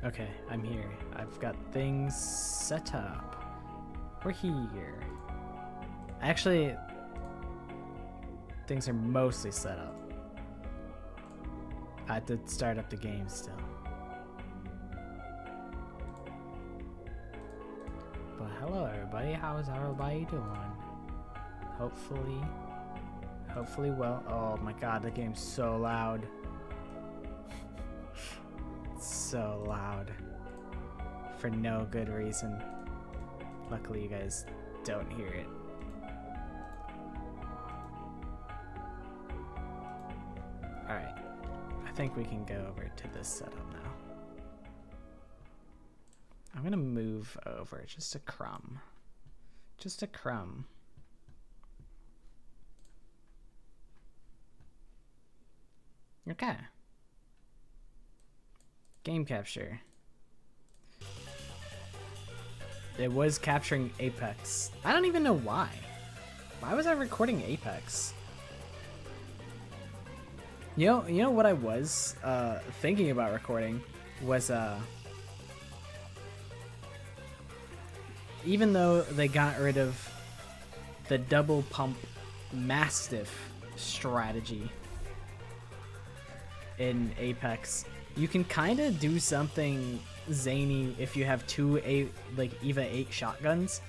Okay, I'm here. I've got things set up. We're here. Actually, things are mostly set up. I have to start up the game still. But hello everybody, how's everybody doing? Hopefully well. Oh my god, the game's so loud. So loud. For no good reason. Luckily you guys don't hear it. Alright. I think we can go over to this setup now. I'm gonna move over just a crumb. Just a crumb. Okay. Game capture. It was capturing Apex. I don't even know why. Why was I recording Apex? You know what I was thinking about recording was even though they got rid of the double pump mastiff strategy in Apex, you can kind of do something zany if you have two EVA 8 shotguns,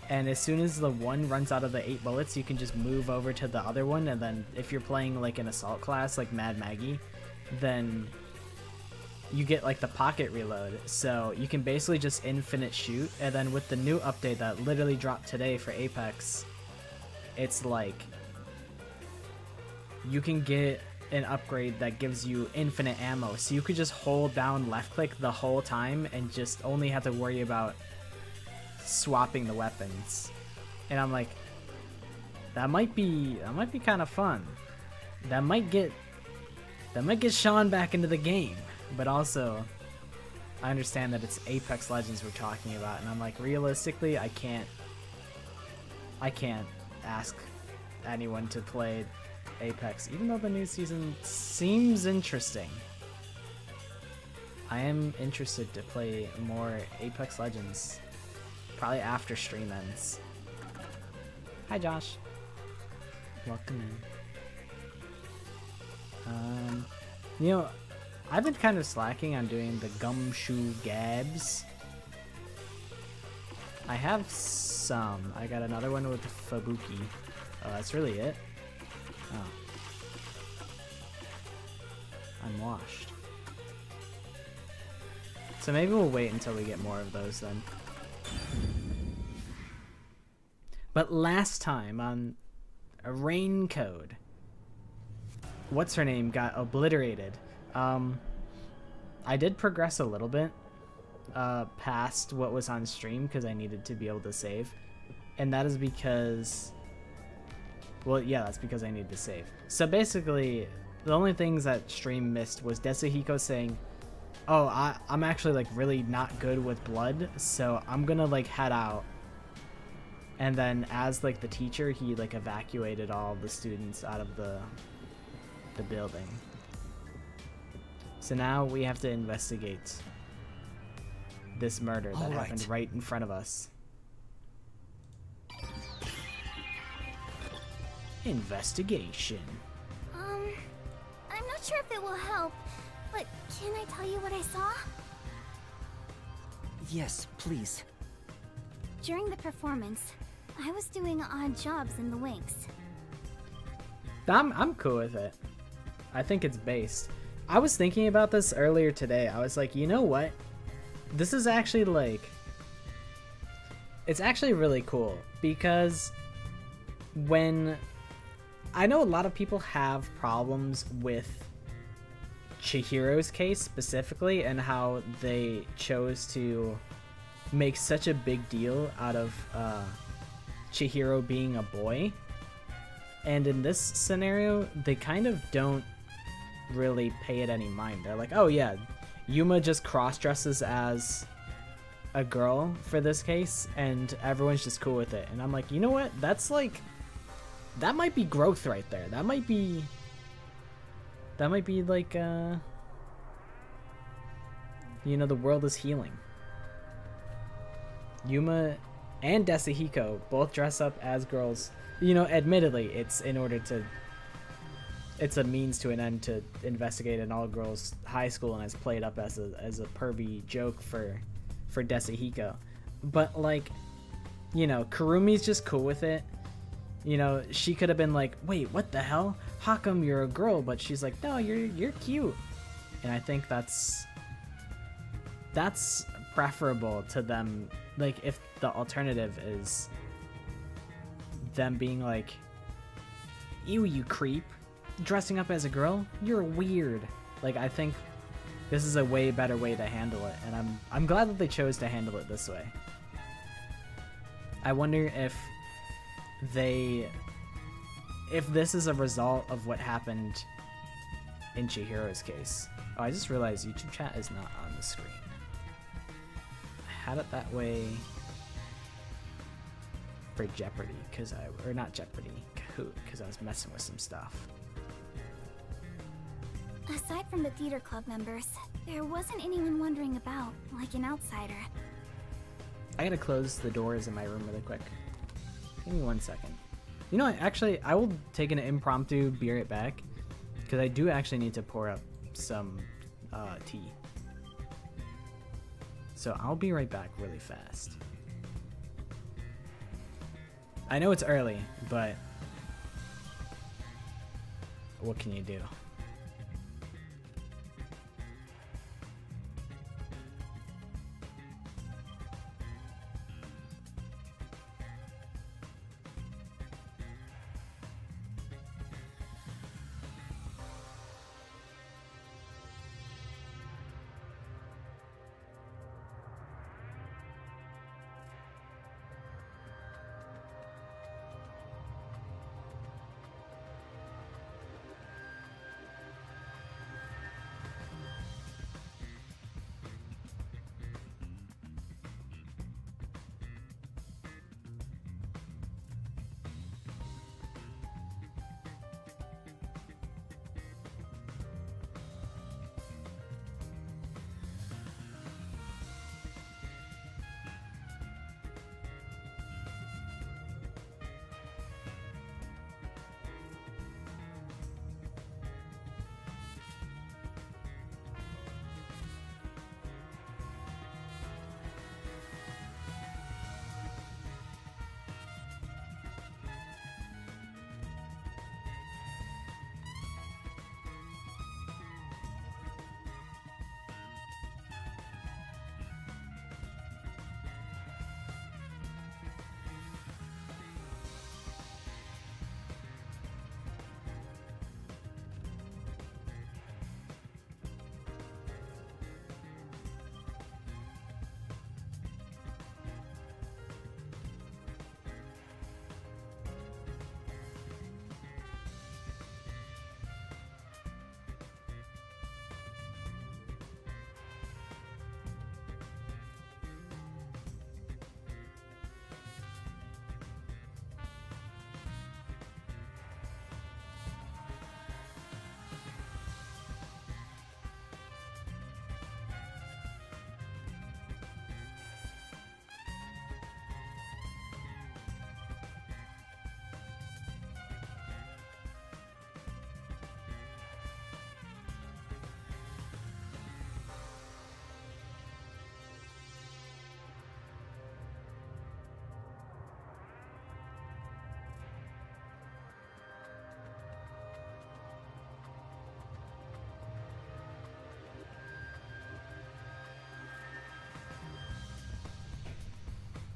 and as soon as the one runs out of the 8 bullets, you can just move over to the other one, and then if you're playing like an assault class like Mad Maggie, then you get like the pocket reload, so you can basically just infinite shoot. And then with the new update that literally dropped today for Apex, it's like you can get an upgrade that gives you infinite ammo, so you could just hold down left click the whole time and just only have to worry about swapping the weapons. And I'm like, that might be kind of fun. That might get Sean back into the game. But also, I understand that it's Apex Legends we're talking about, and I'm like, realistically, I can't ask anyone to play Apex, even though the new season seems interesting. I am interested to play more Apex Legends, probably after stream ends. Hi Josh, welcome in. You know, I've been kind of slacking on doing the gumshoe gabs. I have some. I got another one with Fabuki. Oh, that's really it? Oh. I'm washed. So maybe we'll wait until we get more of those then. But last time on a rain code, what's her name got obliterated. I did progress a little bit past what was on stream because I needed to be able to save, and that is because, well, yeah, that's because I needed to save. So basically, the only things that stream missed was Desuhiko saying, oh, I'm actually like really not good with blood, so I'm gonna like head out. And then as like the teacher, he like evacuated all the students out of the building. So now we have to investigate this murder that happened right in front of us. Investigation. I'm not sure if it will help, but can I tell you what I saw? Yes, please. During the performance, I was doing odd jobs in the wings. I'm cool with it. I think it's based. I was thinking about this earlier today. I was like, you know what? This is actually like, it's actually really cool because when I know a lot of people have problems with Chihiro's case specifically and how they chose to make such a big deal out of Chihiro being a boy. And in this scenario, they kind of don't really pay it any mind. They're like, oh yeah, Yuma just cross-dresses as a girl for this case, and everyone's just cool with it. And I'm like, you know what? That's like, that might be growth right there. That might be You know, the world is healing. Yuma and Desahiko both dress up as girls. You know, admittedly, it's in order to... It's a means to an end to investigate an all-girls high school, and it's played up as a pervy joke for Desahiko. But, like, you know, Kurumi's just cool with it. You know, she could have been like, wait, what the hell? How come you're a girl? But she's like, no, you're cute. And I think that's preferable to them. Like, if the alternative is them being like, ew, you creep, dressing up as a girl, you're weird. Like, I think this is a way better way to handle it, and I'm glad that they chose to handle it this way. I wonder if this is a result of what happened in Chihiro's case. Oh, I just realized YouTube chat is not on the screen. I had it that way for Jeopardy, or not Jeopardy, Kahoot, because I was messing with some stuff. Aside from the theater club members, there wasn't anyone wandering about, like an outsider. I gotta close the doors in my room really quick. Give me 1 second. You know, actually, I will take an impromptu be right back, because I do actually need to pour up some tea. So I'll be right back really fast. I know it's early, but what can you do?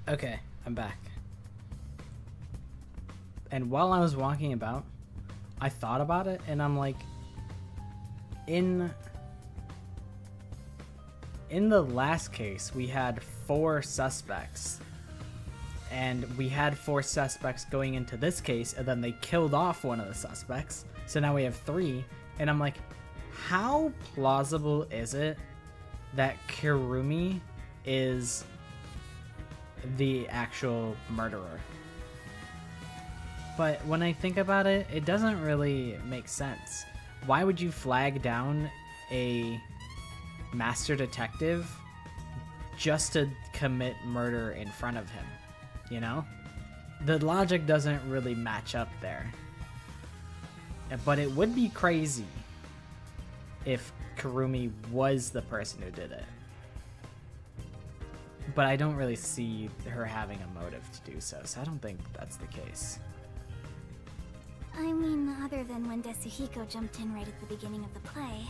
Okay, I'm back. And while I was walking about, I thought about it, and I'm like, in the last case, we had 4 suspects. And we had 4 suspects going into this case, and then they killed off one of the suspects. So now we have 3. And I'm like, how plausible is it that Kirumi is the actual murderer? But when I think about it, it doesn't really make sense. Why would you flag down a master detective just to commit murder in front of him, you know? The logic doesn't really match up there. But it would be crazy if Kurumi was the person who did it. But I don't really see her having a motive to do so, so I don't think that's the case. I mean, other than when Desuhiko jumped in right at the beginning of the play.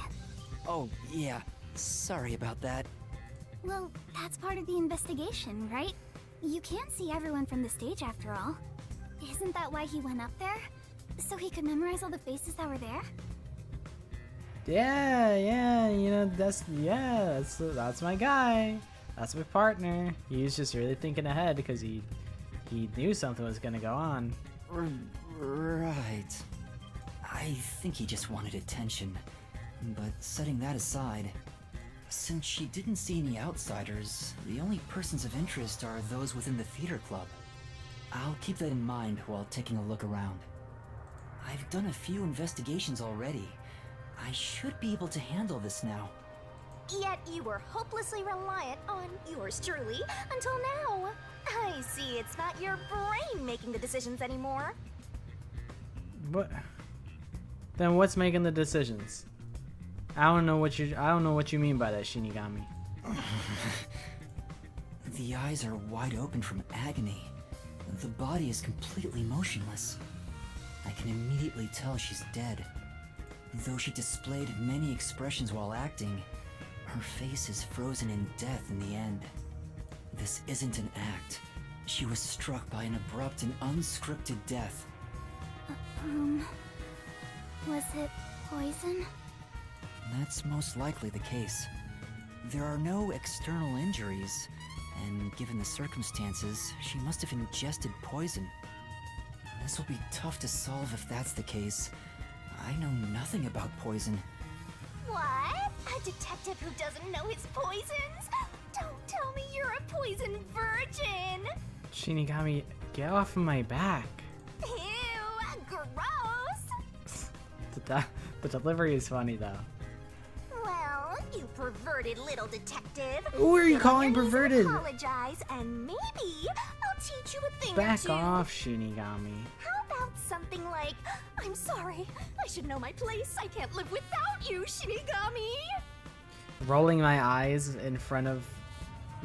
Oh, yeah. Sorry about that. Well, that's part of the investigation, right? You can't see everyone from the stage after all. Isn't that why he went up there? So he could memorize all the faces that were there? Yeah, you know, that's my guy. That's my partner. He was just really thinking ahead because he knew something was gonna go on. Right. I think he just wanted attention. But setting that aside, since she didn't see any outsiders, the only persons of interest are those within the theater club. I'll keep that in mind while taking a look around. I've done a few investigations already. I should be able to handle this now. Yet you were hopelessly reliant on yours truly until now. I see it's not your brain making the decisions anymore. What? Then what's making the decisions? I don't know what you mean by that, Shinigami. The eyes are wide open from agony. The body is completely motionless. I can immediately tell she's dead. Though she displayed many expressions while acting, her face is frozen in death in the end. This isn't an act. She was struck by an abrupt and unscripted death. Was it poison? That's most likely the case. There are no external injuries, and given the circumstances, she must have ingested poison. This will be tough to solve if that's the case. I know nothing about poison. What? A detective who doesn't know his poisons? Don't tell me you're a poison virgin! Shinigami, get off of my back. Ew, gross! The delivery is funny though. Well, you perverted little detective. Who are you Get on calling your knees and perverted? Apologize, and maybe I'll teach you a thing or Back two. off, Shinigami. How about something like, I'm sorry, I should know my place. I can't live without you, Shinigami. Rolling my eyes in front of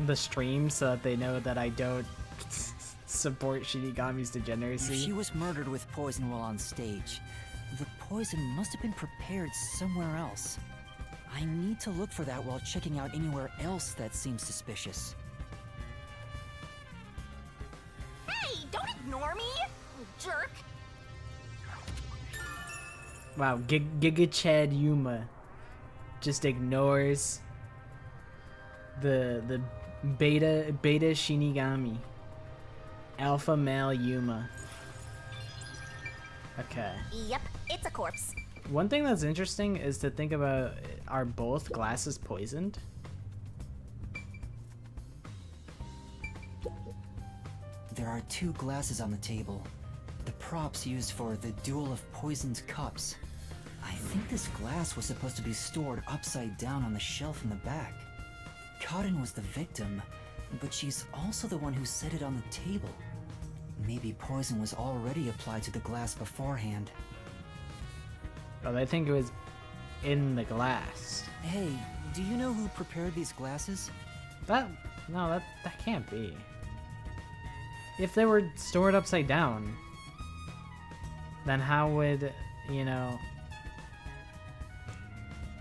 the stream so that they know that I don't support Shinigami's If degeneracy. she was murdered with poison while on stage, the poison must have been prepared somewhere else. I need to look for that while checking out anywhere else that seems suspicious. Hey, don't ignore me, jerk. Wow, Giga Chad Yuma just ignores the beta Shinigami. Alpha male Yuma. Okay. Yep, it's a corpse. One thing that's interesting is to think about, are both glasses poisoned? There are two glasses on the table. The props used for the duel of poisoned cups. I think this glass was supposed to be stored upside down on the shelf in the back. Cotton was the victim, but she's also the one who set it on the table. Maybe poison was already applied to the glass beforehand. Oh, I think it was in the glass. Hey, do you know who prepared these glasses? That can't be. If they were stored upside down, then how would, you know,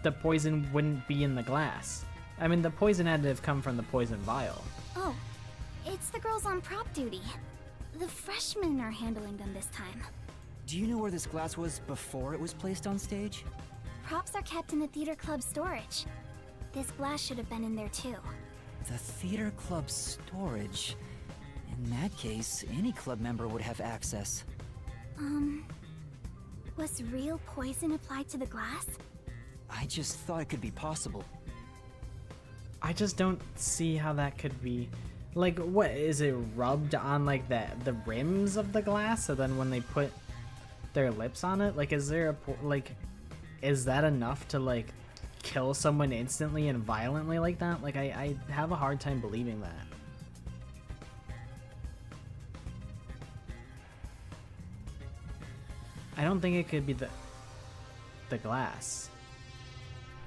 the poison wouldn't be in the glass? I mean, the poison had to have come from the poison vial. Oh, it's the girls on prop duty. The freshmen are handling them this time. Do you know where this glass was before it was placed on stage? Props are kept in the theater club storage. This glass should have been in there too. The theater club storage. In that case, any club member would have access. Was real poison applied to the glass? I just thought it could be possible. I just don't see how that could be. Like, what, is it rubbed on, like, the rims of the glass, so then when they put their lips on it, like, is there a, like, is that enough to, like, kill someone instantly and violently like that. Like, I have a hard time believing that. I don't think it could be the glass.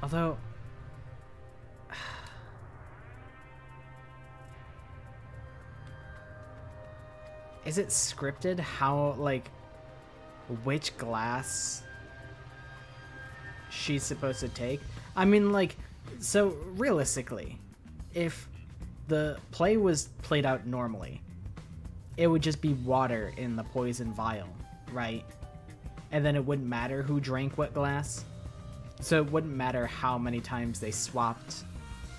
Although, is it scripted how, like, which glass she's supposed to take? I mean, like, so realistically, if the play was played out normally, it would just be water in the poison vial, right? And then it wouldn't matter who drank what glass. So it wouldn't matter how many times they swapped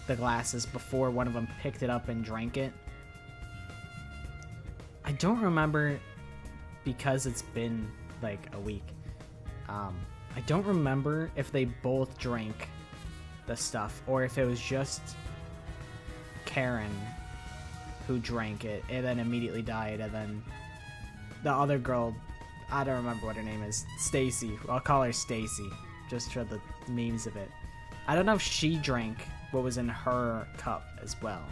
the glasses before one of them picked it up and drank it. I don't remember, because it's been like a week. I don't remember if they both drank the stuff or if it was just Karen who drank it and then immediately died, and then the other girl, I don't remember what her name is, Stacy. I'll call her Stacy just for the memes of it. I don't know if she drank what was in her cup as well.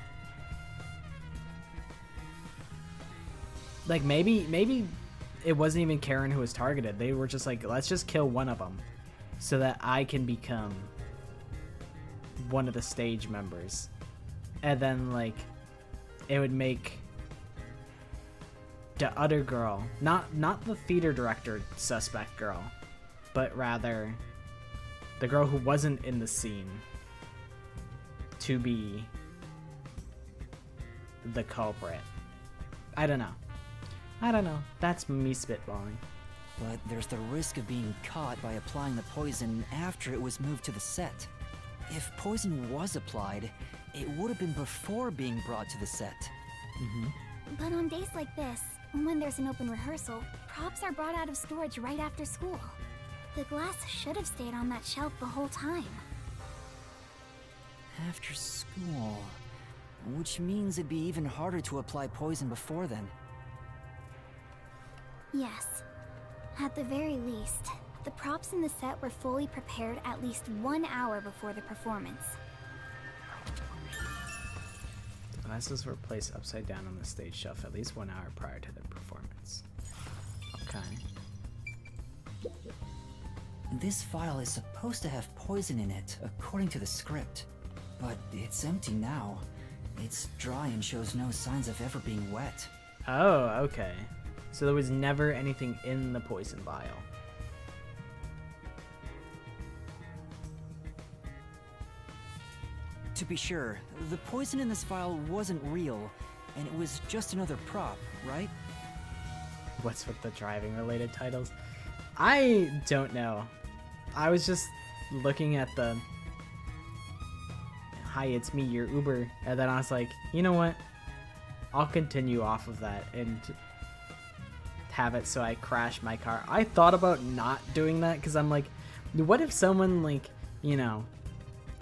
Like, maybe it wasn't even Karen who was targeted. They were just like, let's just kill one of them so that I can become one of the stage members. And then, like, it would make the other girl, not the theater director suspect girl, but rather the girl who wasn't in the scene, to be the culprit. I don't know. That's me spitballing. But there's the risk of being caught by applying the poison after it was moved to the set. If poison was applied, it would have been before being brought to the set. But on days like this, when there's an open rehearsal, props are brought out of storage right after school. The glass should have stayed on that shelf the whole time. After school, which means it'd be even harder to apply poison before then. Yes. At the very least, the props in the set were fully prepared at least 1 hour before the performance. The glasses were placed upside down on the stage shelf at least 1 hour prior to the performance. Okay. This vial is supposed to have poison in it, according to the script. But it's empty now. It's dry and shows no signs of ever being wet. Oh, okay. So there was never anything in the poison vial. To be sure, the poison in this vial wasn't real, and it was just another prop, right? What's with the driving related titles? I don't know. I was just looking at the "Hi, it's me, your Uber," and then I was like, you know what? I'll continue off of that and have it so I crash my car. I thought about not doing that because I'm like, what if someone, like, you know,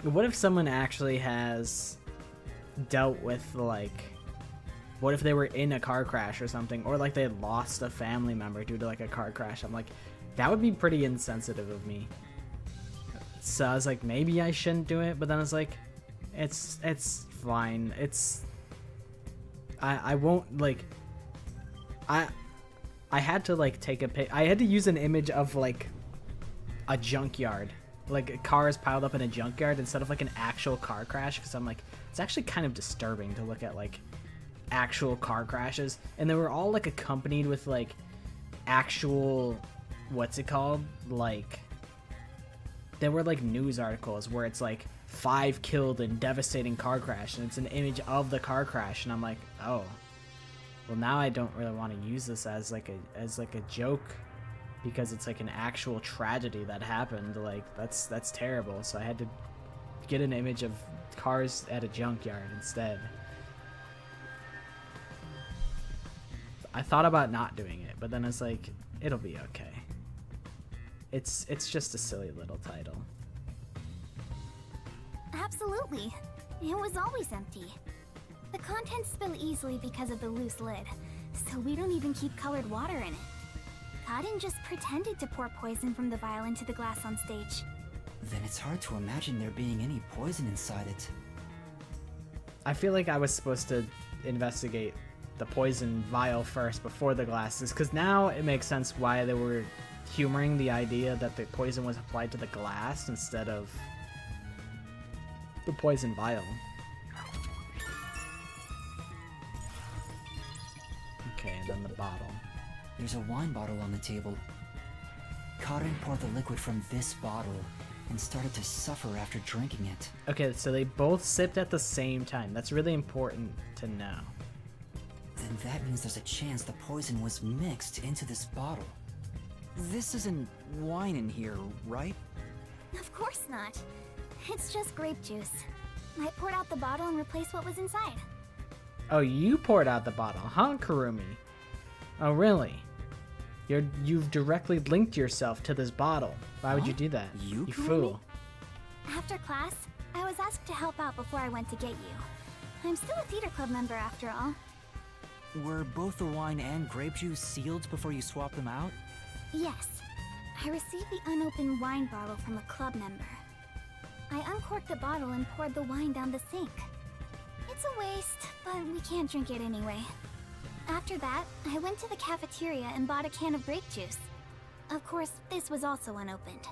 what if someone actually has dealt with, like, what if they were in a car crash or something, or like they had lost a family member due to like a car crash? I'm like, that would be pretty insensitive of me. So I was like, maybe I shouldn't do it, but then I was like, it's fine. I won't, like, I had to, like, take a pic. I had to use an image of, like, a junkyard, like cars piled up in a junkyard instead of like an actual car crash, because I'm like, it's actually kind of disturbing to look at like actual car crashes, and they were all like accompanied with like actual, what's it called, like, there were like news articles where it's like 5 killed in devastating car crash, and it's an image of the car crash, and I'm like, oh, well, now I don't really want to use this as like a joke, because it's like an actual tragedy that happened. Like, that's terrible. So I had to get an image of cars at a junkyard instead. I thought about not doing it, but then it's like, it'll be okay. It's just a silly little title. Absolutely. It was always empty. The contents spill easily because of the loose lid, so we don't even keep colored water in it. Cotton just pretended to pour poison from the vial into the glass on stage. then it's hard to imagine there being any poison inside it. I feel like I was supposed to investigate the poison vial first before the glasses, because now it makes sense why they were humoring the idea that the poison was applied to the glass instead of the poison vial. Okay, and then the bottle. There's a wine bottle on the table. Karen poured the liquid from this bottle and started to suffer after drinking it. Okay, so they both sipped at the same time. That's really important to know. Then that means there's a chance the poison was mixed into this bottle. This isn't wine in here, right? Of course not. It's just grape juice. I poured out the bottle and replaced what was inside. Oh, you poured out the bottle, huh, Kurumi? Oh, really? You've directly linked yourself to this bottle. Why would you do that? You, You Kurumi? fool. After class, I was asked to help out before I went to get you. I'm still a theater club member after all. Were both the wine and grape juice sealed before you swapped them out? Yes. I received the unopened wine bottle from a club member. I uncorked the bottle and poured the wine down the sink. It's a waste, but we can't drink it anyway. After that, I went to the cafeteria and bought a can of grape juice. Of course, this was also unopened.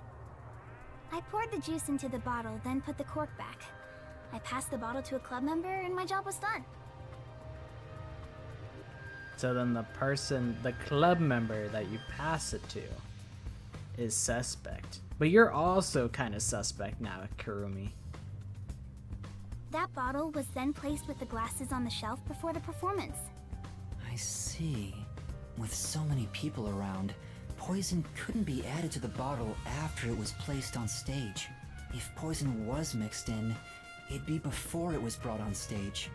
I poured the juice into the bottle, then put the cork back. I passed the bottle to a club member and my job was done. So then the club member that you pass it to is suspect. But you're also kind of suspect now, Kurumi. That bottle was then placed with the glasses on the shelf before the performance. I see. With so many people around, poison couldn't be added to the bottle after it was placed on stage. If poison was mixed in, it'd be before it was brought on stage.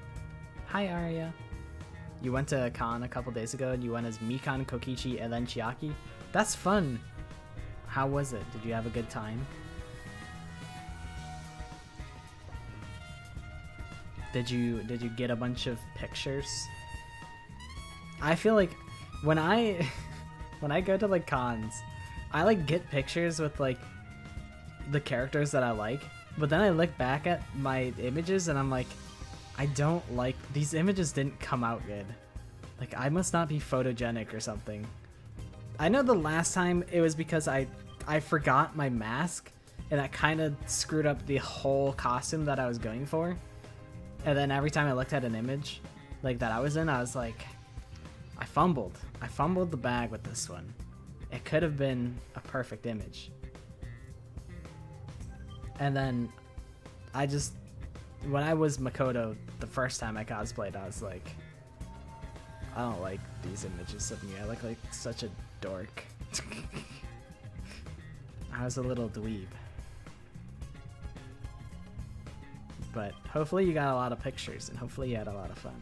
Hi, Arya. You went to a con a couple days ago and you went as Mikan, Kokichi, and then Chiaki? That's fun! How was it? Did you have a good time? Did you get a bunch of pictures? I feel like when I go to like cons, I like get pictures with like the characters that I like, but then I look back at my images and I'm like, I don't like these images. Didn't come out good. Like I must not be photogenic or something. I know the last time it was because I forgot my mask and that kind of screwed up the whole costume that I was going for. And then every time I looked at an image like that I was in, I was like, I fumbled the bag with this one. It could have been a perfect image. And then when I was Makoto the first time I cosplayed, I was like, I don't like these images of me. I look like such a dork. I was a little dweeb. But hopefully you got a lot of pictures and hopefully you had a lot of fun.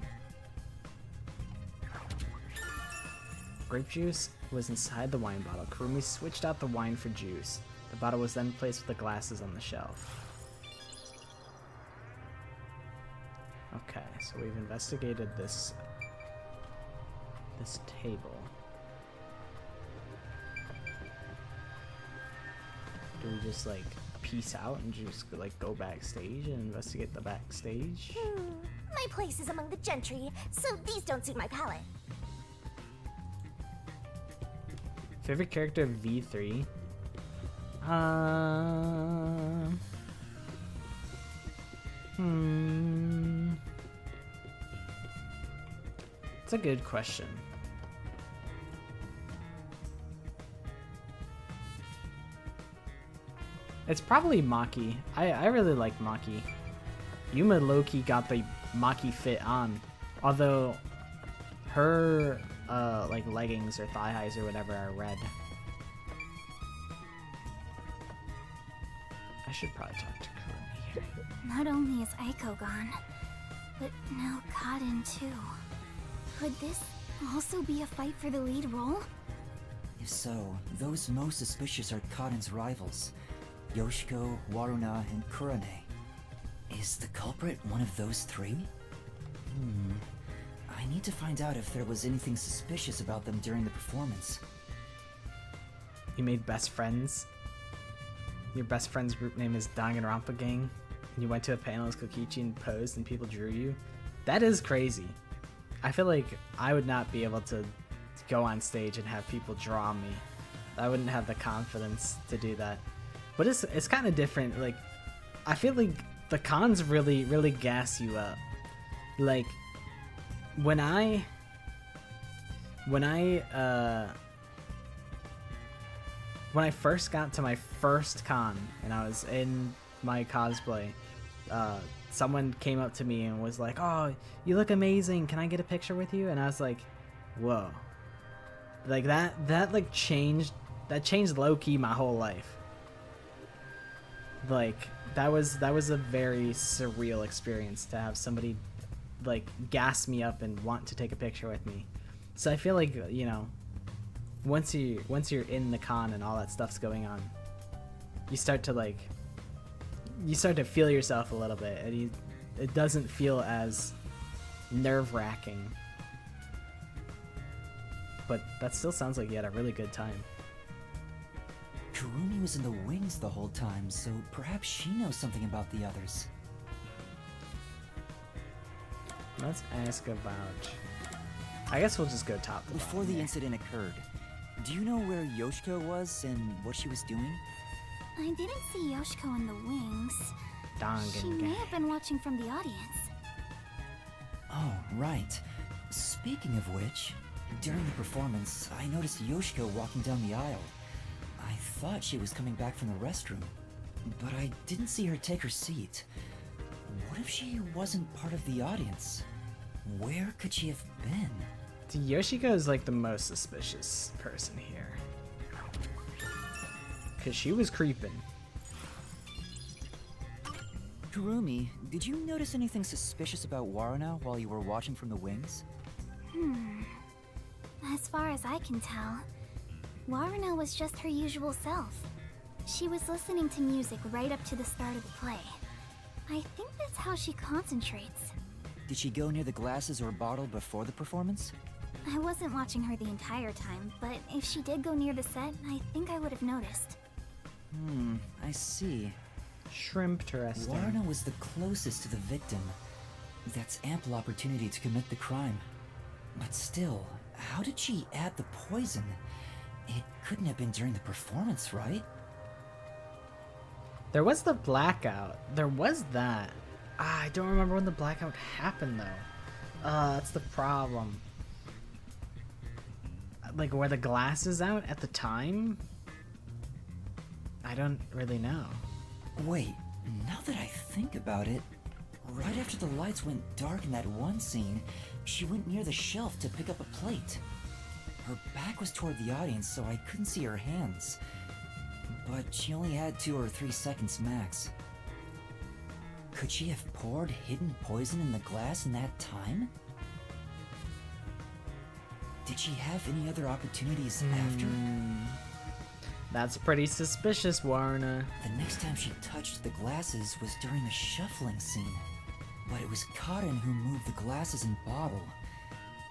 Grape juice was inside the wine bottle. Kurumi switched out the wine for juice. The bottle was then placed with the glasses on the shelf. Okay, so we've investigated this table. Do we just like peace out and just like go backstage and investigate the backstage? My place is among the gentry, so these don't suit my palate. Favorite character V3? It's a good question. It's probably Maki. I really like Maki. Yuma low-key got the Maki fit on, although her like leggings or thigh highs or whatever are red. I should probably talk to Kurumi here. Not only is Aiko gone, but now Kaden too. Could this also be a fight for the lead role? If so, those most suspicious are Kaden's rivals, Yoshiko, Waruna, and Kurane. Is the culprit one of those three? I need to find out if there was anything suspicious about them during the performance. You made best friends? your best friend's group name is Danganronpa Gang, and you went to a panel as Kokichi and posed and people drew you. That is crazy. I feel like I would not be able to go on stage and have people draw me. I wouldn't have the confidence to do that. But it's kind of different. Like, I feel like the cons really gas you up. Like, when I first got to my first con and I was in my cosplay, someone came up to me and was like, "Oh, you look amazing. Can I get a picture with you?" And I was like, "Whoa." Like that like changed low-key my whole life. Like that was a very surreal experience to have somebody like gas me up and want to take a picture with me. So I feel like, you know, once you're in the con and all that stuff's going on, you start to feel yourself a little bit, and it doesn't feel as nerve-wracking. But that still sounds like you had a really good time. Kurumi was in the wings the whole time, so perhaps she knows something about the others. Let's ask about... I guess we'll just go top to Before bottom the here. incident occurred, do you know where Yoshiko was and what she was doing? I didn't see Yoshiko in the wings. She may have been watching from the audience. Oh, right. Speaking of which, during the performance, I noticed Yoshiko walking down the aisle. I thought she was coming back from the restroom, but I didn't see her take her seat. What if she wasn't part of the audience? Where could she have been? Yoshiko is like the most suspicious person here. Because she was creeping. Kurumi, did you notice anything suspicious about Waruna while you were watching from the wings? As far as I can tell, Waruna was just her usual self. She was listening to music right up to the start of the play. I think that's how she concentrates. Did she go near the glasses or bottle before the performance? I wasn't watching her the entire time, but if she did go near the set, I think I would have noticed. I see. Shrimp-interesting. Waruna was the closest to the victim. That's ample opportunity to commit the crime. But still, how did she add the poison? It couldn't have been during the performance, right? There was the blackout. There was that. I don't remember when the blackout happened, though. That's the problem. Like, were the glasses out at the time? I don't really know. Wait, now that I think about it, right after the lights went dark in that one scene, she went near the shelf to pick up a plate. Her back was toward the audience, so I couldn't see her hands. But she only had 2 or 3 seconds max. Could she have poured hidden poison in the glass in that time? Did she have any other opportunities after? That's pretty suspicious, Waruna. The next time she touched the glasses was during the shuffling scene. But it was Karin who moved the glasses and bottle.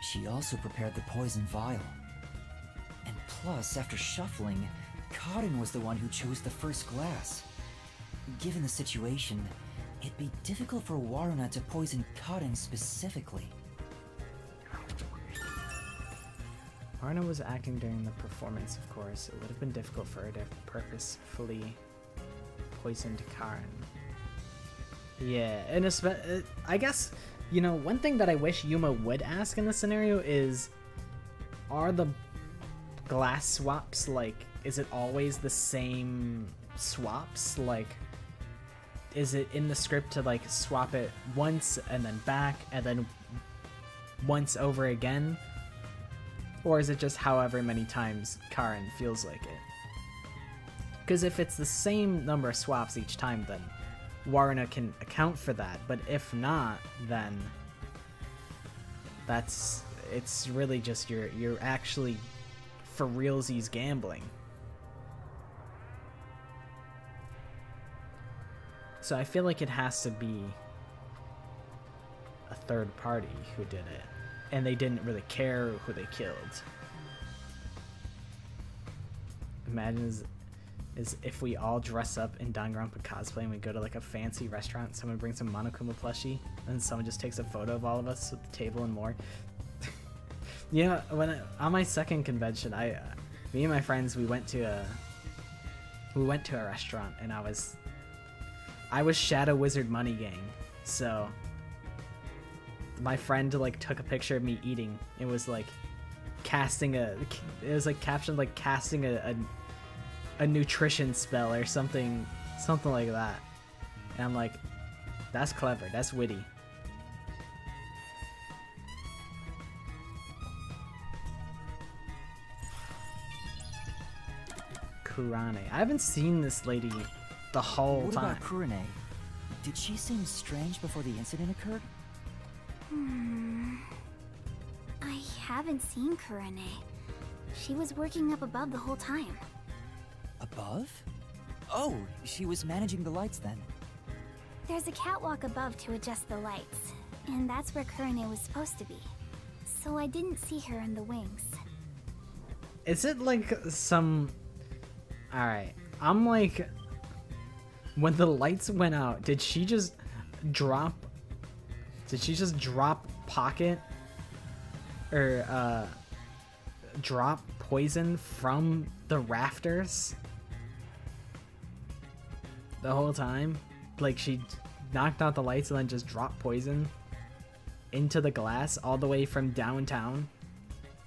She also prepared the poison vial. And plus, after shuffling, Karin was the one who chose the first glass. Given the situation, it'd be difficult for Waruna to poison Karin specifically. Waruna was acting during the performance, of course. It would have been difficult for her to have purposefully poisoned Karin. Yeah, and I guess, you know, one thing that I wish Yuma would ask in this scenario is, are the glass swaps, like, is it always the same swaps? Like, is it in the script to, like, swap it once and then back and then once over again? Or is it just however many times Karin feels like it? Because if it's the same number of swaps each time, then Waruna can account for that. But if not, then it's really just you're actually for realsies gambling. So I feel like it has to be a third party who did it, and they didn't really care who they killed. is if we all dress up in Danganronpa cosplay and we go to like a fancy restaurant, someone brings a Monokuma plushie, and someone just takes a photo of all of us with the table and more. Yeah, on my second convention, me and my friends, we went to a restaurant, and I was Shadow Wizard Money Gang. So my friend like took a picture of me eating. It was like captioned like casting a nutrition spell or something like that. And I'm like, that's clever, that's witty. Kurane. I haven't seen this lady the whole What time. about Kurane? Did she seem strange before the incident occurred? I haven't seen Kurane. She was working up above the whole time. Above? Oh, she was managing the lights then. There's a catwalk above to adjust the lights, and that's where Kurane was supposed to be. So I didn't see her in the wings. Is it like some... Alright, I'm like... When the lights went out, did she just drop pocket? Or, drop poison from the rafters? The whole time? Like, she knocked out the lights and then just dropped poison into the glass all the way from downtown?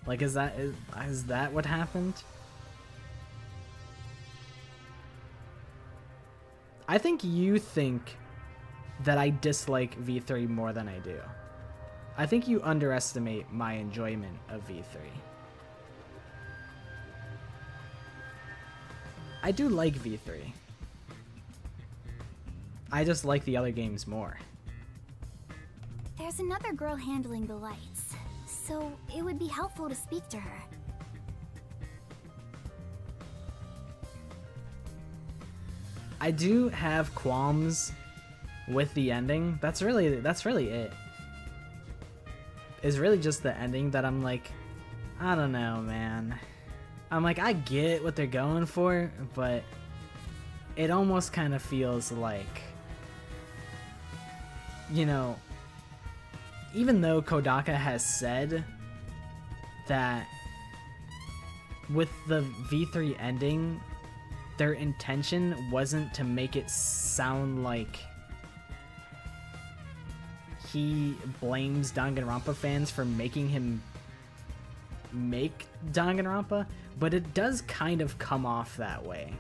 Like, is that what happened? I think you think that I dislike V3 more than I do. I think you underestimate my enjoyment of V3. I do like V3. I just like the other games more. There's another girl handling the lights, so it would be helpful to speak to her. I do have qualms with the ending. That's really it. It's really just the ending that I'm like, I don't know, man. I'm like, I get what they're going for, but it almost kind of feels like, you know, even though Kodaka has said that with the V3 ending, their intention wasn't to make it sound like he blames Danganronpa fans for making him make Danganronpa, but it does kind of come off that way.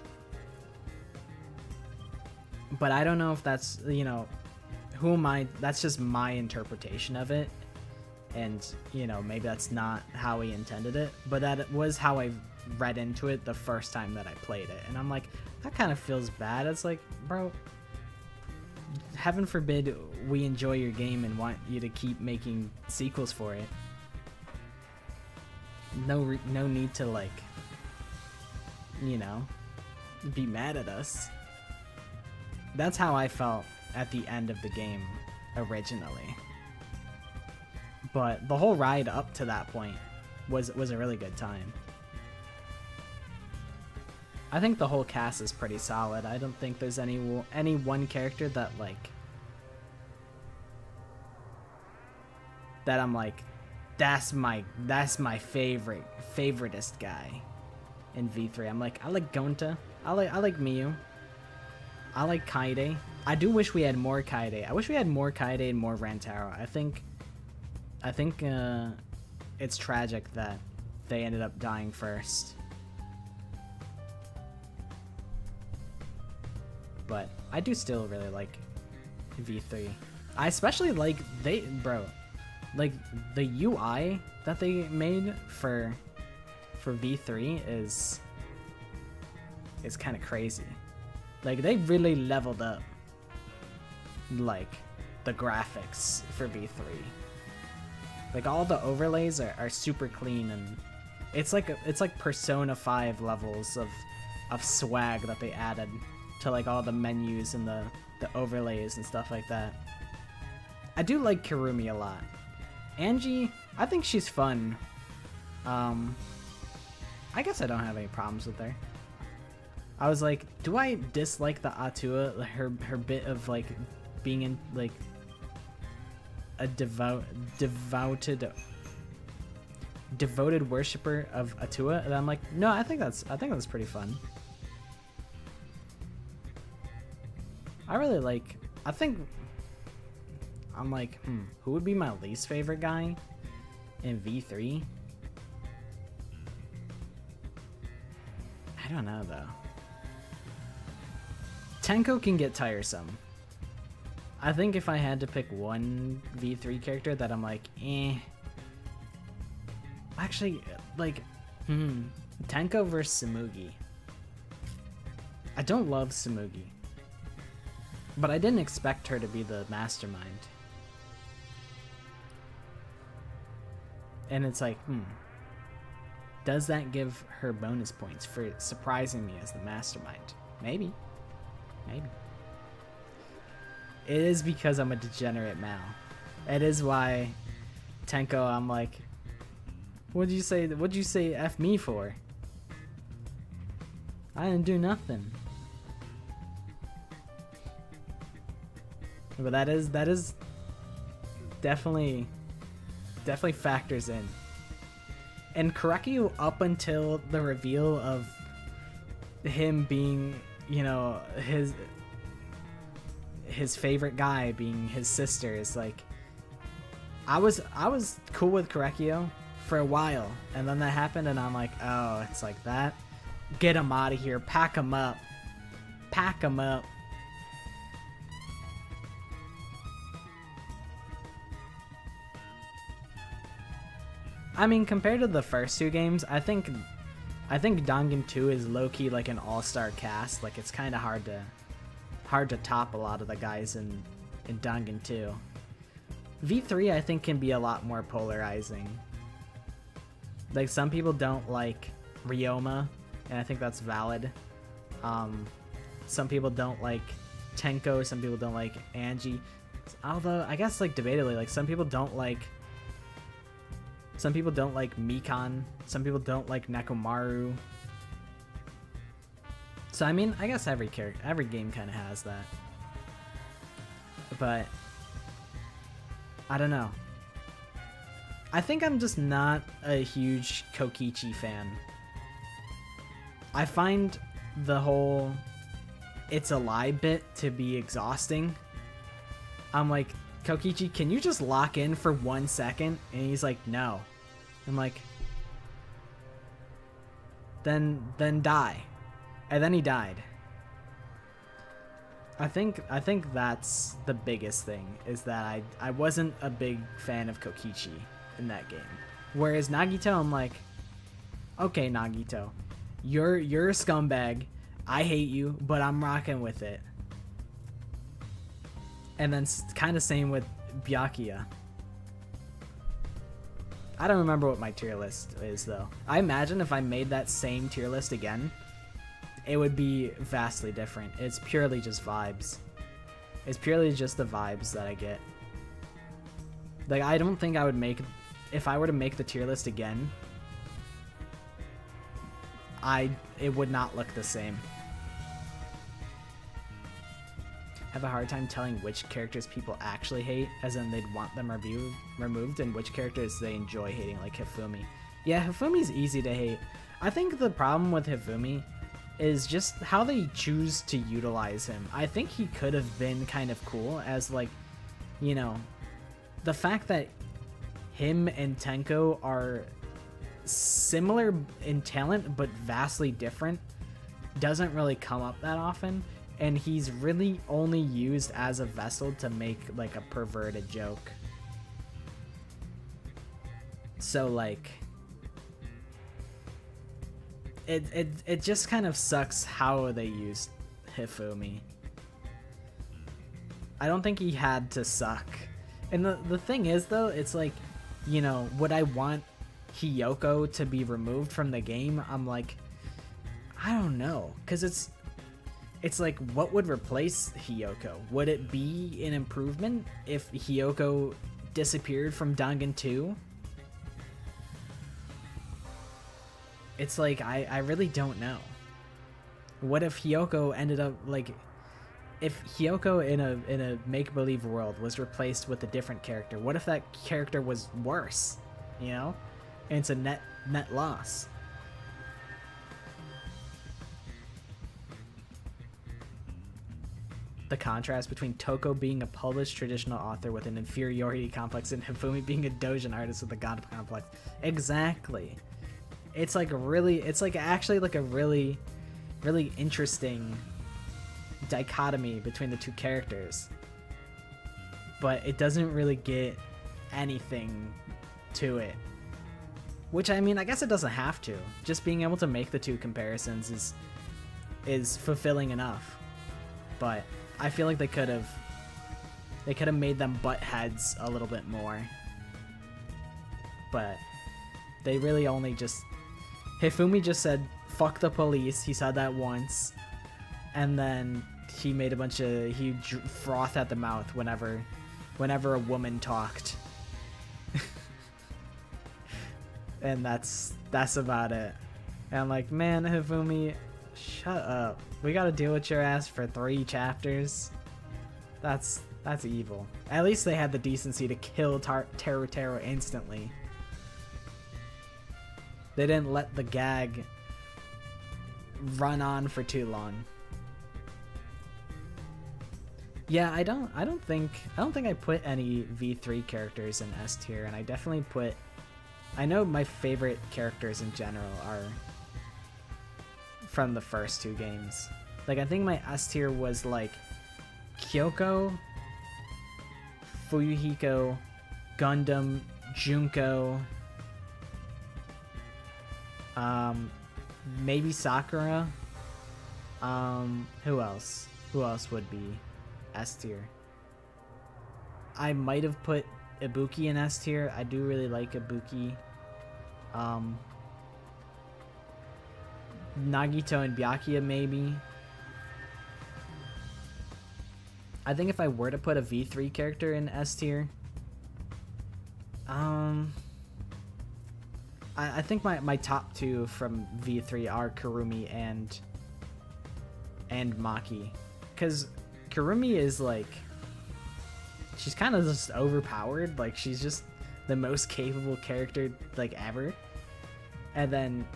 But I don't know if that's, you know, who am I? That's just my interpretation of it. And, you know, maybe that's not how he intended it, but that was how I read into it the first time that I played it. And I'm like, that kind of feels bad. It's like, bro, heaven forbid we enjoy your game and want you to keep making sequels for it. No need to, like, you know, be mad at us. That's how I felt at the end of the game originally. But the whole ride up to that point was a really good time. I think the whole cast is pretty solid. I don't think there's any one character that, like, that I'm like, that's my favoritist guy in V3. I'm like, I like Gonta. I like Miyu. I like Kaede. I do wish we had more Kaede. I wish we had more Kaede and more Rantaro. I think it's tragic that they ended up dying first. But I do still really like V3. I especially like the UI that they made for V3 is kind of crazy. Like, they really leveled up, like, the graphics for V3. Like, all the overlays are super clean, and it's like Persona 5 levels of swag that they added to, like, all the menus and the overlays and stuff like that. I do like Kirumi a lot. Angie, I think she's fun. I guess I don't have any problems with her. I was like, do I dislike the Atua, her bit of like being in like a devoted worshiper of Atua? And I'm like, no, I think that's pretty fun. I really like, I think I'm like, who would be my least favorite guy in V3? I don't know though. Tenko can get tiresome. I think if I had to pick one V3 character that I'm like, actually, like, Tenko versus Tsumugi. I don't love Tsumugi, but I didn't expect her to be the mastermind. And it's like, does that give her bonus points for surprising me as the mastermind? Maybe. Maybe. It is because I'm a degenerate Mal. It is why Tenko, I'm like, what'd you say F me for? I didn't do nothing. But that is definitely factors in. And Korekiyo, up until the reveal of him being, you know, his favorite guy being his sister, is like, I was cool with Korekiyo for a while, and then that happened, and I'm like, oh, it's like that. Get him out of here. Pack him up. Pack him up. I mean, compared to the first two games, I think Dangan 2 is low-key like an all-star cast. Like, it's kind of hard to top a lot of the guys in Dangan 2. V3, I think, can be a lot more polarizing. Like, some people don't like Ryoma, and I think that's valid. Some people don't like Tenko, some people don't like Angie. Although, I guess, like, debatably, like, some people don't like Mikan, some people don't like Nekomaru. So, I mean, I guess every game kind of has that. But I don't know. I think I'm just not a huge Kokichi fan. I find the whole "it's a lie" bit to be exhausting. I'm like, Kokichi, can you just lock in for 1 second? And he's like, no. I'm like, then die. And then he died. I think that's the biggest thing, is that I wasn't a big fan of Kokichi in that game. Whereas Nagito, I'm like, okay, Nagito, you're a scumbag. I hate you, but I'm rocking with it. And then kind of same with Byakuya. I don't remember what my tier list is, though. I imagine if I made that same tier list again, it would be vastly different. It's purely just vibes. It's purely just the vibes that I get. Like, I don't think I would make... If I were to make the tier list again, it would not look the same. Have a hard time telling which characters people actually hate, as in they'd want them removed, and which characters they enjoy hating, like Hifumi. Yeah, Hifumi's easy to hate. I think the problem with Hifumi is just how they choose to utilize him. I think he could have been kind of cool as, like, you know, the fact that him and Tenko are similar in talent but vastly different doesn't really come up that often. And he's really only used as a vessel to make, like, a perverted joke. So, like, it just kind of sucks how they used Hifumi. I don't think he had to suck. And the thing is, though, it's like, you know, would I want Hiyoko to be removed from the game? I'm like, I don't know, because it's like, what would replace Hiyoko? Would it be an improvement if Hiyoko disappeared from Dangan 2? It's like, I really don't know. What if Hyoko ended up like, if Hyoko in a make-believe world was replaced with a different character? What if that character was worse? You know, and it's a net loss. The contrast between Toko being a published traditional author with an inferiority complex and Hifumi being a doujin artist with a god complex. Exactly. It's like really, it's like actually like a really, really interesting dichotomy between the two characters. But it doesn't really get anything to it. Which, I mean, I guess it doesn't have to. Just being able to make the two comparisons is fulfilling enough. But I feel like they could have made them butt heads a little bit more. But they really only just... Hifumi just said, fuck the police. He said that once. And then he made a bunch of... He froth at the mouth whenever a woman talked. And that's about it. And I'm like, man, Hifumi, shut up. We gotta deal with your ass for 3 chapters. That's evil. At least they had the decency to kill Teru instantly. They didn't let the gag run on for too long. Yeah, I don't think I put any V3 characters in S tier, and I definitely put... I know my favorite characters in general are from the first 2 games. Like, I think my S tier was like Kyoko, Fuyuhiko, Gundam, Junko, maybe Sakura. Who else? Who else would be S tier? I might have put Ibuki in S tier. I do really like Ibuki. Nagito and Byakuya maybe. I think if I were to put a V3 character in S tier, I think my top 2 from V3 are Kurumi and Maki, because Kurumi is like, she's kind of just overpowered. Like, she's just the most capable character like ever, and then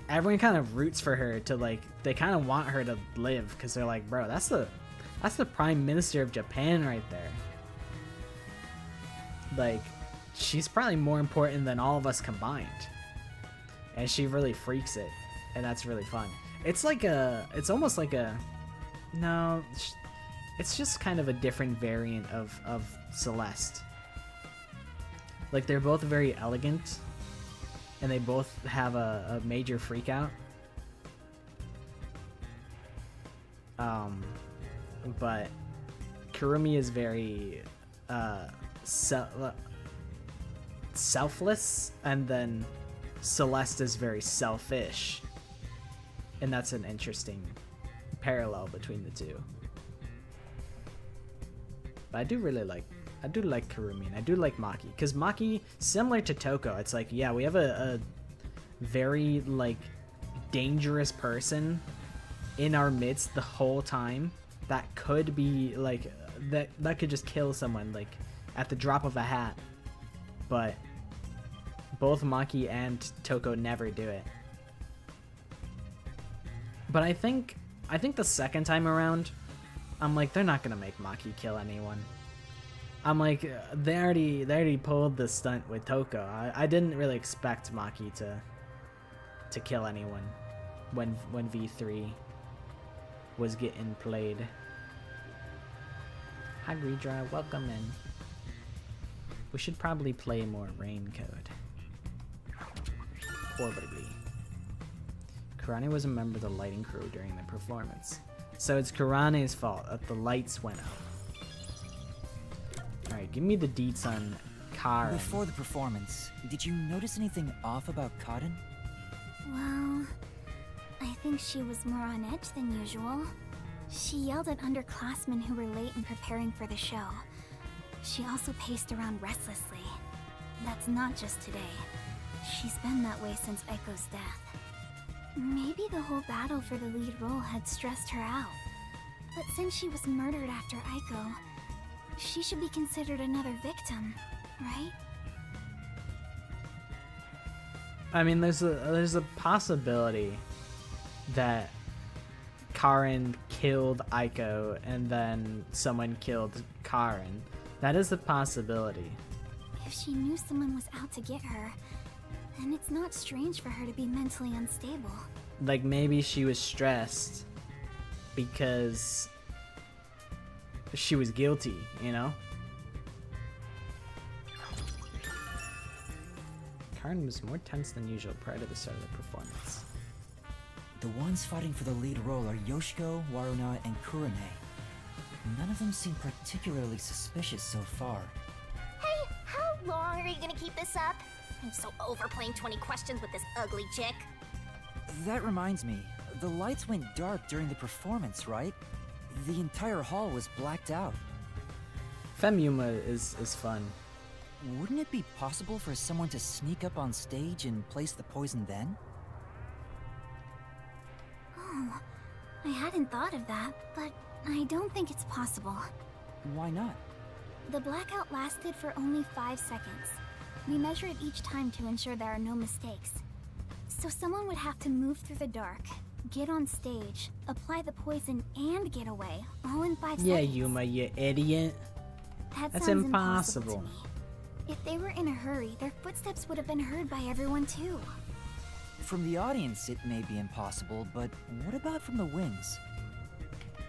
everyone kind of roots for her to, like, they kind of want her to live, because they're like, bro, that's the Prime Minister of Japan right there. Like, she's probably more important than all of us combined, and she really freaks it, and that's really fun. It's like it's almost like no, it's just kind of a different variant of Celeste. Like, they're both very elegant, and they both have a major freak out. But Kurumi is very selfless, and then Celeste is very selfish, and that's an interesting parallel between the two. But I do like Kurumi, and I do like Maki, because Maki, similar to Toko, it's like, yeah, we have a very, like, dangerous person in our midst the whole time that could be, like, that could just kill someone, like, at the drop of a hat. But both Maki and Toko never do it. But I think the second time around, I'm like, they're not gonna make Maki kill anyone. I'm like, they already pulled the stunt with Toko. I didn't really expect Maki to kill anyone when V3 was getting played. Hi Greedra, welcome in. We should probably play more Raincode. Probably. Kurane was a member of the lighting crew during the performance, so it's Kurane's fault that the lights went out. Alright, give me the deets on Karen. Before the performance, did you notice anything off about Karin? Well, I think she was more on edge than usual. She yelled at underclassmen who were late in preparing for the show. She also paced around restlessly. That's not just today. She's been that way since Echo's death. Maybe the whole battle for the lead role had stressed her out. But since she was murdered after Aiko, she should be considered another victim, right? I mean, there's a possibility that Karin killed Aiko and then someone killed Karin. That is a possibility. If she knew someone was out to get her, then it's not strange for her to be mentally unstable. Like, maybe she was stressed because she was guilty, you know? Karin was more tense than usual prior to the start of the performance. The ones fighting for the lead role are Yoshiko, Waruna, and Kurane. None of them seem particularly suspicious so far. Hey, how long are you gonna keep this up? I'm so over playing 20 questions with this ugly chick. That reminds me, the lights went dark during the performance, right? The entire hall was blacked out. Femyuma is fun. Wouldn't it be possible for someone to sneak up on stage and place the poison then? Oh, I hadn't thought of that, but I don't think it's possible. Why not? The blackout lasted for only 5 seconds. We measure it each time to ensure there are no mistakes. So someone would have to move through the dark, get on stage, apply the poison, and get away, all in 5 Yeah, seconds. Yuma, you idiot. That's sounds impossible. to me. If they were in a hurry, their footsteps would have been heard by everyone too. From the audience, it may be impossible, but what about from the wings?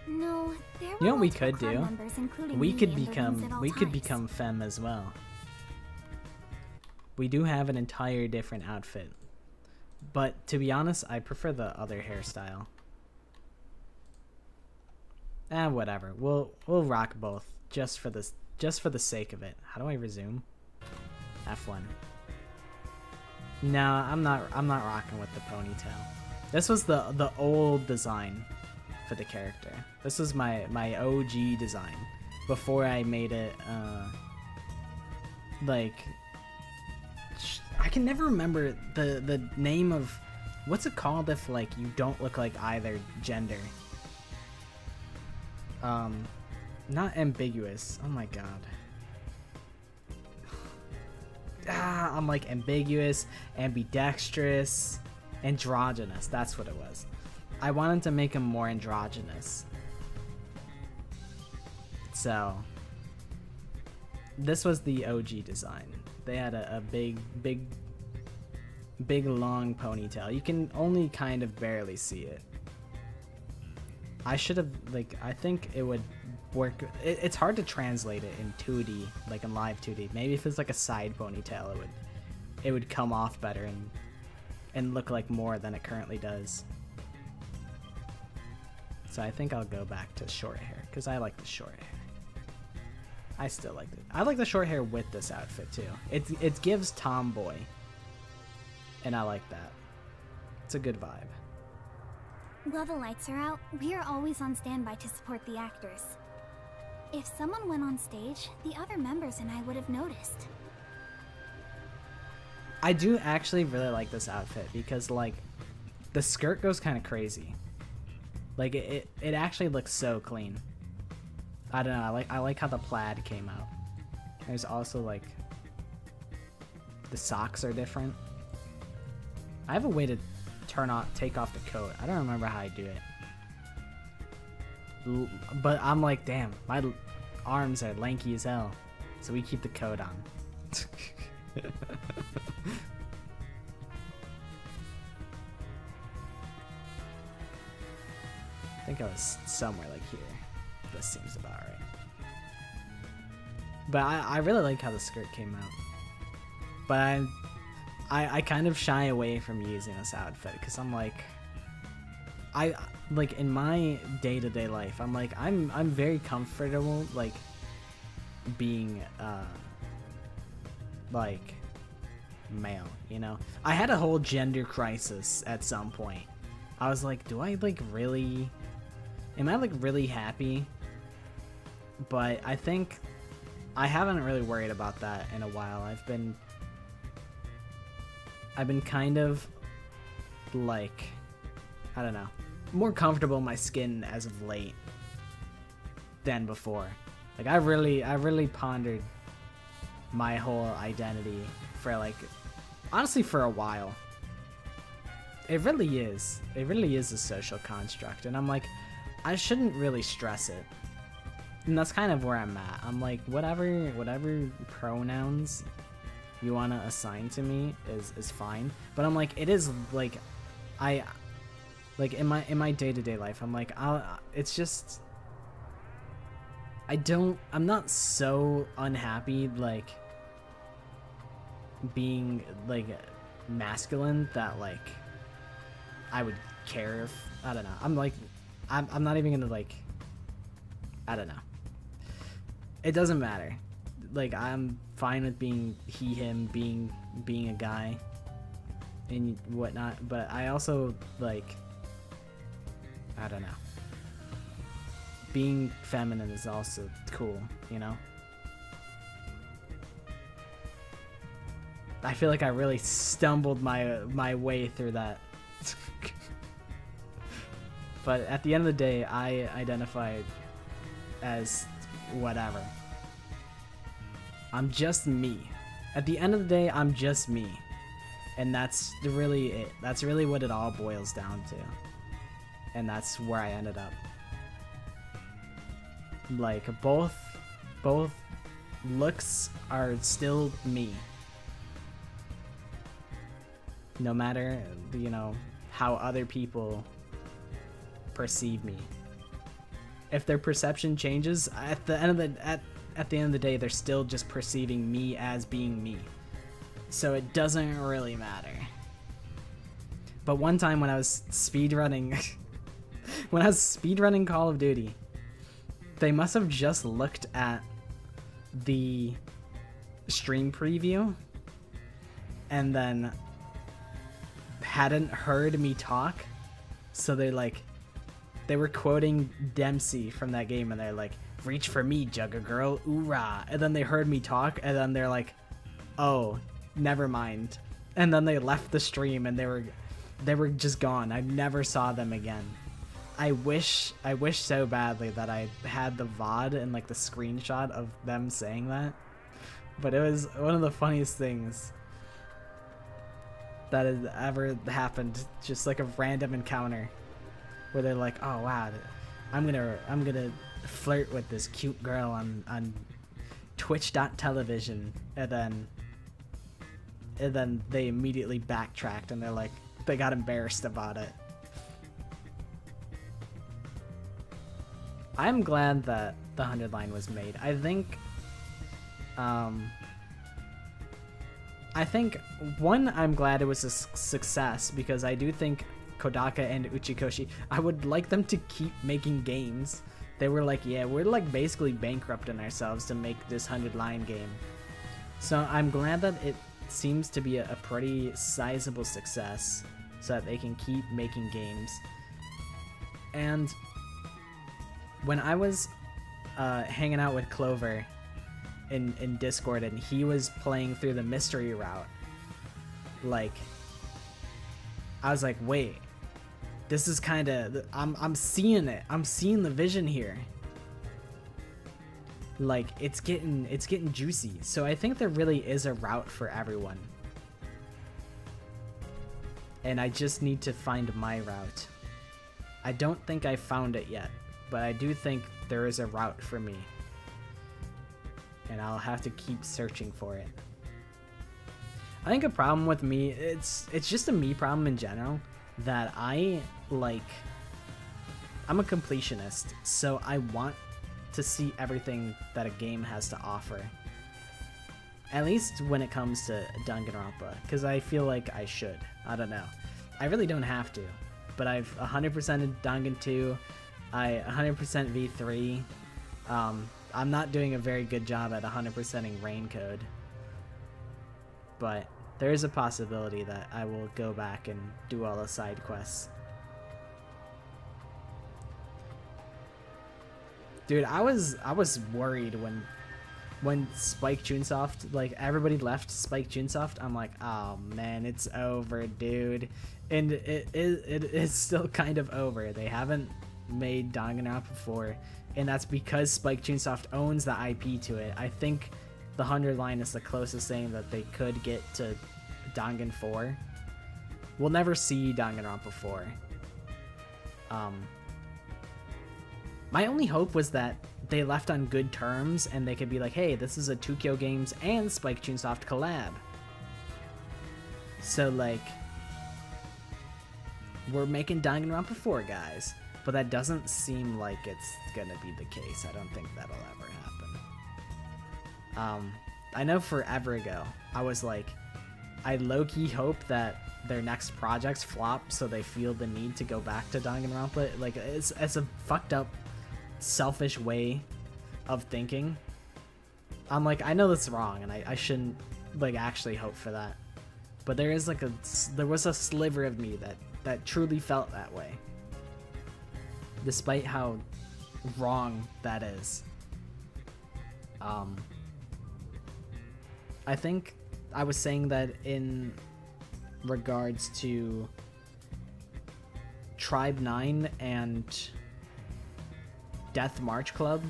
No, there were You know what we multiple could club do? members, including We me, could in the rooms at all we could times. become femme as well. We do have an entire different outfit. But to be honest, I prefer the other hairstyle. Whatever. We'll rock both just for the sake of it. How do I resume? F1. No, I'm not rocking with the ponytail. This was the old design for the character. This was my OG design before I made it like I can never remember the name of what's it called if like you don't look like either gender. Not ambiguous. Oh my god. I'm like ambiguous, ambidextrous, androgynous. That's what it was. I wanted to make him more androgynous. So this was the OG design. They had a big long ponytail. You can only kind of barely see it. I should have I think it would work. It's hard to translate it in 2D, like in live 2D. Maybe if it's like a side ponytail, it would come off better and look like more than it currently does. So I think I'll go back to short hair because I like the short hair. I still like it. I like the short hair with this outfit too. It gives tomboy, and I like that. It's a good vibe. While the lights are out, we are always on standby to support the actors. If someone went on stage, the other members and I would have noticed. I do actually really like this outfit because like the skirt goes kind of crazy. Like it actually looks so clean. I don't know. I like how the plaid came out. There's also like the socks are different. I have a way to take off the coat. I don't remember how I do it. But I'm like, damn, my arms are lanky as hell. So we keep the coat on. I think I was somewhere like here. This seems about right. But I really like how the skirt came out. But I kind of shy away from using this outfit because I'm like, I like in my day-to-day life, I'm like I'm very comfortable like being like male, you know. I had a whole gender crisis at some point. I was like, do I like really am I like really happy? But I think I haven't really worried about that in a while. I've been kind of like I don't know, more comfortable in my skin as of late than before. Like I really pondered my whole identity for like, honestly, for a while. It really is a social construct, and I'm like, I shouldn't really stress it. And that's kind of where I'm at. I'm like, whatever pronouns you want to assign to me is fine. But I'm like, it is like, I like in my day-to-day life, I'm like, it's just, I'm not so unhappy like being like masculine that like I would care if, I don't know. I'm like, I'm not even gonna like, I don't know. It doesn't matter. Like I'm fine with being he, him, being a guy and whatnot. But I also like, I don't know. Being feminine is also cool, you know? I feel like I really stumbled my way through that. But at the end of the day, I identify as whatever. I'm just me. At the end of the day, I'm just me. And that's really it. That's really what it all boils down to. And that's where I ended up. Like, both looks are still me. No matter, you know, how other people perceive me. If their perception changes, at the end of the day, they're still just perceiving me as being me. So it doesn't really matter. But one time when I was speedrunning Call of Duty, they must have just looked at the stream preview and then hadn't heard me talk. So they were quoting Dempsey from that game, and they're like, "Reach for me, Jugga girl, oorah!" And then they heard me talk, and then they're like, "Oh, never mind." And then they left the stream, and they were just gone. I never saw them again. I wish so badly that I had the VOD and like the screenshot of them saying that. But it was one of the funniest things that has ever happened. Just like a random encounter where they're like, "Oh wow, I'm gonna flirt with this cute girl on Twitch.television," and then they immediately backtracked, and they're like, they got embarrassed about it. I'm glad that the 100 line was made. I think one, I'm glad it was a success, because I do think Kodaka and Uchikoshi, I would like them to keep making games. They were like, yeah, we're like basically bankrupting ourselves to make this 100 line game. So I'm glad that it seems to be a pretty sizable success, so that they can keep making games. And when I was hanging out with Clover in Discord, and he was playing through the mystery route, like, I was like, wait, this is kind of, I'm seeing it. I'm seeing the vision here. Like, it's getting juicy. So I think there really is a route for everyone. And I just need to find my route. I don't think I found it yet, but I do think there is a route for me. And I'll have to keep searching for it. I think a problem with me, it's just a me problem in general, that I'm a completionist, so I want to see everything that a game has to offer. At least when it comes to Danganronpa, because I feel like I should. I don't know. I really don't have to, but I've 100%ed Dangan 2, I 100% V3. I'm not doing a very good job at 100%ing Rain Code, but there is a possibility that I will go back and do all the side quests. Dude, I was worried when Spike Chunsoft, like everybody left Spike Chunsoft, I'm like, oh man, it's over, dude. And it is still kind of over. They haven't made Danganronpa 4, and that's because Spike Chunsoft owns the IP to it. I think the 100 line is the closest thing that they could get to Dangan 4. We'll never see Danganronpa 4. My only hope was that they left on good terms and they could be like, hey, this is a 2Kyo Games and Spike Chunsoft collab. So, like, we're making Danganronpa 4, guys. But that doesn't seem like it's gonna be the case. I don't think that'll ever happen. I know forever ago, I was like, I low-key hope that their next projects flop so they feel the need to go back to Danganronpa. Like, it's a fucked up, selfish way of thinking. I'm like, I know that's wrong, and I shouldn't, like, actually hope for that. But there is, like, there was a sliver of me that truly felt that way. Despite how wrong that is. I think I was saying that in regards to Tribe 9 and Death March Club,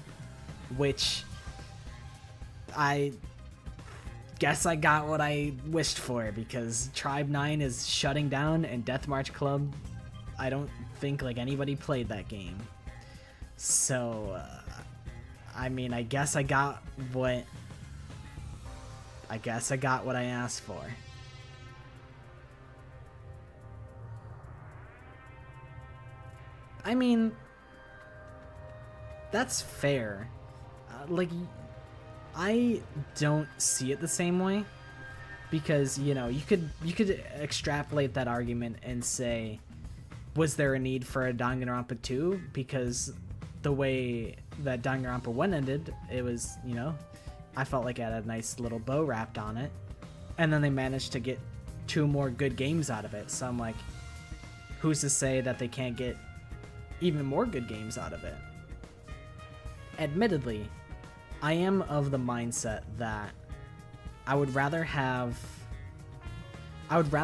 which I guess I got what I wished for, because Tribe 9 is shutting down and Death March Club, I don't think like anybody played that game. So I mean, I guess I got what I asked for. I mean, that's fair. Like, I don't see it the same way, because, you know, you could extrapolate that argument and say, was there a need for a Danganronpa 2? Because the way that Danganronpa 1 ended, it was, you know, I felt like it had a nice little bow wrapped on it, and then they managed to get 2 more good games out of it. So I'm like, who's to say that they can't get even more good games out of it? Admittedly, I am of the mindset that I would rather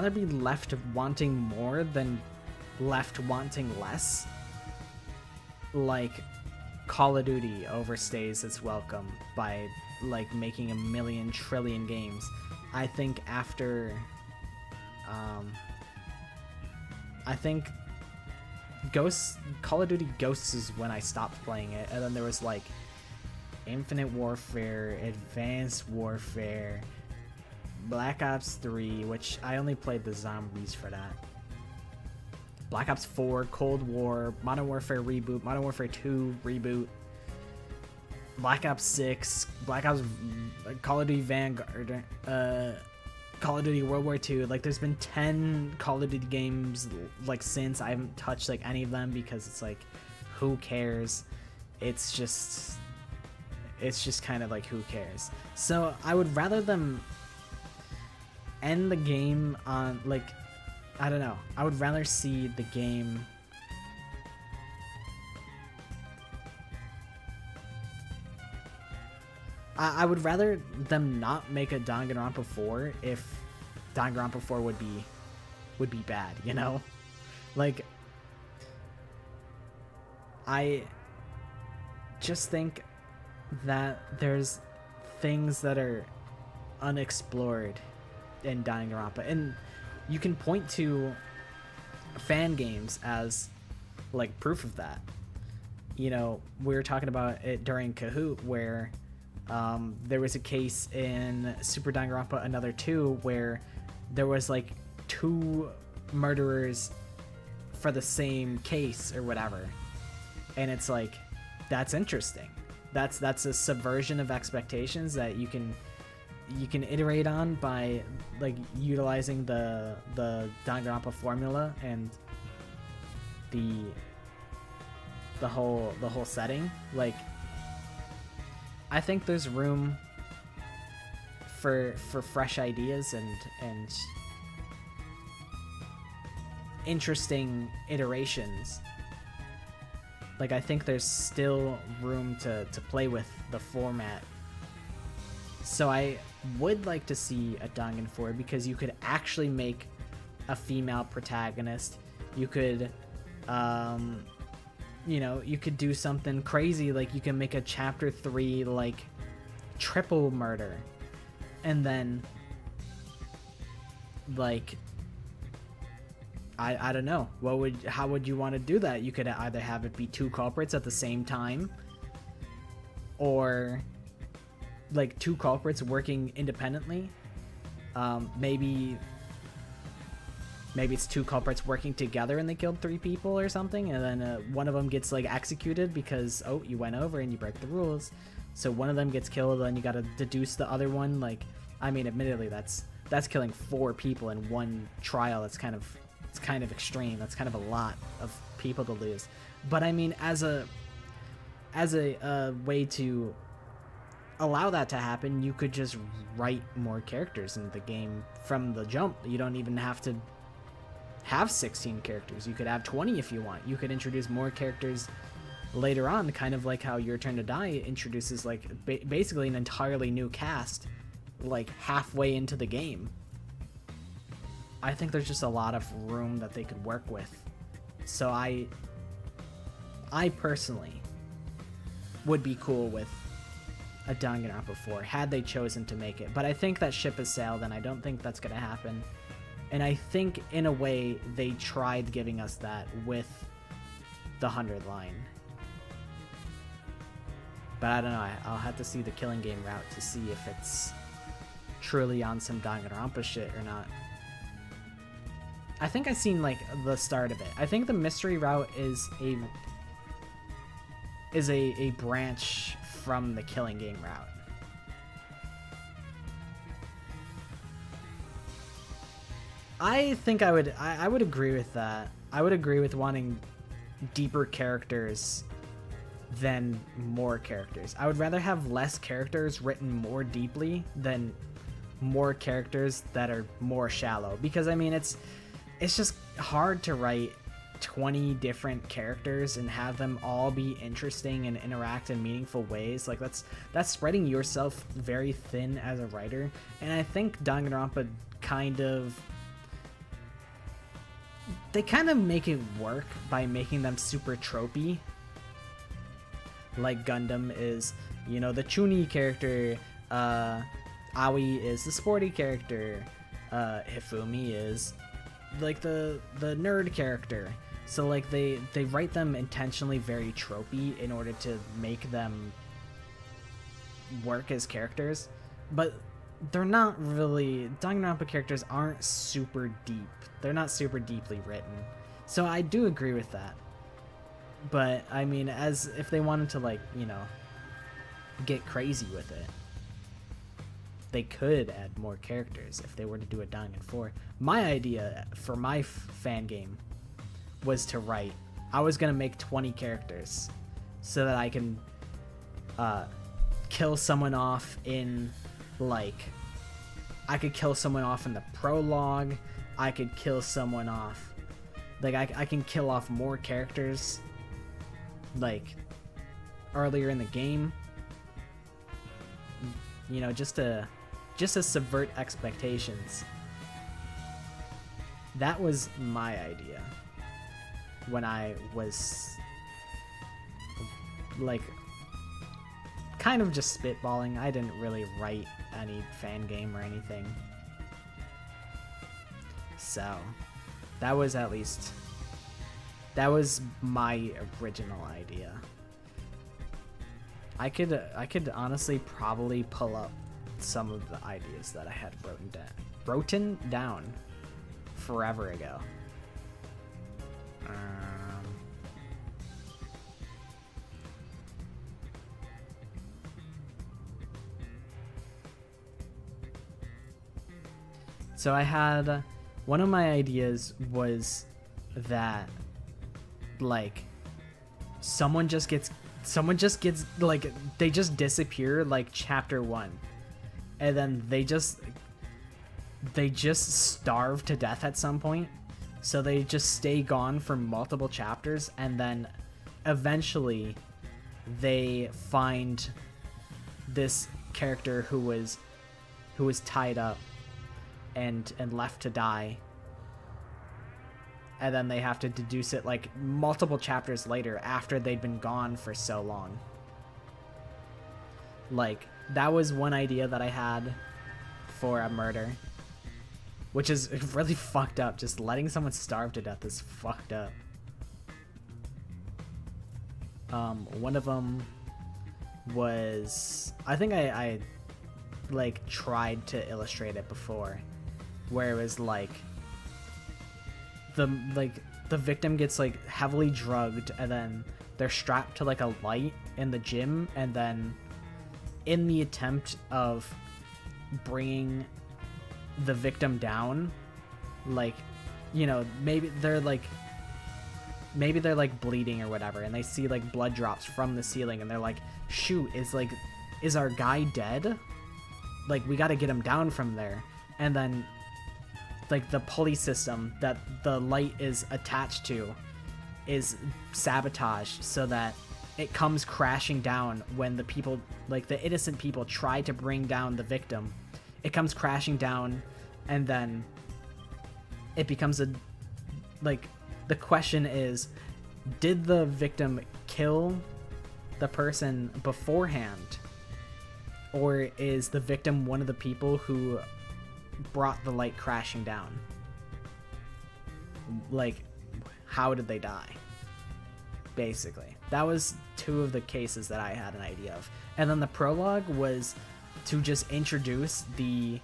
be left wanting more than left wanting less. Like, Call of Duty overstays its welcome by, like, making 1,000,000 trillion games. I think after I think Call of Duty Ghosts is when I stopped playing it, and then there was like Infinite Warfare, Advanced Warfare, Black Ops 3, which I only played the zombies for that, Black Ops 4, Cold War, Modern Warfare Reboot, Modern Warfare 2 Reboot, Black Ops 6, Black Ops, Call of Duty Vanguard, Call of Duty World War 2. Like, there's been 10 Call of Duty games, like, since. I haven't touched, like, any of them because it's like, who cares? It's just kind of like, who cares? So I would rather them end the game on, like, I don't know. I would rather see the game I would rather them not make a Danganronpa 4 if Danganronpa 4 would be bad, you know? Like, I just think that there's things that are unexplored in Danganronpa, and you can point to fan games as, like, proof of that. You know, we were talking about it during Kahoot, where there was a case in Super Danganronpa Another 2 where there was like 2 murderers for the same case or whatever, and it's like, that's interesting. That's a subversion of expectations that you can iterate on by, like, utilizing the Danganronpa formula and the whole setting. Like, I think there's room for fresh ideas and interesting iterations. Like, I think there's still room to play with the format So I would like to see a Danganronpa because you could actually make a female protagonist. You could, you know, you could do something crazy, like you can make a chapter 3 like triple murder, and then like I don't know, how would you want to do that? You could either have it be 2 culprits at the same time, or like 2 culprits working independently. Maybe it's 2 culprits working together and they killed 3 people or something, and then one of them gets like executed because, oh, you went over and you broke the rules. So one of them gets killed, and you got to deduce the other one. Like, I mean, admittedly, that's killing 4 people in one trial. It's kind of extreme. That's kind of a lot of people to lose. But I mean, as a way to allow that to happen, you could just write more characters in the game from the jump. You don't even have to have 16 characters. You could have 20 if you want. You could introduce more characters later on, kind of like how Your Turn to Die introduces like basically an entirely new cast like halfway into the game. I think there's just a lot of room that they could work with. So I personally would be cool with a Danganronpa 4 had they chosen to make it. But I think that ship has sailed, and I don't think that's going to happen. And I think in a way they tried giving us that with the 100 line. But I don't know, I'll have to see the Killing Game route to see if it's truly on some Danganronpa shit or not. I think I've seen like the start of it. I think the mystery route is a branch from the Killing Game route. I think I would agree with that. I would agree with wanting deeper characters than more characters. I would rather have less characters written more deeply than more characters that are more shallow, because I mean it's just hard to write 20 different characters and have them all be interesting and interact in meaningful ways. Like that's spreading yourself very thin as a writer, and I think Danganronpa kind of make it work by making them super tropey. Like Gundam is, you know, the Chuni character, Aoi is the sporty character, Hifumi is like the nerd character. So like they write them intentionally very tropey in order to make them work as characters, but they're not really, Danganronpa characters aren't super deep. They're not super deeply written. So I do agree with that. But I mean, as if they wanted to, like, you know, get crazy with it, they could add more characters if they were to do a Dangan 4. My idea for my fan game was to write, I was going to make 20 characters so that I can kill someone off in, like, I could kill someone off in the prologue, I could kill someone off, like, I can kill off more characters, like, earlier in the game, you know, just to subvert expectations. That was my idea when I was, like, kind of just spitballing. I didn't really write any fan game or anything. So, that was my original idea. I could honestly probably pull up some of the ideas that I had written down forever ago. So I had, one of my ideas was that, like, someone just gets, like, they just disappear, like, chapter 1, and then they just starve to death at some point, so they just stay gone for multiple chapters, and then eventually they find this character who was tied up and left to die, and then they have to deduce it like multiple chapters later after they'd been gone for so long. Like, that was one idea that I had for a murder, which is really fucked up. Just letting someone starve to death is fucked up. One of them was, I think I like tried to illustrate it before, where it was like the victim gets like heavily drugged, and then they're strapped to like a light in the gym, and then in the attempt of bringing the victim down, like, you know, maybe they're like bleeding or whatever, and they see like blood drops from the ceiling, and they're like, shoot, is our guy dead? Like, we got to get him down from there. And then like the pulley system that the light is attached to is sabotaged so that it comes crashing down when the people, like the innocent people, try to bring down the victim. It comes crashing down, and then it becomes a, like, the question is, did the victim kill the person beforehand? Or is the victim one of the people who brought the light crashing down? Like, how did they die? Basically. That was two of the cases that I had an idea of. And then the prologue was to just introduce the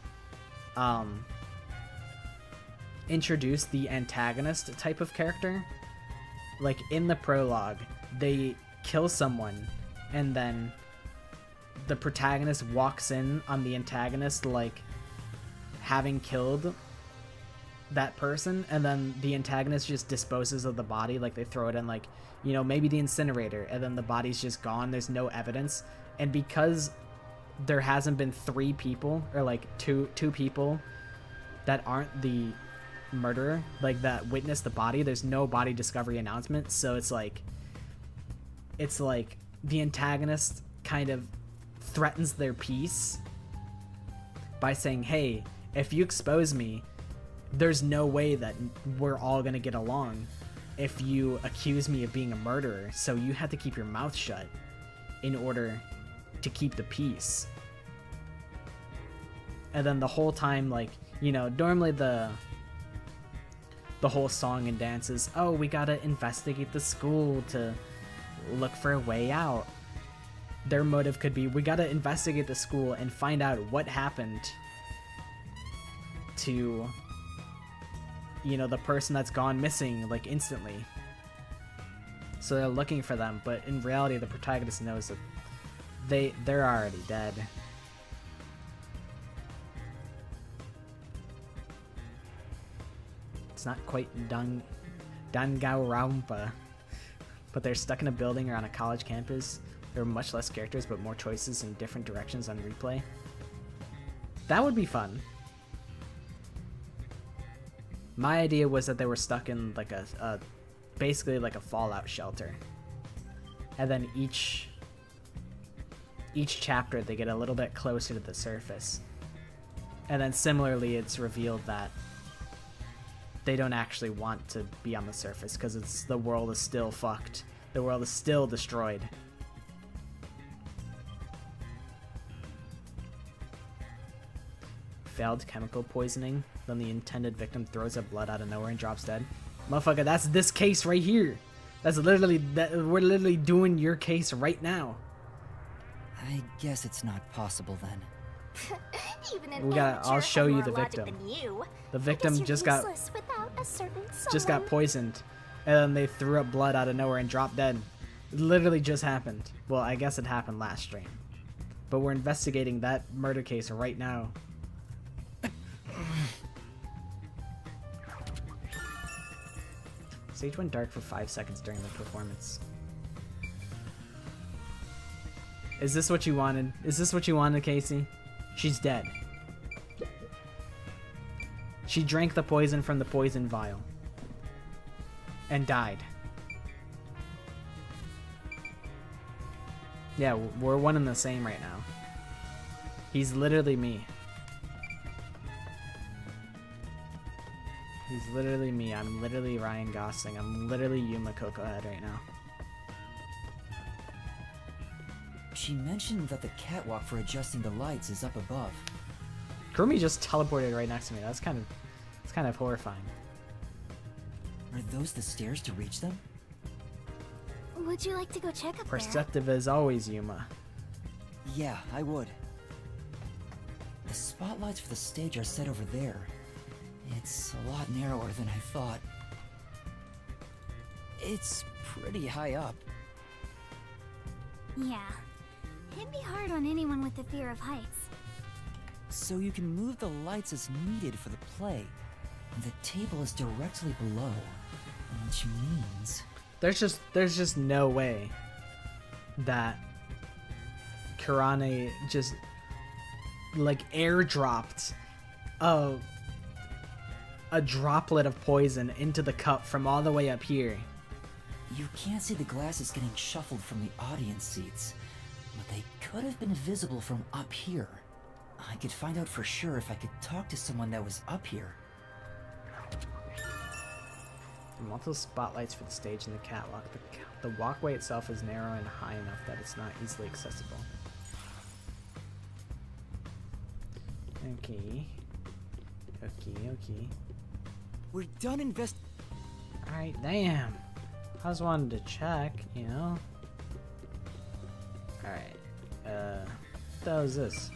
antagonist type of character. Like, in the prologue, they kill someone, and then the protagonist walks in on the antagonist, like, having killed that person, and then the antagonist just disposes of the body. Like, they throw it in, like, you know, maybe the incinerator, and then the body's just gone. There's no evidence. And because there hasn't been three people, or like two people that aren't the murderer, like, that witnessed the body, there's no body discovery announcement. So it's like the antagonist kind of threatens their peace by saying, hey, if you expose me, there's no way that we're all gonna get along if you accuse me of being a murderer, so you have to keep your mouth shut in order to keep the peace. And then the whole time, like, you know, normally the whole song and dance is, oh, we gotta investigate the school to look for a way out. Their motive could be, we gotta investigate the school and find out what happened to, you know, the person that's gone missing, like, instantly. So they're looking for them, but in reality, the protagonist knows that they're already dead. It's not quite Danganronpa, but they're stuck in a building or on a college campus. There are much less characters, but more choices in different directions on replay. That would be fun. My idea was that they were stuck in like a basically like a fallout shelter, and then each chapter they get a little bit closer to the surface, and then similarly it's revealed that they don't actually want to be on the surface because the world is still fucked. The world is still destroyed. Failed chemical poisoning, then the intended victim throws up blood out of nowhere and drops dead. Motherfucker, that's this case right here. That's literally we're literally doing your case right now. I guess it's not possible then. Even an I'll show you the amateur has more victim. logic than you. The victim I guess just you're got useless without a certain someone. poisoned, and then they threw up blood out of nowhere and dropped dead. It literally just happened. Well, I guess it happened last stream, but we're investigating that murder case right now. Sage went dark for 5 seconds during the performance. Is this what you wanted? Is this what you wanted, Casey? She's dead. She drank the poison from the poison vial and died. Yeah, we're one and the same right now. He's literally me. He's literally me. I'm literally Ryan Gosling. I'm literally Yuma Cocohead right now. She mentioned that the catwalk for adjusting the lights is up above. Kurumi just teleported right next to me. It's kind of horrifying. Are those the stairs to reach them? Would you like to go check up there? Perceptive as always, Yuma. Yeah, I would. The spotlights for the stage are set over there. It's a lot narrower than I thought. It's pretty high up. Yeah. It'd be hard on anyone with the fear of heights. So you can move the lights as needed for the play. The table is directly below, which means... There's just no way that Kirane just like airdropped a droplet of poison into the cup from all the way up here. You can't see the glasses getting shuffled from the audience seats, but they could have been visible from up here. I could find out for sure if I could talk to someone that was up here. Multiple spotlights for the stage and the catwalk. The walkway itself is narrow and high enough that it's not easily accessible. Okay. We're done Alright, damn. I just wanted to check, you know? Alright. What the hell is this?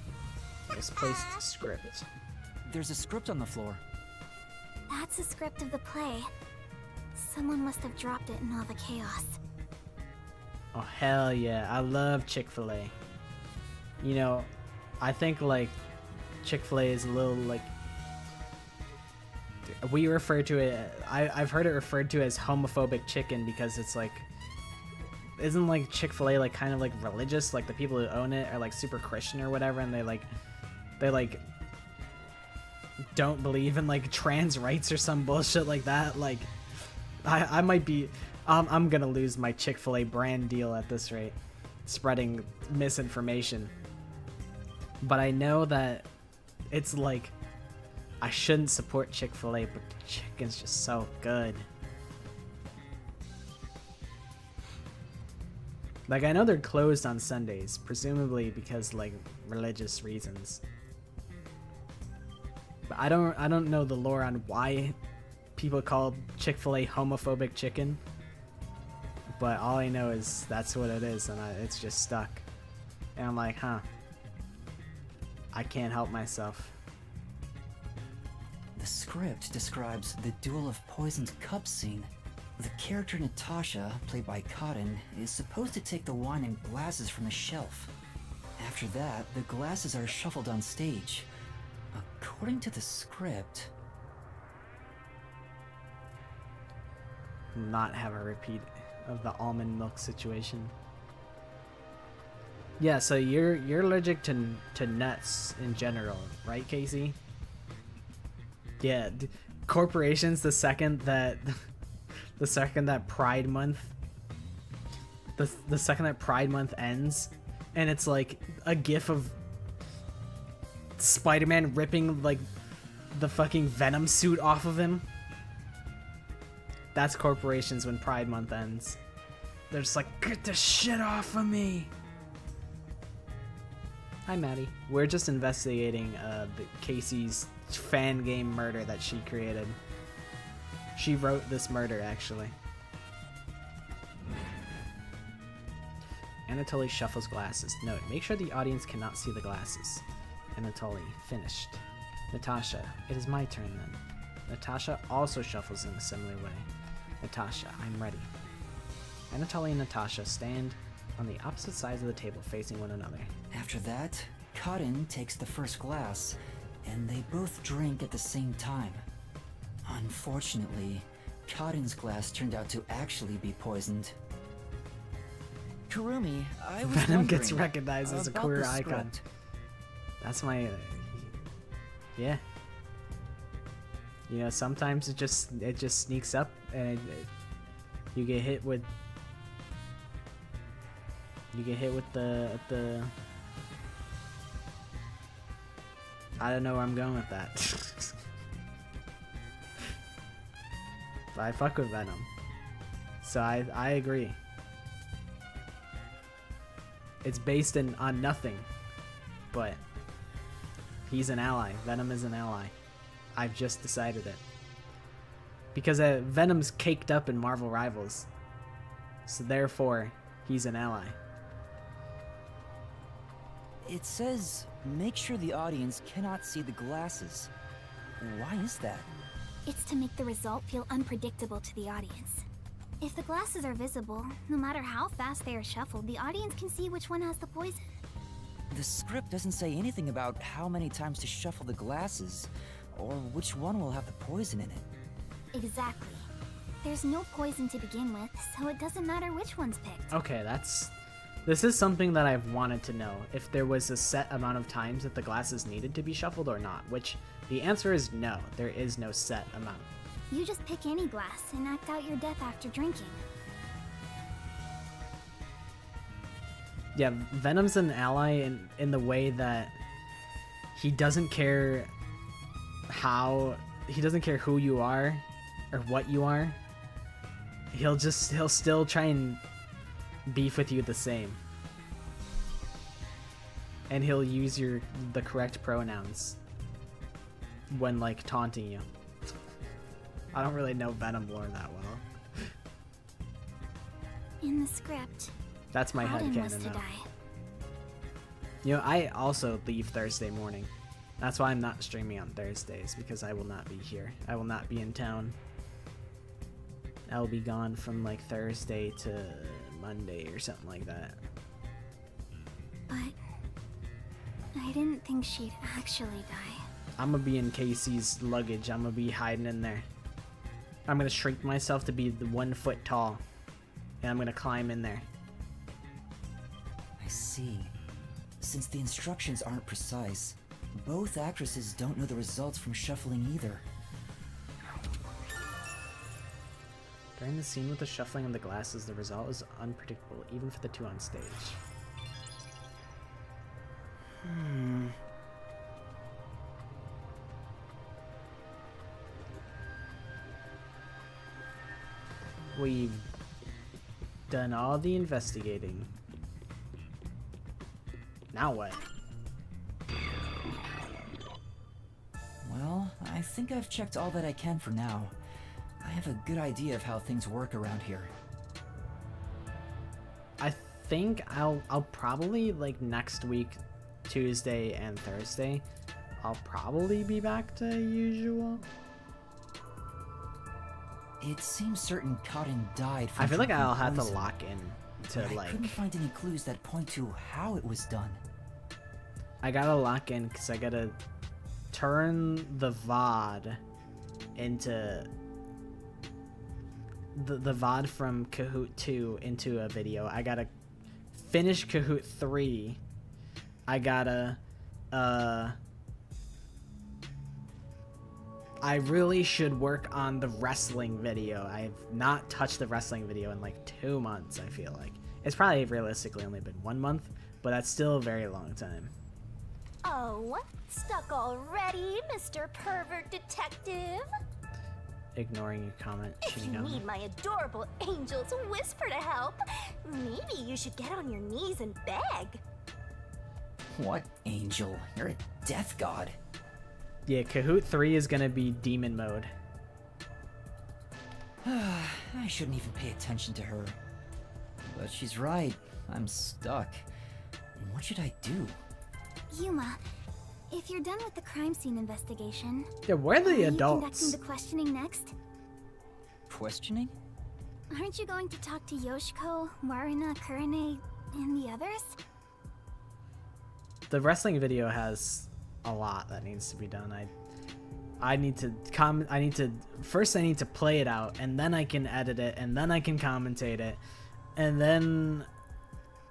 Misplaced script. There's a script on the floor. That's the script of the play. Someone must have dropped it in all the chaos. Oh, hell yeah. I love Chick-fil-A. You know, I think, like, Chick-fil-A is a little, like... We refer to it... I've heard it referred to as homophobic chicken because it's, like... Isn't, like, Chick-fil-A, like, kind of, like, religious? Like, the people who own it are, like, super Christian or whatever, and they, like... don't believe in, like, trans rights or some bullshit like that. Like... I might be... I'm gonna lose my Chick-fil-A brand deal at this rate. Spreading misinformation. But I know that it's like... I shouldn't support Chick-fil-A, but the chicken's just so good. Like, I know they're closed on Sundays, presumably because, like, religious reasons. But I don't know the lore on why people call Chick-fil-A homophobic chicken, but all I know is that's what it is, and it's just stuck. And I'm like, huh, I can't help myself. The script describes the Duel of Poisoned Cup scene. The character Natasha, played by Cotton, is supposed to take the wine and glasses from the shelf. After that, the glasses are shuffled on stage. According to the script... Not have a repeat of the almond milk situation. Yeah, so you're allergic to nuts in general, right, Casey? Yeah, corporations. The second that Pride Month, the second that Pride Month ends, and it's like a gif of Spider-Man ripping like the fucking Venom suit off of him. That's corporations when Pride Month ends. They're just like, get the shit off of me. Hi, Maddie. We're just investigating Casey's fan game murder that she created. She wrote this murder, actually. Anatoly shuffles glasses. Note, make sure the audience cannot see the glasses. Anatoly, finished. Natasha, it is my turn then. Natasha also shuffles in a similar way. Natasha, I'm ready. Anatoly and Natasha stand on the opposite sides of the table facing one another. After that, Cotton takes the first glass, and they both drink at the same time. Unfortunately, Cotton's glass turned out to actually be poisoned. Kurumi, I was Venom gets wondering recognized as a about queer the icon. script. That's my... yeah. You know, sometimes it just sneaks up and you get hit with I don't know where I'm going with that. But I fuck with Venom. So I agree. It's based on nothing. But he's an ally. Venom is an ally. I've just decided it. Because Venom's caked up in Marvel Rivals. So therefore, he's an ally. It says, make sure the audience cannot see the glasses. Why is that? It's to make the result feel unpredictable to the audience. If the glasses are visible, no matter how fast they are shuffled, the audience can see which one has the poison. The script doesn't say anything about how many times to shuffle the glasses, or which one will have the poison in it. Exactly. There's no poison to begin with, so it doesn't matter which one's picked. Okay, this is something that I've wanted to know. If there was a set amount of times that the glasses needed to be shuffled or not, which the answer is no. There is no set amount. You just pick any glass and act out your death after drinking. Yeah, Venom's an ally in the way that he doesn't care who you are or what you are. He'll still try and beef with you the same. And he'll use the correct pronouns when like taunting you. I don't really know Venom lore that well. In the script, That's my Auden was headcanon to now. die. You know, I also leave Thursday morning. That's why I'm not streaming on Thursdays, because I will not be here. I will not be in town. I will be gone from like Thursday to Monday or something like that. But I didn't think she'd actually die. I'm gonna be in Casey's luggage. I'm gonna be hiding in there. I'm gonna shrink myself to be 1 foot tall. And I'm gonna climb in there. I see. Since the instructions aren't precise, both actresses don't know the results from shuffling either. During the scene with the shuffling of the glasses, the result is unpredictable, even for the two on stage. We've done all the investigating. Now what? Well, I think I've checked all that I can for now. I have a good idea of how things work around here. I think I'll probably, like, next week, Tuesday and Thursday, I'll probably be back to usual. It seems certain Cotton died from I feel like drinking I'll have to poison, lock in to, but I like, couldn't find any clues that point to how it was done. I gotta lock in because I gotta turn the VOD into the VOD from Kahoot 2 into a video. I gotta finish Kahoot 3. I gotta I really should work on the wrestling video. I have not touched the wrestling video in like 2 months, I feel like. It's probably realistically only been 1 month, but that's still a very long time. Oh, stuck already, Mr. Pervert Detective? Ignoring your comment. If you need my adorable angel's whisper to help, maybe you should get on your knees and beg. What angel? You're a death god. Yeah, Kahoot 3 is gonna be demon mode. I shouldn't even pay attention to her. But she's right. I'm stuck. What should I do? Yuma, if you're done with the crime scene investigation, Yeah, where are the are you adults? conducting the questioning next? Questioning? Aren't you going to talk to Yoshiko, Waruna, Kurane, and the others? The wrestling video has a lot that needs to be done. I need to first I need to play it out, and then I can edit it, and then I can commentate it, and then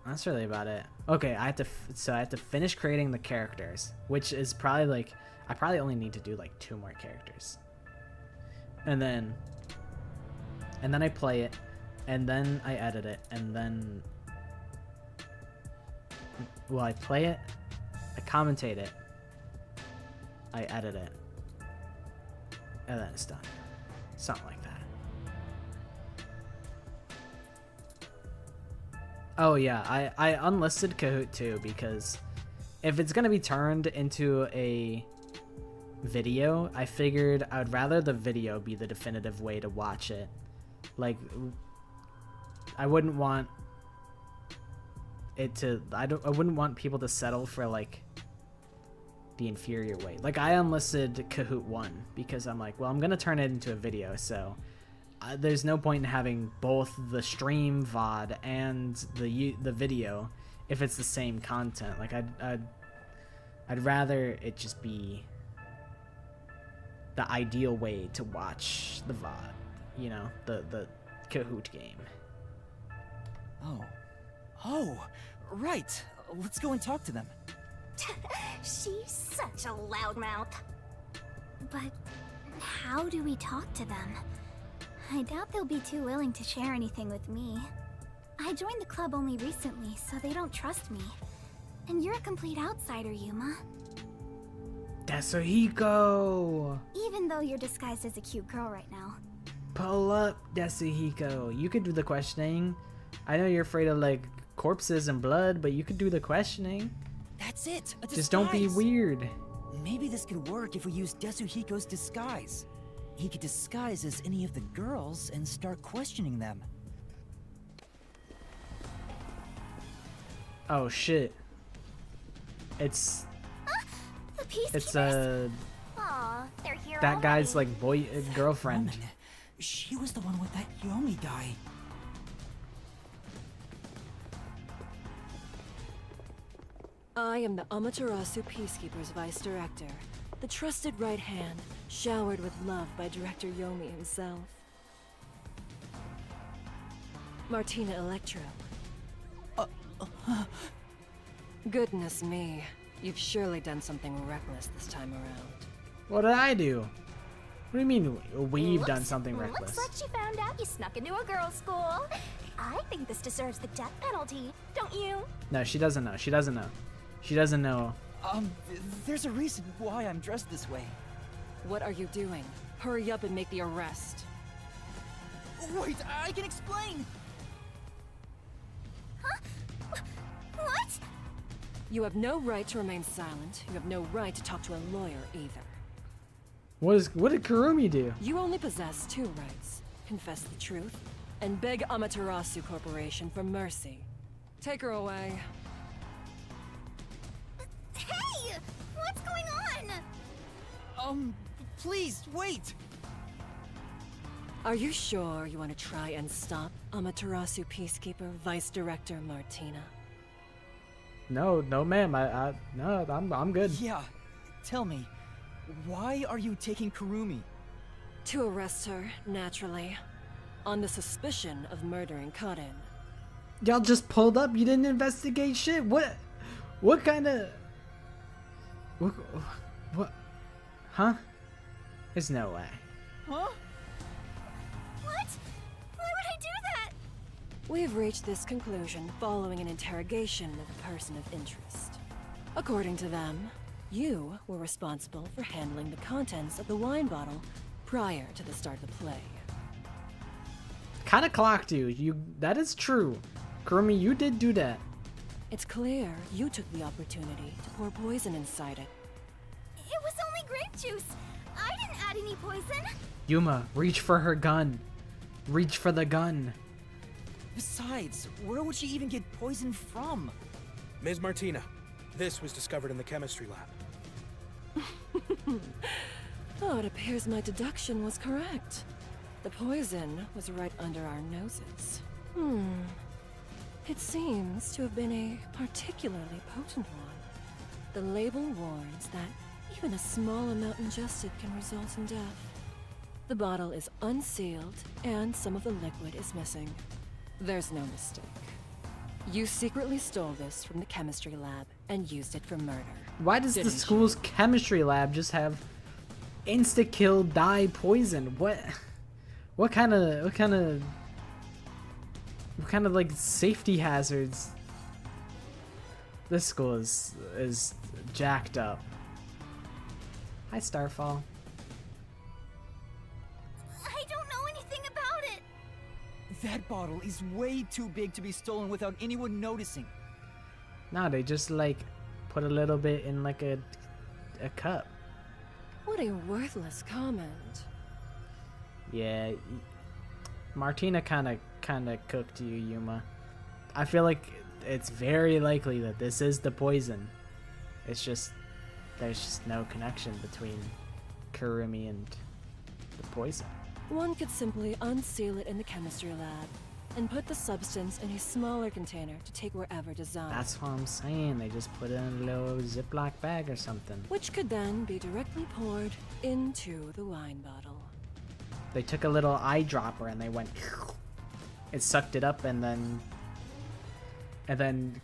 that's really about it. Okay, I have to finish creating the characters, which is probably like I probably only need to do like 2 more characters, and then I play it, and then I edit it, and then I play it, I commentate it, I edit it. And then it's done. Something like that. Oh yeah, I unlisted Kahoot too because if it's gonna be turned into a video, I figured I'd rather the video be the definitive way to watch it. Like, I wouldn't want it to, I wouldn't want people to settle for like the inferior way. Like, I unlisted Kahoot 1 because I'm like, well, I'm gonna turn it into a video, so there's no point in having both the stream VOD and the video if it's the same content. Like, I'd rather it just be the ideal way to watch the VOD, you know, the Kahoot game. Oh, right. Let's go and talk to them. She's such a loudmouth. But how do we talk to them? I doubt they'll be too willing to share anything with me. I joined the club only recently, so they don't trust me. And you're a complete outsider, Yuma. Desuhiko! Even though you're disguised as a cute girl right now. Pull up, Desuhiko. You could do the questioning. I know you're afraid of, like, corpses and blood, but you could do the questioning. That's it. A disguise. Just don't be weird. Maybe this could work if we use Desuhiko's disguise. He could disguise as any of the girls and start questioning them. Oh shit. It's The Peacekeepers? Aw, they're here That guy's already. like girlfriend. Woman, she was the one with that Yomi guy. I am the Amaterasu Peacekeepers Vice Director, the trusted right hand, showered with love by Director Yomi himself. Martina Electro. Goodness me, you've surely done something reckless this time around. What did I do? What do you mean we've done Looks- something reckless? Looks like she found out you snuck into a girls' school. I think this deserves the death penalty, don't you? No, she doesn't know. She doesn't know. She doesn't know. There's a reason why I'm dressed this way. What are you doing? Hurry up and make the arrest. Wait, I can explain! What? You have no right to remain silent. You have no right to talk to a lawyer either. What did Kurumi do? You only possess two rights. Confess the truth, and beg Amaterasu Corporation for mercy. Take her away. Hey! What's going on? Please, wait! Are you sure you want to try and stop Amaterasu Peacekeeper Vice Director Martina? No, ma'am. No, I'm good. Yeah, tell me, why are you taking Kurumi? To arrest her, naturally. On the suspicion of murdering Karin. Y'all just pulled up. You didn't investigate shit. What kind of? What? Huh? There's no way. Huh? What? Why would I do that? We've reached this conclusion following an interrogation of a person of interest. According to them, you were responsible for handling the contents of the wine bottle prior to the start of the play. Kind of clocked you. That is true. Kurumi, you did do that. It's clear you took the opportunity to pour poison inside it. It was only grape juice. I didn't add any poison. Yuma, reach for her gun. Reach for the gun. Besides, where would she even get poison from? Ms. Martina, this was discovered in the chemistry lab. Oh, it appears my deduction was correct. The poison was right under our noses. It seems to have been a particularly potent one. The label warns that even a small amount ingested can result in death. The bottle is unsealed, and some of the liquid is missing. There's no mistake. You secretly stole this from the chemistry lab and used it for murder. Why does the Didn't school's chemistry lab just have insta-kill die poison? What kind of like safety hazards? This school is jacked up. Hi, Starfall. I don't know anything about it. That bottle is way too big to be stolen without anyone noticing. No, they just like put a little bit in like a cup. What a worthless comment. Yeah, Martina kind of cooked you, Yuma. I feel like it's very likely that this is the poison. It's just there's just no connection between Kurumi and the poison. One could simply unseal it in the chemistry lab and put the substance in a smaller container to take wherever desired. That's what I'm saying. They just put it in a little Ziploc bag or something. Which could then be directly poured into the wine bottle. They took a little eyedropper and they went. It sucked it up, and then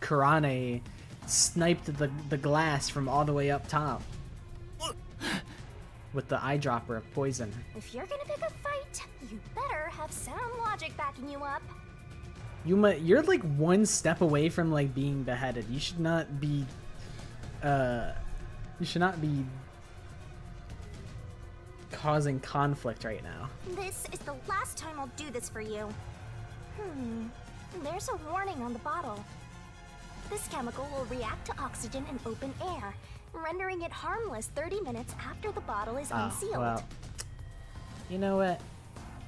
Kurane sniped the glass from all the way up top with the eyedropper of poison. If you're gonna pick a fight, you better have sound logic backing you up. Yuma, you're like one step away from like being beheaded. You should not be causing conflict right now. This is the last time I'll do this for you. There's a warning on the bottle. This chemical will react to oxygen in open air, rendering it harmless 30 minutes after the bottle is unsealed. Well, you know what?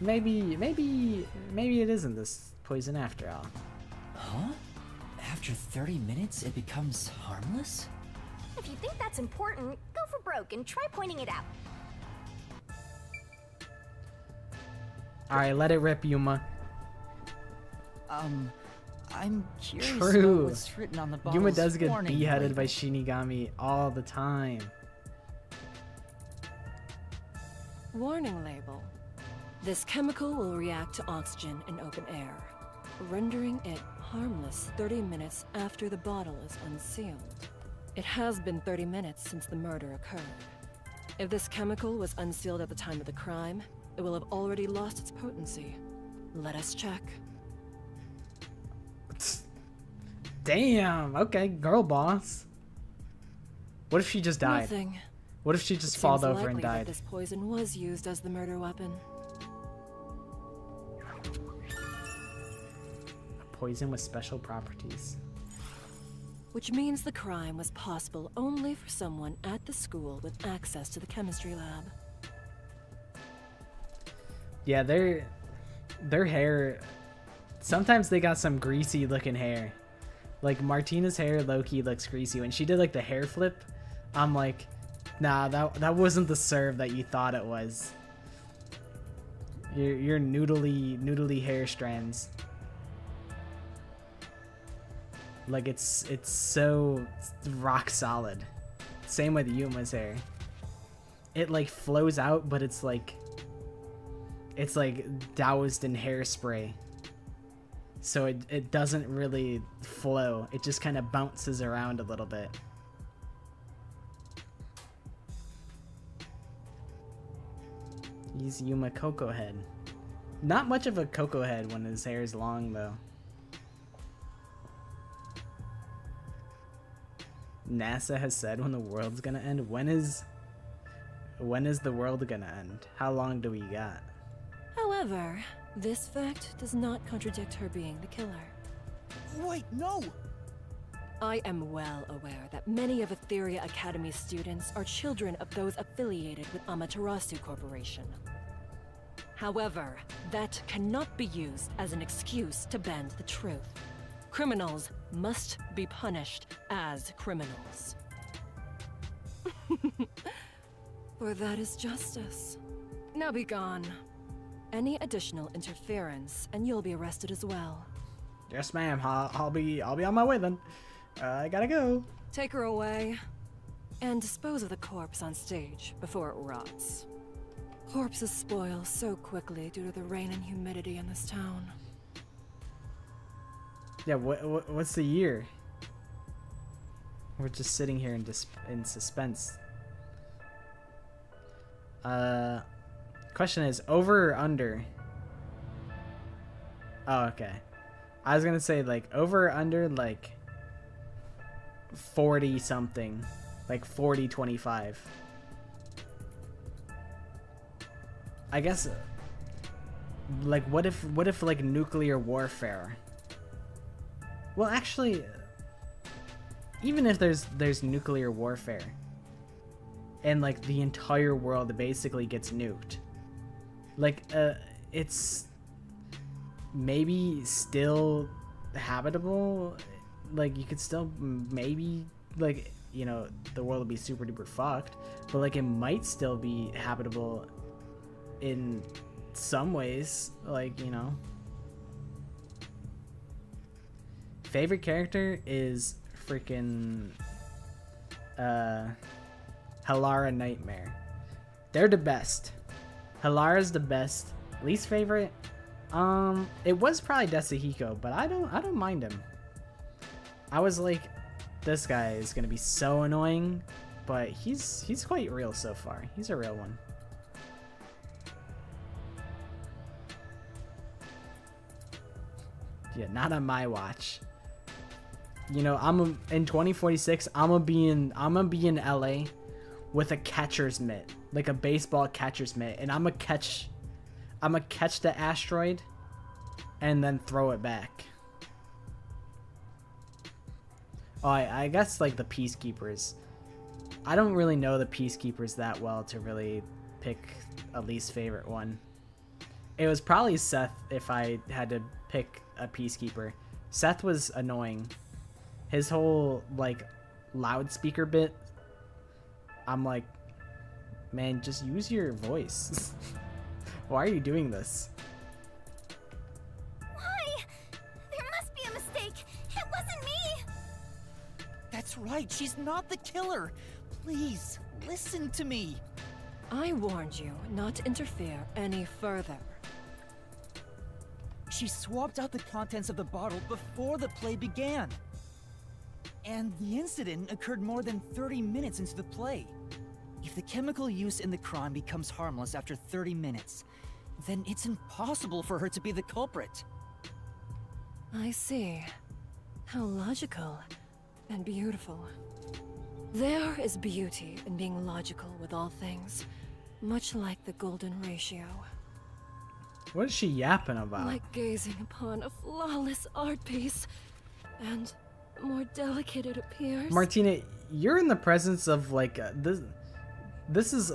Maybe it isn't this poison after all. Huh? After 30 minutes, it becomes harmless? If you think that's important, go for broke and try pointing it out. Alright, let it rip, Yuma. I'm curious True. about what's written on the bottle's Yuma does get warning beheaded by label. Shinigami all the time. Warning label. This chemical will react to oxygen in open air, rendering it harmless 30 minutes after the bottle is unsealed. It has been 30 minutes since the murder occurred. If this chemical was unsealed at the time of the crime, it will have already lost its potency. Let us check. Damn, okay, girl boss. What if she just died? Nothing. What if she just It falled seems over and likely that died? this poison was used as the murder weapon. A poison with special properties. Which means the crime was possible only for someone at the school with access to the chemistry lab. Yeah, their hair. Sometimes they got some greasy looking hair. Like Martina's hair, low-key looks greasy. When she did like the hair flip, I'm like, nah, that wasn't the serve that you thought it was. Your noodly hair strands. Like it's so rock solid. Same with Yuma's hair. It like flows out, but it's like doused in hairspray. So it doesn't really flow. It just kind of bounces around a little bit. He's Yuma Cocoa Head. Not much of a Cocoa Head when his hair is long, though. NASA has said when the world's gonna end. When is the world gonna end? How long do we got? However, this fact does not contradict her being the killer. Wait, no! I am well aware that many of Etheria Academy's students are children of those affiliated with Amaterasu Corporation. However, that cannot be used as an excuse to bend the truth. Criminals must be punished as criminals. For that is justice. Now be gone. Any additional interference, and you'll be arrested as well. Yes, ma'am. I'll be on my way then. I gotta go. Take her away, and dispose of the corpse on stage before it rots. Corpses spoil so quickly due to the rain and humidity in this town. Yeah, what's the year? We're just sitting here in suspense. Question is, over or under? Oh, okay. I was gonna say, like, over or under, like, 40 something. Like, 40-25. I guess like what if like nuclear warfare? Well, actually, even if there's nuclear warfare and like the entire world basically gets nuked, like it's maybe still habitable. Like you could still maybe, like, you know, the world will be super duper fucked, but like it might still be habitable in some ways, like, you know. Favorite character is freaking Halara Nightmare. They're the best. Halara's the best. Least favorite, it was probably Desahiko, but I don't mind him. I was like, this guy is gonna be so annoying, but he's quite real so far. He's a real one. Yeah, not on my watch. You know, in 2046. I'm gonna be in LA with a catcher's mitt, like a baseball catcher's mitt, and I'm gonna catch the asteroid and then throw it back. Oh, I guess like the Peacekeepers. I don't really know the Peacekeepers that well to really pick a least favorite one. It was probably Seth if I had to pick a Peacekeeper. Seth was annoying. His whole like loudspeaker bit, I'm like, man, just use your voice. Why are you doing this? Why? There must be a mistake. It wasn't me. That's right, she's not the killer. Please, listen to me. I warned you not to interfere any further. She swapped out the contents of the bottle before the play began. And the incident occurred more than 30 minutes into the play. If the chemical use in the crime becomes harmless after 30 minutes, then it's impossible for her to be the culprit. I see. How logical and beautiful. There is beauty in being logical with all things, much like the golden ratio. What is she yapping about? Like gazing upon a flawless art piece, and the more delicate it appears. Martina, you're in the presence of like this is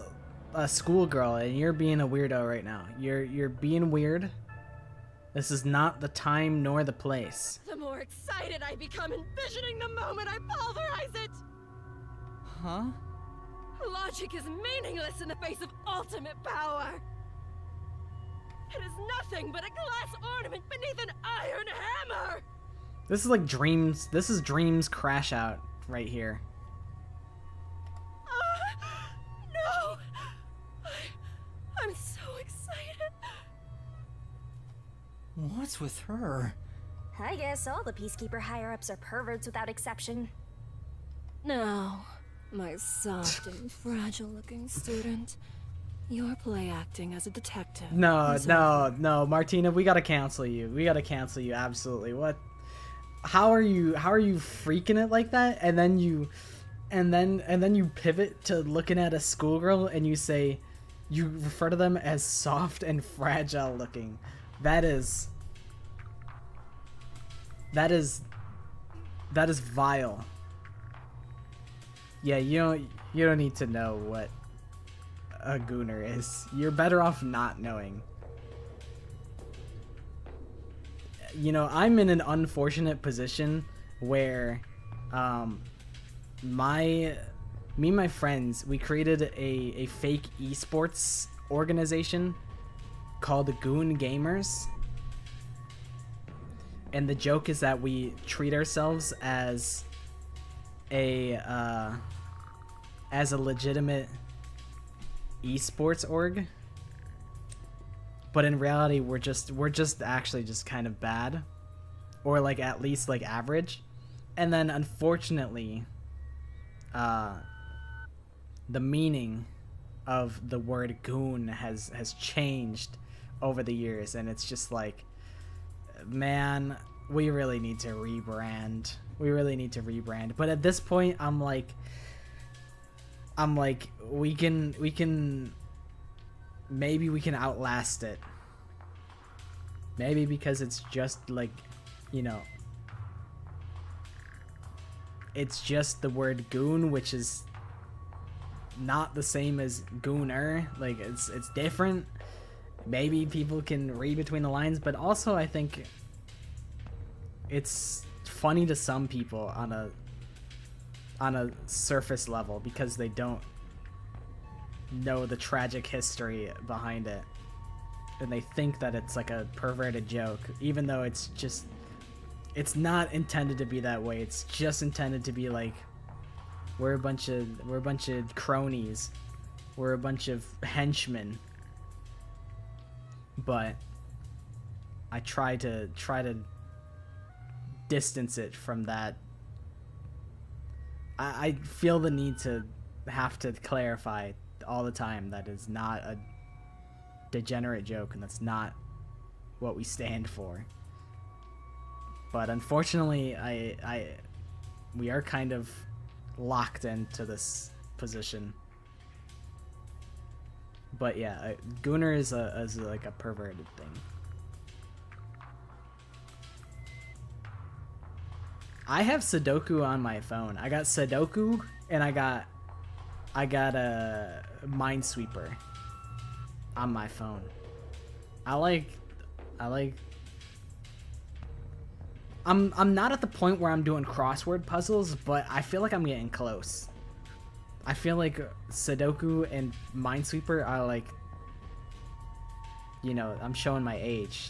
a schoolgirl, and you're being a weirdo right now. You're being weird. This is not the time nor the place. The more excited I become envisioning the moment I pulverize it! Huh? Logic is meaningless in the face of ultimate power! It is nothing but a glass ornament beneath an iron hammer! This is like Dreams. This is Dreams Crash Out right here. No! I'm so excited. What's with her? I guess all the Peacekeeper higher-ups are perverts without exception. Now, my soft and fragile-looking student, you're play acting as a detective. No, Martina, we gotta cancel you. We gotta cancel you. Absolutely. What? How are you freaking it like that? And then you pivot to looking at a schoolgirl and you say, you refer to them as soft and fragile looking. That is vile. Yeah, you don't need to know what a gooner is. You're better off not knowing. You know, I'm in an unfortunate position where me and my friends, we created a fake esports organization called the Goon Gamers. And the joke is that we treat ourselves as a legitimate esports org, but in reality we're just actually just kind of bad, or like at least like average. And then unfortunately the meaning of the word goon has changed over the years, and it's just like, man, we really need to rebrand. But at this point I'm like we can maybe we can outlast it. Maybe because it's just like, you know, it's just the word goon, which is not the same as gooner. Like, it's different. Maybe people can read between the lines, but also I think it's funny to some people on a surface level because they don't know the tragic history behind it, and they think that it's like a perverted joke, even though it's not intended to be that way. It's just intended to be like, we're a bunch of cronies, we're a bunch of henchmen. But I try to distance it from that. I feel the need to have to clarify all the time that is not a degenerate joke, and that's not what we stand for. But unfortunately, we are kind of locked into this position. But yeah, gooner is like a perverted thing. I have Sudoku on my phone. I got Sudoku and I got a Minesweeper on my phone. I'm not at the point where I'm doing crossword puzzles, but I feel like I'm getting close. I feel like Sudoku and Minesweeper are like, you know, I'm showing my age.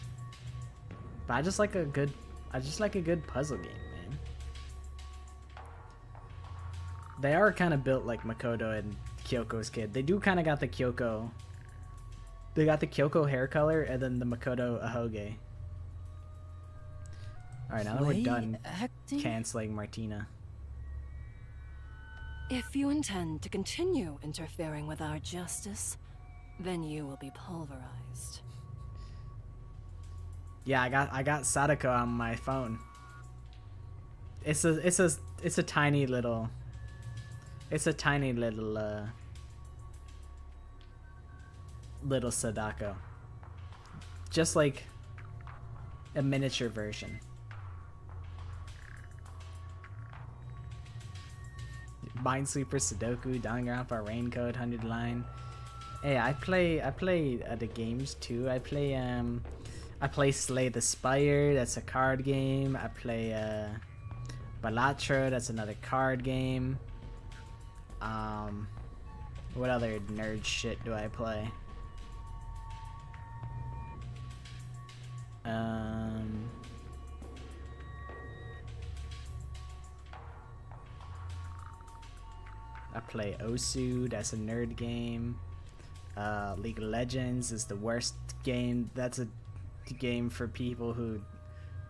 But I just like a good puzzle game, man. They are kind of built like Makoto and Kyoko's kid. They do kind of got the Kyoko. They got the Kyoko hair color and then the Makoto ahoge. Alright, now that we're done canceling Martina. If you intend to continue interfering with our justice, then you will be pulverized. Yeah, I got Sadako on my phone. It's a tiny little little Sadako. Just like a miniature version. Minesweeper, Sudoku, Danganronpa, Raincoat, 100 Line. Hey, I play the games too. I play Slay the Spire, that's a card game. I play Balatro, that's another card game. What other nerd shit do I play? I play Osu, that's a nerd game. League of Legends is the worst game. That's a game for people who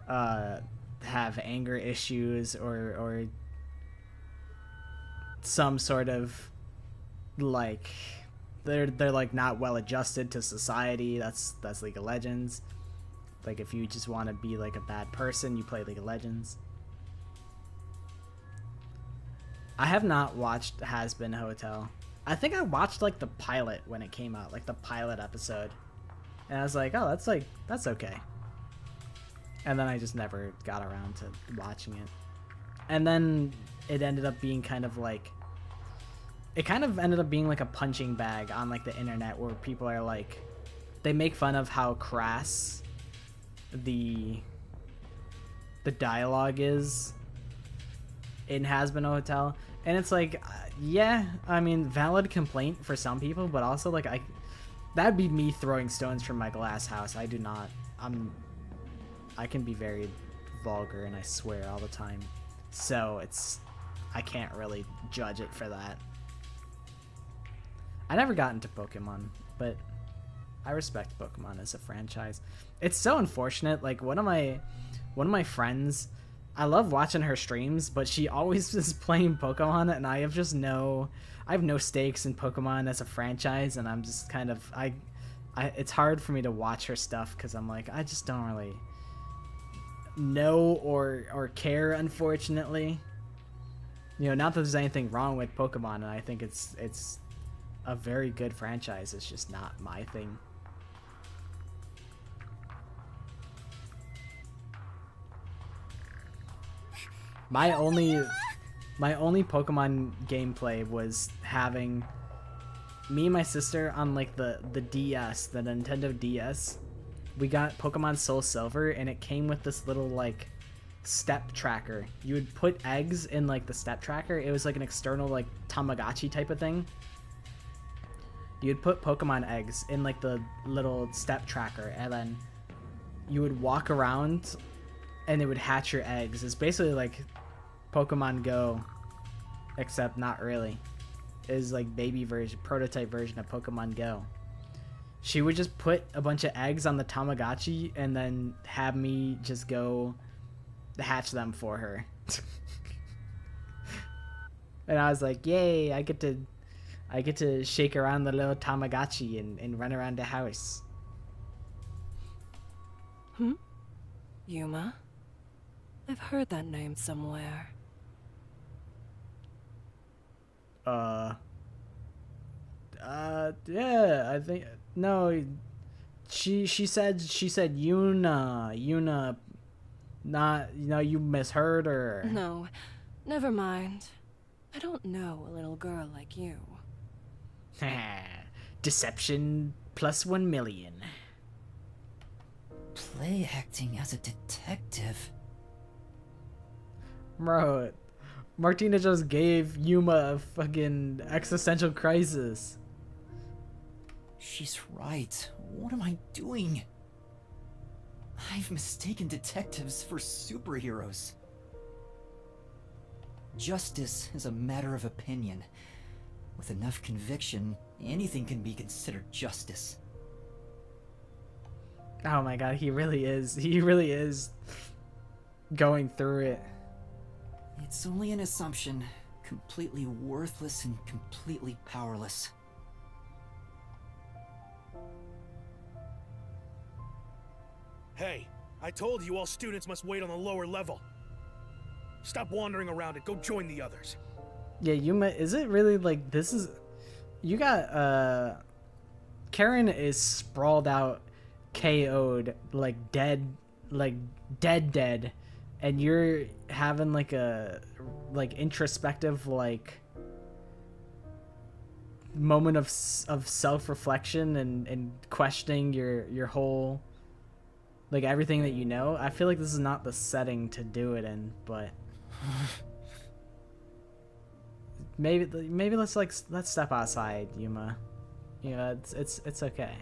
have anger issues or some sort of like they're like not well adjusted to society. That's League of Legends. Like if you just want to be like a bad person, you play League of Legends. I have not watched Has Been Hotel. I think I watched like the pilot when it came out, like the pilot episode. And I was like, oh, that's okay. And then I just never got around to watching it. And then it ended up being kind of like a punching bag on like the internet where people are like, they make fun of how crass the dialogue is in Has Been a Hotel. And it's like, yeah, I mean, valid complaint for some people, but also like that'd be me throwing stones from my glass house. I can be very vulgar and I swear all the time. So I can't really judge it for that. I never got into Pokemon, but I respect Pokemon as a franchise. It's so unfortunate. Like one of my friends, I love watching her streams, but she always is playing Pokemon, and I have no stakes in Pokemon as a franchise, and I'm just kind of it's hard for me to watch her stuff because I'm like, I just don't really know or care, unfortunately. You know, not that there's anything wrong with Pokemon, and I think it's a very good franchise. It's just not my thing. My only Pokemon gameplay was having me and my sister on like the DS, the Nintendo DS. We got Pokemon Soul Silver, and it came with this little like step tracker. You would put eggs in like the step tracker. It was like an external like Tamagotchi type of thing. You'd put Pokemon eggs in like the little step tracker, and then you would walk around and it would hatch your eggs. It's basically like Pokemon Go, except not really. It's like baby version, prototype version of Pokemon Go. She would just put a bunch of eggs on the Tamagotchi and then have me just go hatch them for her. And I was like, yay, I get to shake around the little Tamagotchi and run around the house. Yuma? I've heard that name somewhere. Yeah, I think, no, she said Yuna, not, you misheard her. No, never mind. I don't know a little girl like you. Deception plus 1 million. Play acting as a detective. Bro, Martina just gave Yuma a fucking existential crisis. She's right. What am I doing? I've mistaken detectives for superheroes. Justice is a matter of opinion. With enough conviction, anything can be considered justice. Oh my god, he really is going through it. It's only an assumption, completely worthless and completely powerless. Hey, I told you all students must wait on the lower level. Stop wandering around and go join the others. Yeah, Yuma, is it really like this is... You got, Karen is sprawled out, KO'd, like dead, and you're having like a, like introspective, like moment of self-reflection and questioning your whole, like everything that you know. I feel like this is not the setting to do it in, but maybe let's step outside, Yuma. You know, it's okay.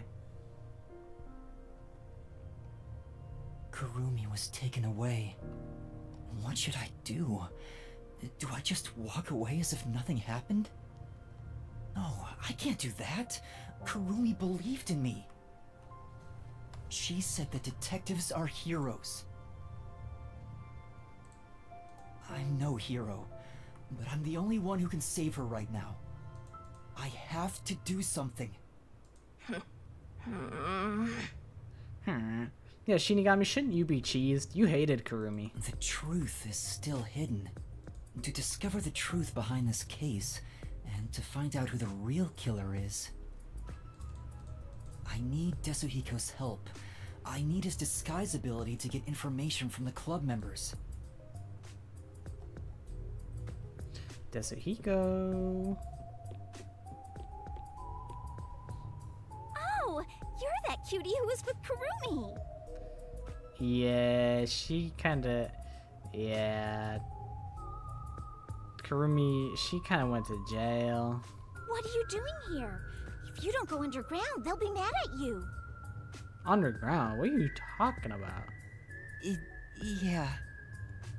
Kurumi was taken away. What should I do? Do I just walk away as if nothing happened? No, I can't do that. Kurumi believed in me. She said that detectives are heroes. I'm no hero, but I'm the only one who can save her right now. I have to do something. Yeah, Shinigami, shouldn't you be cheesed? You hated Kurumi. The truth is still hidden. To discover the truth behind this case, and to find out who the real killer is, I need Desuhiko's help. I need his disguise ability to get information from the club members. Desuhiko. Oh, you're that cutie who was with Kurumi. Yeah, she kinda... Yeah. Kurumi, she kinda went to jail. What are you doing here? If you don't go underground, they'll be mad at you. Underground? What are you talking about? Yeah.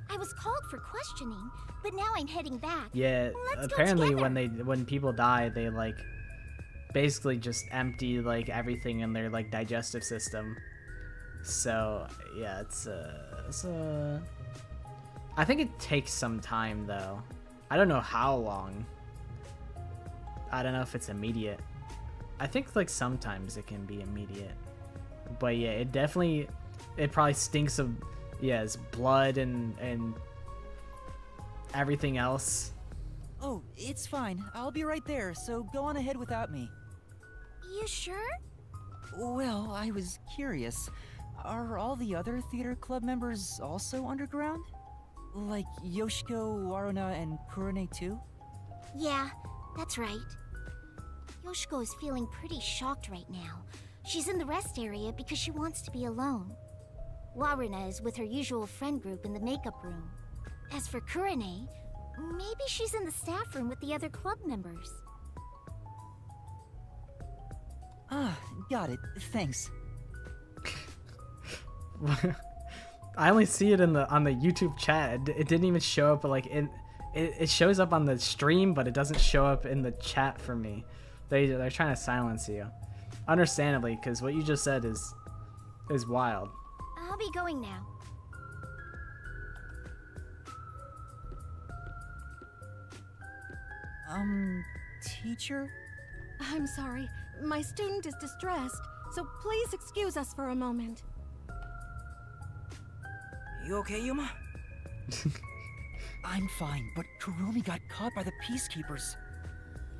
I was called for questioning, but now I'm heading back. Yeah, Let's go apparently together. when people die, they like basically just empty like everything in their like digestive system. So yeah, it's I think it takes some time though. I don't know how long. I don't know if it's immediate. I think like sometimes it can be immediate. But yeah, it probably stinks of, yeah, it's blood and everything else. Oh, it's fine. I'll be right there, so go on ahead without me. You sure? Well, I was curious. Are all the other theater club members also underground? Like Yoshiko, Waruna, and Kurone too? Yeah, that's right. Yoshiko is feeling pretty shocked right now. She's in the rest area because she wants to be alone. Waruna is with her usual friend group in the makeup room. As for Kurone, maybe she's in the staff room with the other club members. Ah, got it. Thanks. I only see it in the on the YouTube chat. It didn't even show up like it shows up on the stream, but it doesn't show up in the chat for me. They're trying to silence you, understandably, because what you just said is wild. I'll be going now. Teacher? I'm sorry. My student is distressed, so please excuse us for a moment. You okay, Yuma? I'm fine, but Kurumi got caught by the Peacekeepers.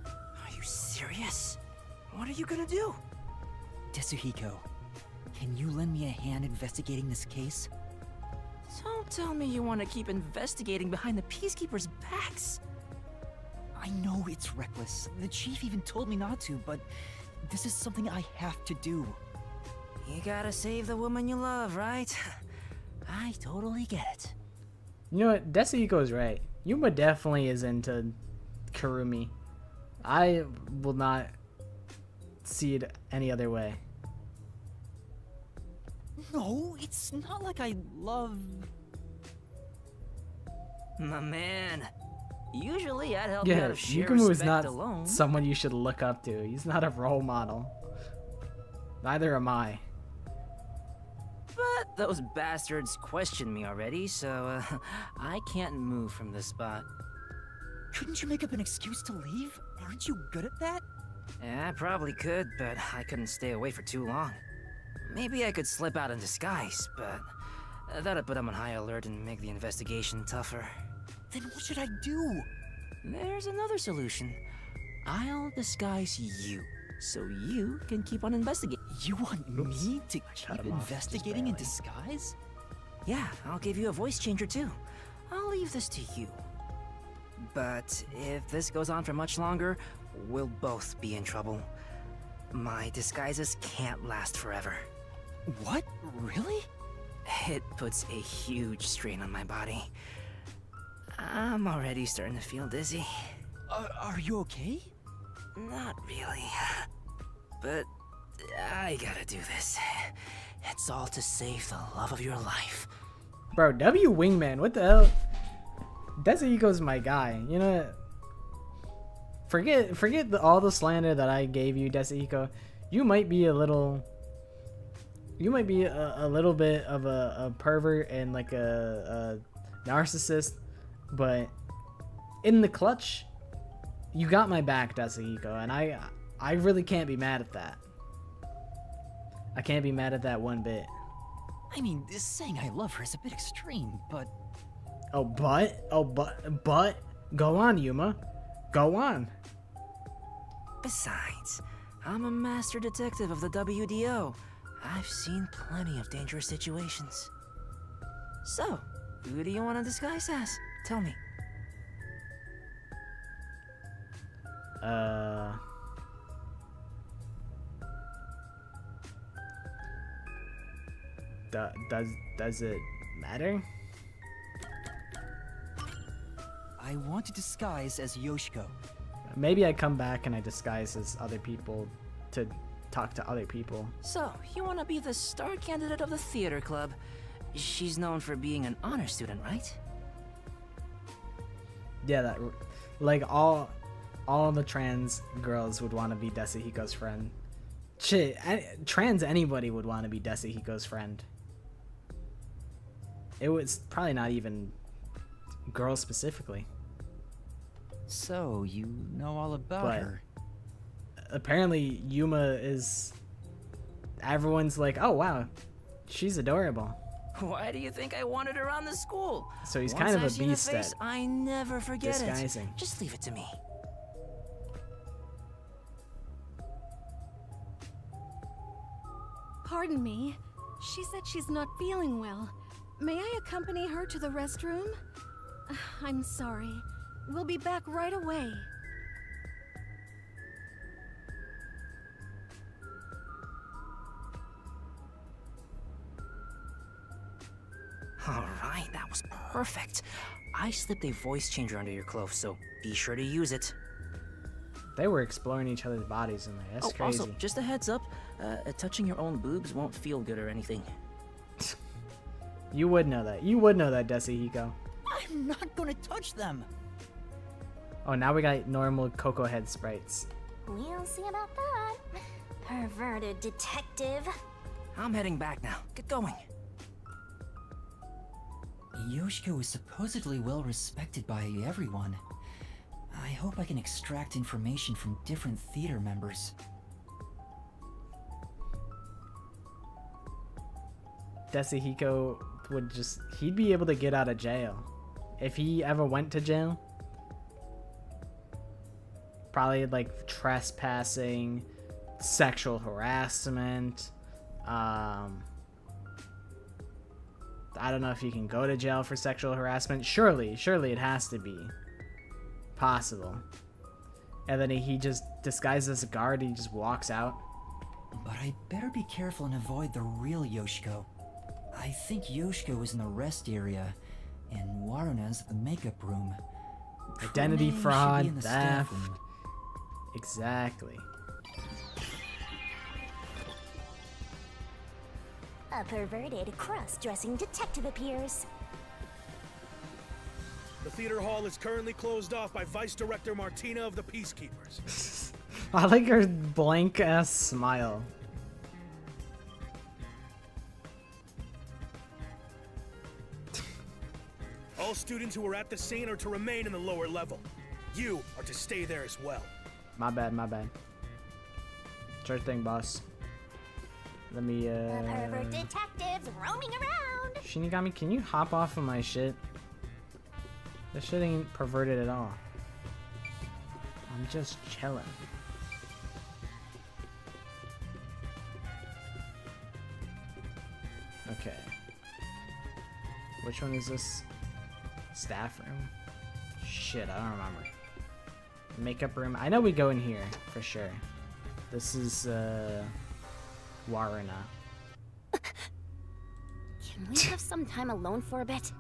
Are you serious? What are you gonna do? Tetsuhiko, can you lend me a hand investigating this case? Don't tell me you want to keep investigating behind the Peacekeepers' backs. I know it's reckless. The chief even told me not to, but this is something I have to do. You gotta save the woman you love, right? I totally get it. You know what? Desahiko is right. Yuma definitely is into Kurumi. I will not see it any other way. No, it's not like I love... My man. Usually I'd help you Yeah, out of sheer Yukumu is respect not alone. someone you should look up to. He's not a role model. Neither am I. But those bastards questioned me already, so I can't move from this spot. Couldn't you make up an excuse to leave? Aren't you good at that? Yeah, I probably could, but I couldn't stay away for too long. Maybe I could slip out in disguise, but that'd put them on high alert and make the investigation tougher. Then what should I do? There's another solution. I'll disguise you, so you can keep on investigating. You want me to cut keep him off just investigating in barely. disguise? Yeah, I'll give you a voice changer too. I'll leave this to you. But if this goes on for much longer, we'll both be in trouble. My disguises can't last forever. What? Really? It puts a huge strain on my body. I'm already starting to feel dizzy. Are you okay? Not really. But I gotta do this. It's all to save the love of your life. Bro, W Wingman, what the hell? Desahiko's my guy. You know, forget all the slander that I gave you, Desahiko. You might be a little bit of a pervert and like a narcissist, but in the clutch, you got my back, Desahiko, and I really can't be mad at that. I can't be mad at that one bit. I mean, saying I love her is a bit extreme, but... But go on, Yuma. Go on. Besides, I'm a master detective of the WDO. I've seen plenty of dangerous situations. So, who do you want to disguise as? Tell me. Does it matter? I want to disguise as Yoshiko. Maybe I come back and I disguise as other people to talk to other people. So, you want to be the star candidate of the theater club. She's known for being an honor student, right? Yeah, that like all the trans girls would want to be Desahiko's friend. Shit, trans anybody would want to be Desahiko's friend. It was probably not even girls specifically. So, you know all about But- her. Apparently Yuma is, everyone's like, oh wow, she's adorable. Why do you think I wandered around the school? So he's Once kind of I a see the beast face, at I never forget disguising. it. Just leave it to me. Pardon me. She said she's not feeling well. May I accompany her to the restroom? I'm sorry. We'll be back right away. Alright, that was perfect. I slipped a voice changer under your clothes, so be sure to use it. They were exploring each other's bodies in there. That's crazy. Also, just a heads up, touching your own boobs won't feel good or anything. You would know that. You would know that, Desihiko. I'm not gonna touch them. Oh, now we got normal Cocoa Head sprites. We'll see about that. Perverted detective. I'm heading back now. Get going. Yoshiko is supposedly well respected by everyone. I hope I can extract information from different theater members. Desihiko would he'd be able to get out of jail. If he ever went to jail, probably like trespassing, sexual harassment, I don't know if he can go to jail for sexual harassment. Surely it has to be possible. And then he just disguises as a guard, he just walks out. But I better be careful and avoid the real Yoshiko. I think Yoshiko is in the rest area, and Waruna's the makeup room. Identity Prune should be fraud, in the staff theft. room. Exactly. A perverted, cross-dressing detective appears. The theater hall is currently closed off by Vice Director Martina of the Peacekeepers. I like her blank ass smile. All students who are at the scene are to remain in the lower level. You are to stay there as well. My bad. Sure thing, boss. Let me, The pervert detectives roaming around. Shinigami, can you hop off of my shit? This shit ain't perverted at all. I'm just chilling. Okay. Which one is this? Staff room? Shit, I don't remember. Makeup room. I know we go in here for sure. This is Waruna. Can we have some time alone for a bit?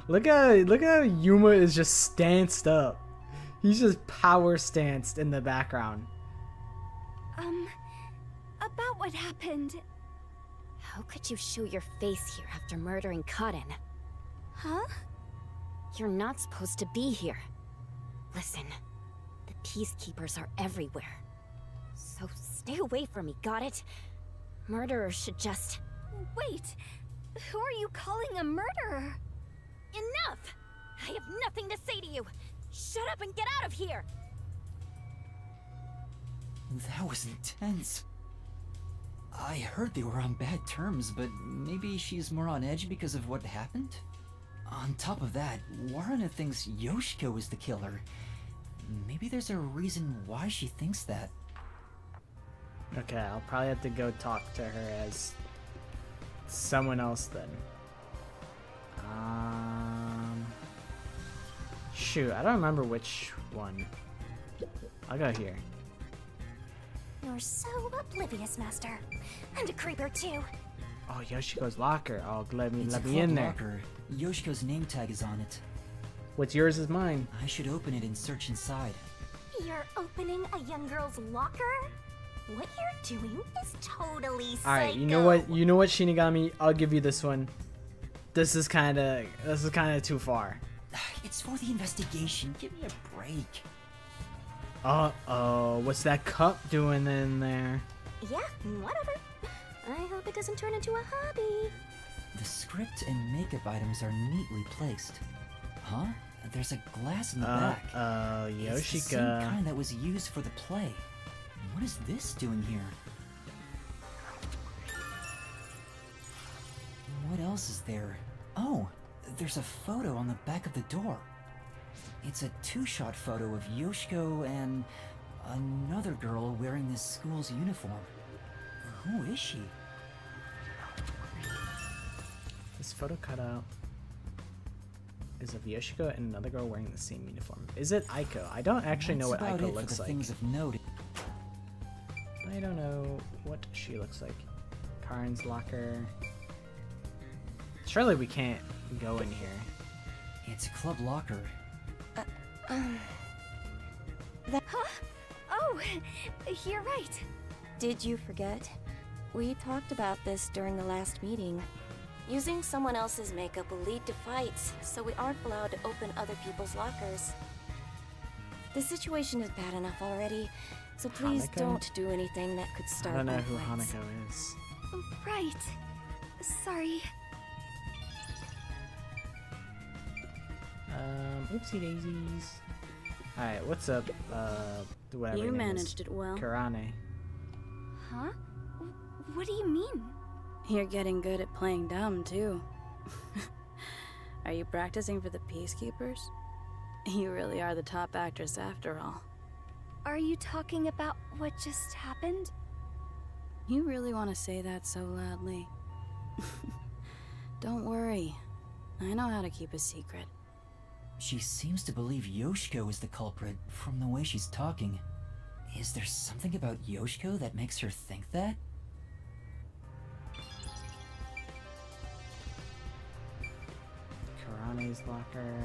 Look how Yuma is just stanced up. He's just power stanced in the background. About what happened. How could you show your face here after murdering Kaden? Huh? You're not supposed to be here. Listen, the Peacekeepers are everywhere. So stay away from me, got it? Murderers should just... Wait, who are you calling a murderer? Enough! I have nothing to say to you! Shut up and get out of here! That was intense. I heard they were on bad terms, but maybe she's more on edge because of what happened? On top of that, Waruna thinks Yoshiko is the killer. Maybe there's a reason why she thinks that. Okay, I'll probably have to go talk to her as someone else then. Shoot, I don't remember which one. I'll go here. You're so oblivious, Master. And a creeper, too. Oh, Yoshiko's locker. Oh, let me It's a in club there. locker. Yoshiko's name tag is on it. What's yours is mine. I should open it and search inside. You're opening a young girl's locker? What you're doing is totally psycho. All right, you know what? You know what, Shinigami? I'll give you this one. This is kind of too far. It's for the investigation. Give me a break. Uh-oh, what's that cup doing in there? Yeah, whatever. I hope it doesn't turn into a hobby. The script and makeup items are neatly placed. Huh? There's a glass in the back. Yoshika. It's the same kind that was used for the play. What is this doing here? What else is there? Oh, there's a photo on the back of the door. It's a two-shot photo of Yoshiko and another girl wearing this school's uniform. Who is she? This photo cutout is of Yoshiko and another girl wearing the same uniform. Is it Aiko? I don't actually know what That's about Aiko it looks for the like. things of note. I don't know what she looks like. Karen's locker. Surely we can't go in here. It's a club locker. Huh? Oh, you're right. Did you forget? We talked about this during the last meeting. Using someone else's makeup will lead to fights, so we aren't allowed to open other people's lockers. The situation is bad enough already, so please Hanako? don't do anything that could I start don't know more who fights. Hanako is. Right. Sorry. Oopsie daisies. Alright, what's up, whatever You your name managed is. it well. Karane. Huh? What do you mean? You're getting good at playing dumb, too. Are you practicing for the Peacekeepers? You really are the top actress after all. Are you talking about what just happened? You really want to say that so loudly? Don't worry. I know how to keep a secret. She seems to believe Yoshiko is the culprit from the way she's talking. Is there something about Yoshiko that makes her think that? Karane's locker.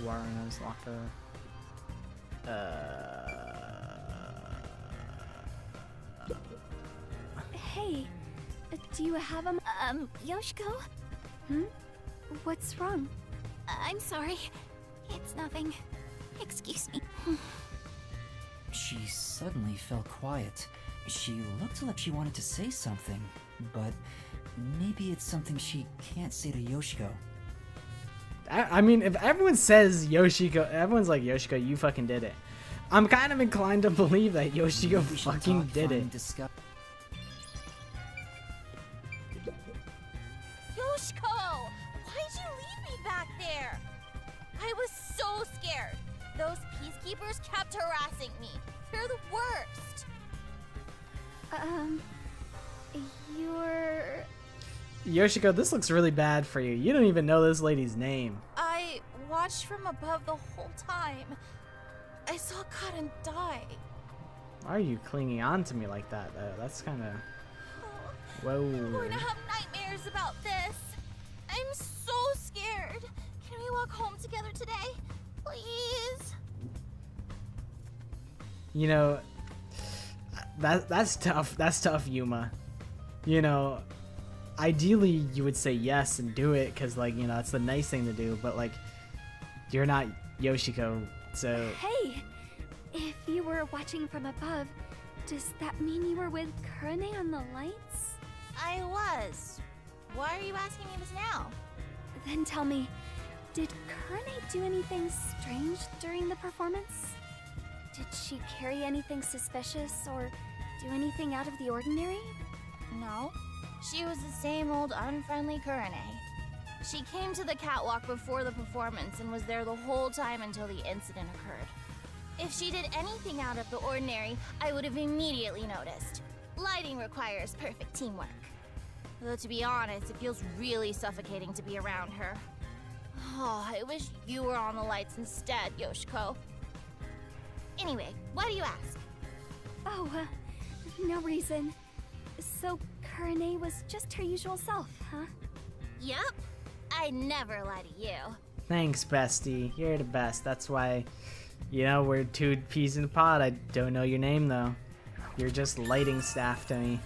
Warana's locker. Hey, do you have a... Yoshiko? Hmm? What's wrong? I'm sorry. It's nothing. Excuse me. She suddenly fell quiet. She looked like she wanted to say something, but maybe it's something she can't say to Yoshiko. I mean, if everyone says Yoshiko, everyone's like, Yoshiko, you fucking did it. I'm kind of inclined to believe that Yoshiko We should fucking talk, did find, it. discuss. Yoshiko! Why'd you leave me back there? I was so scared. Those peacekeepers kept harassing me. They're the worst. You're... Yoshiko, this looks really bad for you. You don't even know this lady's name. I watched from above the whole time. I saw Karen die. Why are you clinging on to me like that, though? That's kind of... Whoa. I'm going to have nightmares about this. I'm so scared. Can we walk home together today? Please? You know, that's tough. That's tough, Yuma. You know, ideally you would say yes and do it because, like, you know, it's the nice thing to do. But, like, you're not Yoshiko, so... Hey! If you were watching from above, does that mean you were with Kurane on the lights? I was. Why are you asking me this now? Then tell me, did Kurane do anything strange during the performance? Did she carry anything suspicious or do anything out of the ordinary? No. She was the same old unfriendly Kurane. She came to the catwalk before the performance and was there the whole time until the incident occurred. If she did anything out of the ordinary, I would have immediately noticed. Lighting requires perfect teamwork. Though to be honest, it feels really suffocating to be around her. Oh, I wish you were on the lights instead, Yoshiko. Anyway, why do you ask? Oh, no reason. So Kurane was just her usual self, huh? Yup. I never lie to you. Thanks, bestie. You're the best. That's why, you know, we're two peas in a pod. I don't know your name, though. You're just lighting staff to me.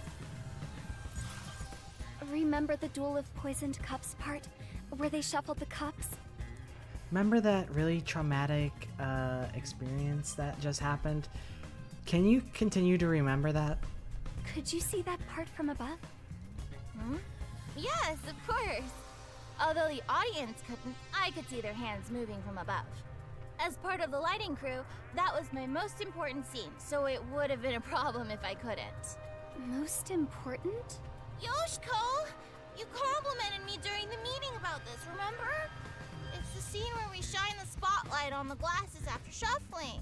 Remember the Duel of Poisoned Cups part, where they shuffled the cups? Remember that really traumatic experience that just happened? Can you continue to remember that? Could you see that part from above? Hmm? Yes, of course. Although the audience couldn't, I could see their hands moving from above. As part of the lighting crew, that was my most important scene, so it would have been a problem if I couldn't. Most important? Yoshiko! You complimented me during the meeting about this, remember? It's the scene where we shine the spotlight on the glasses after shuffling.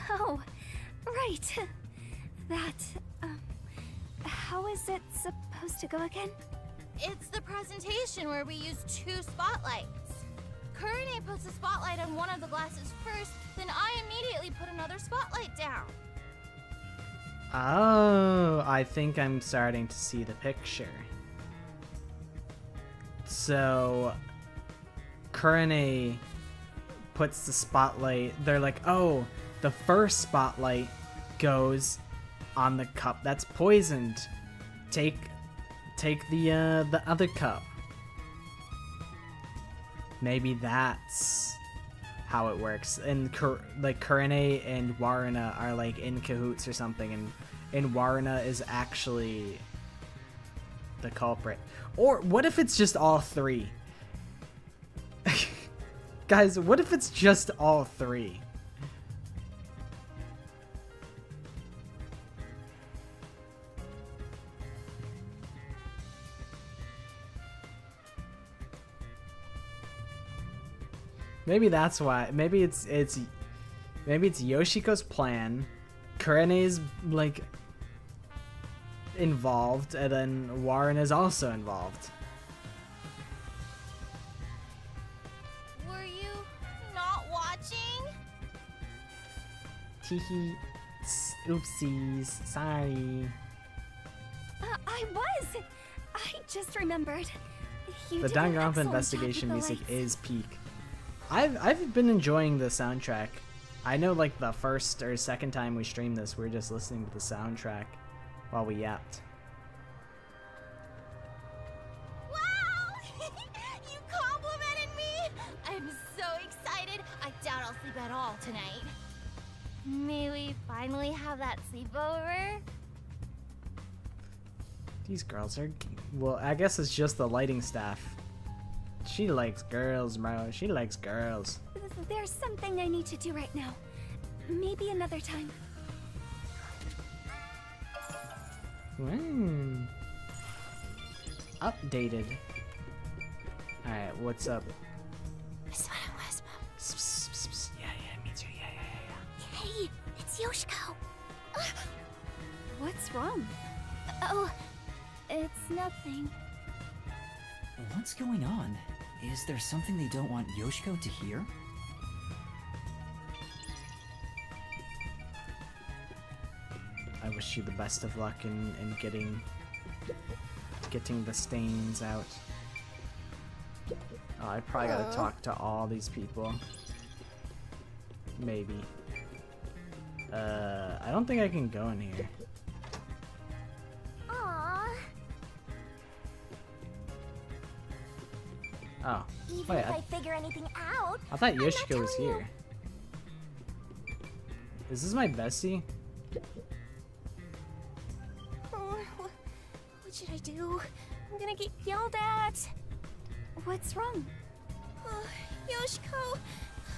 Oh, right. That, how is it supposed to go again? It's the presentation where we use 2 spotlights. Kurine puts the spotlight on one of the glasses first, then I immediately put another spotlight down. Oh, I think I'm starting to see the picture. So, Kurine puts the spotlight. They're like, oh, the first spotlight goes on the cup that's poisoned. Take the other cup. Maybe that's how it works. And like Kurine and Waruna are like in cahoots or something, and Waruna is actually the culprit. Or what if it's just all 3? Guys, what if it's just all 3? Maybe that's why. Maybe it's Yoshiko's plan. Kurine's like involved, and then Warren is also involved. Were you not watching? Teehee. Oopsies. Sorry. I was! I just remembered. You The did an Danganronpa excellent investigation job with the music lights. is peak. I've been enjoying the soundtrack. I know like the first or second time we streamed this, we were just listening to the soundtrack while we yapped. Wow! You complimented me! I'm so excited. I doubt I'll sleep at all tonight. May we finally have that sleepover? These girls are... Well, I guess it's just the lighting staff. She likes girls, bro. She likes girls. There's something I need to do right now. Maybe another time. Updated. Alright, what's up? That's what it was, Mom. Yeah, me too. Yeah. Hey, it's Yoshiko. What's wrong? Oh, it's nothing. What's going on? Is there something they don't want Yoshiko to hear? I wish you the best of luck in getting the stains out. Oh, I probably gotta talk to all these people. Maybe. I don't think I can go in here. Aww. Oh. Even Wait, if I figure anything out, I thought I'm not Yoshiko was telling you. here. Is this my bestie? Oh, what should I do? I'm gonna get yelled at. What's wrong? Oh, Yoshiko,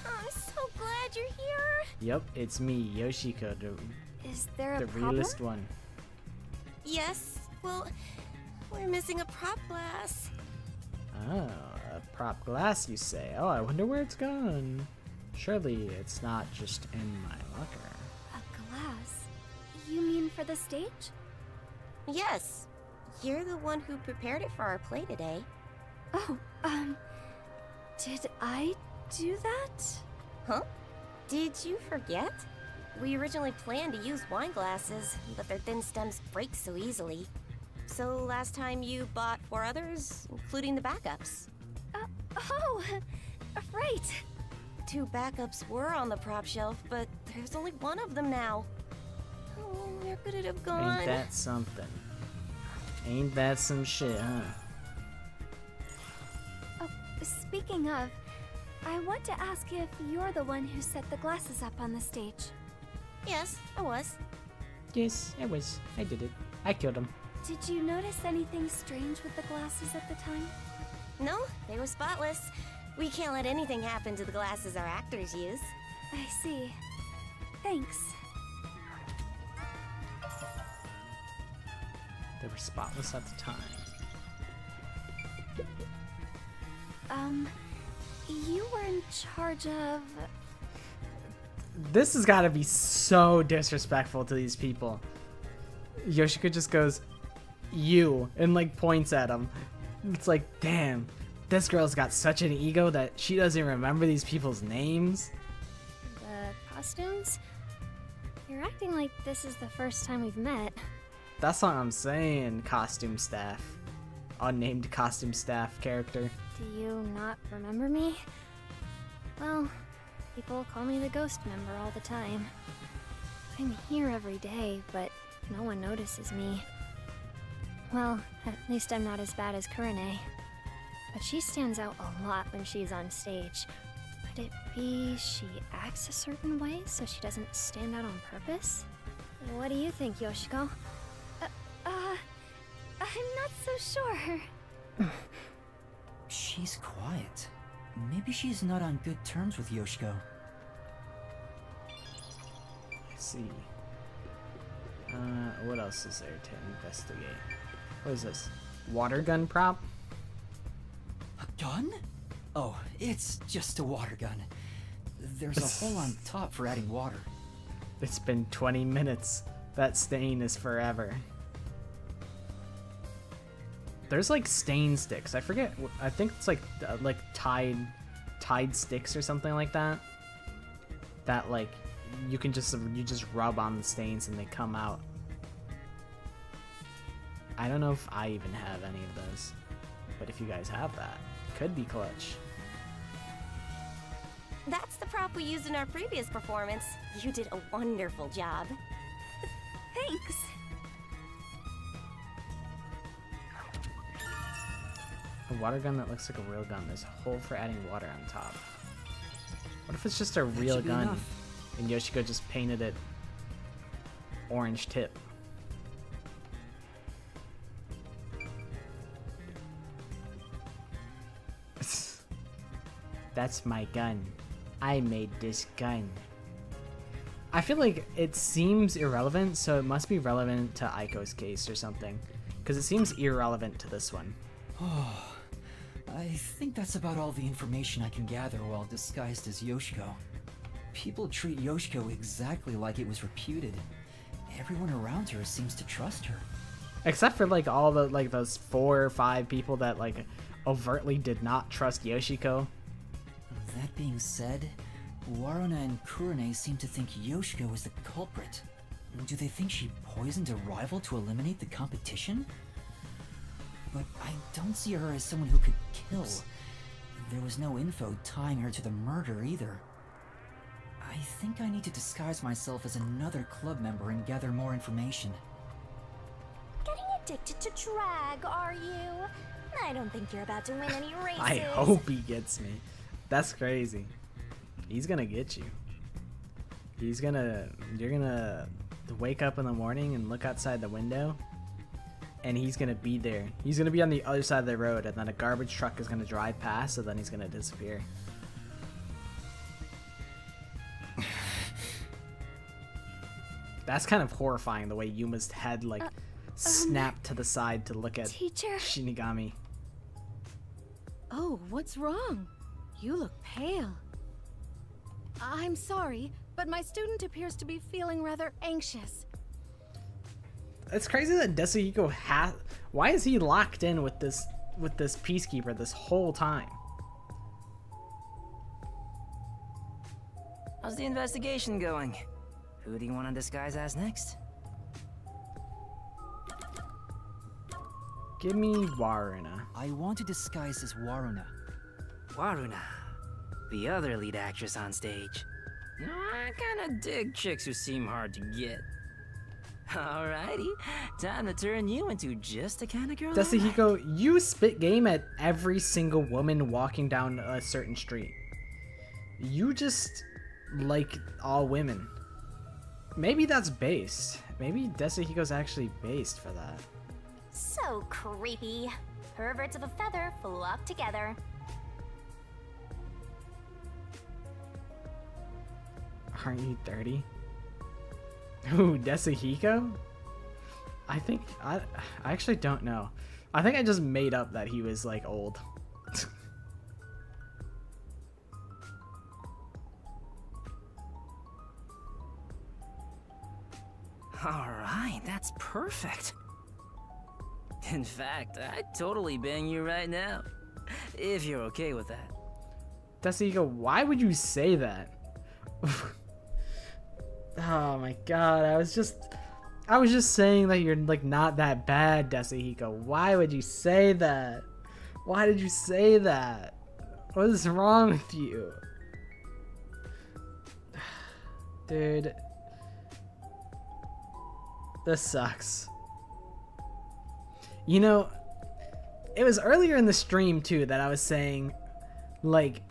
I'm so glad you're here. Yep, it's me, Yoshiko, Is there a the problem? realest one. Yes, well, we're missing a prop glass. Oh, a prop glass, you say? Oh, I wonder where it's gone. Surely it's not just in my locker. A glass? You mean for the stage? Yes, you're the one who prepared it for our play today. Oh, did I do that? Huh? Did you forget? We originally planned to use wine glasses, but their thin stems break so easily. So last time you bought 4 others, including the backups. Oh, right. 2 backups were on the prop shelf, but there's only 1 of them now. Oh, where could it have gone? Ain't that something? Ain't that some shit, huh? Oh, speaking of, I want to ask if you're the one who set the glasses up on the stage. Yes, I was. Yes, I was. I did it. I killed him. Did you notice anything strange with the glasses at the time? No, they were spotless. We can't let anything happen to the glasses our actors use. I see. Thanks. The were spotless at the time. You were in charge of... This has got to be so disrespectful to these people. Yoshiko just goes, you, and like points at him. It's like, damn, this girl's got such an ego that she doesn't remember these people's names. the costumes? You're acting like this is the first time we've met. That's what I'm saying, costume staff. Unnamed costume staff character. Do you not remember me? Well, people call me the ghost member all the time. I'm here every day, but no one notices me. Well, at least I'm not as bad as Kurane. But she stands out a lot when she's on stage. Could it be she acts a certain way so she doesn't stand out on purpose? What do you think, Yoshiko? I'm not so sure. She's quiet. Maybe she's not on good terms with Yoshiko. Let's see. What else is there to investigate? What is this? Water gun prop? A gun? Oh, it's just a water gun. There's a hole on top for adding water. It's been 20 minutes. That stain is forever. There's like stain sticks. I forget. I think it's like Tide sticks or something like that. That like you just rub on the stains and they come out. I don't know if I even have any of those, but if you guys have that, could be clutch. That's the prop we used in our previous performance. You did a wonderful job. Thanks. A water gun that looks like a real gun. There's a hole for adding water on top. What if it's just a real gun and Yoshiko just painted it orange tip? That's my gun. I made this gun. I feel like it seems irrelevant, so it must be relevant to Aiko's case or something. Because it seems irrelevant to this one. Oh, I think that's about all the information I can gather while disguised as Yoshiko. People treat Yoshiko exactly like it was reputed. Everyone around her seems to trust her. Except for like all the like those 4 or 5 people that like overtly did not trust Yoshiko. That being said, Waruna and Kurane seem to think Yoshiko is the culprit. Do they think she poisoned a rival to eliminate the competition? But I don't see her as someone who could kill. There was no info tying her to the murder either. I think I need to disguise myself as another club member and gather more information. Getting addicted to drag, are you? I don't think you're about to win any races. I hope he gets me. That's crazy. He's gonna get you. You're gonna wake up in the morning and look outside the window, and he's gonna be there. He's gonna be on the other side of the road, and then a garbage truck is gonna drive past, and then he's gonna disappear. That's kind of horrifying, the way Yuma's head like snapped to the side to look at Teacher. Shinigami. Oh, what's wrong? You look pale. I'm sorry, but my student appears to be feeling rather anxious. It's crazy that Desuhiko has. Why is he locked in with this peacekeeper this whole time? How's the investigation going? Who do you want to disguise as next? Give me Waruna. I want to disguise as Waruna. Waruna, the other lead actress on stage. I kinda dig chicks who seem hard to get. Alrighty, time to turn you into just the kind of girl Desuhiko, you spit game at every single woman walking down a certain street. You just like all women. Maybe that's based. Maybe Desuhiko's actually based for that. So creepy. Perverts of a feather flock together. Aren't you 30? Ooh, Desuhiko? I think I actually don't know. I think I just made up that he was like old. Alright, that's perfect. In fact, I'd totally bang you right now. If you're okay with that. Desihiko, why would you say that? Oh my god, I was just saying that you're like not that bad, Desihiko. Why would you say that? Why did you say that? What is wrong with you? Dude. This sucks. You know, it was earlier in the stream too that I was saying, like,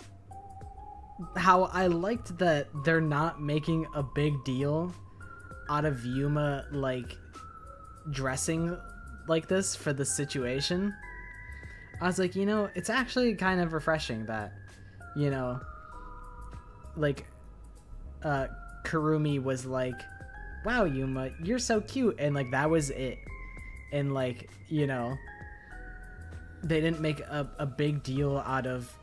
how I liked that they're not making a big deal out of Yuma, like, dressing like this for the situation. I was like, you know, it's actually kind of refreshing that, you know, like, Kurumi was like, wow, Yuma, you're so cute, and like that was it. And like, you know, they didn't make a big deal out of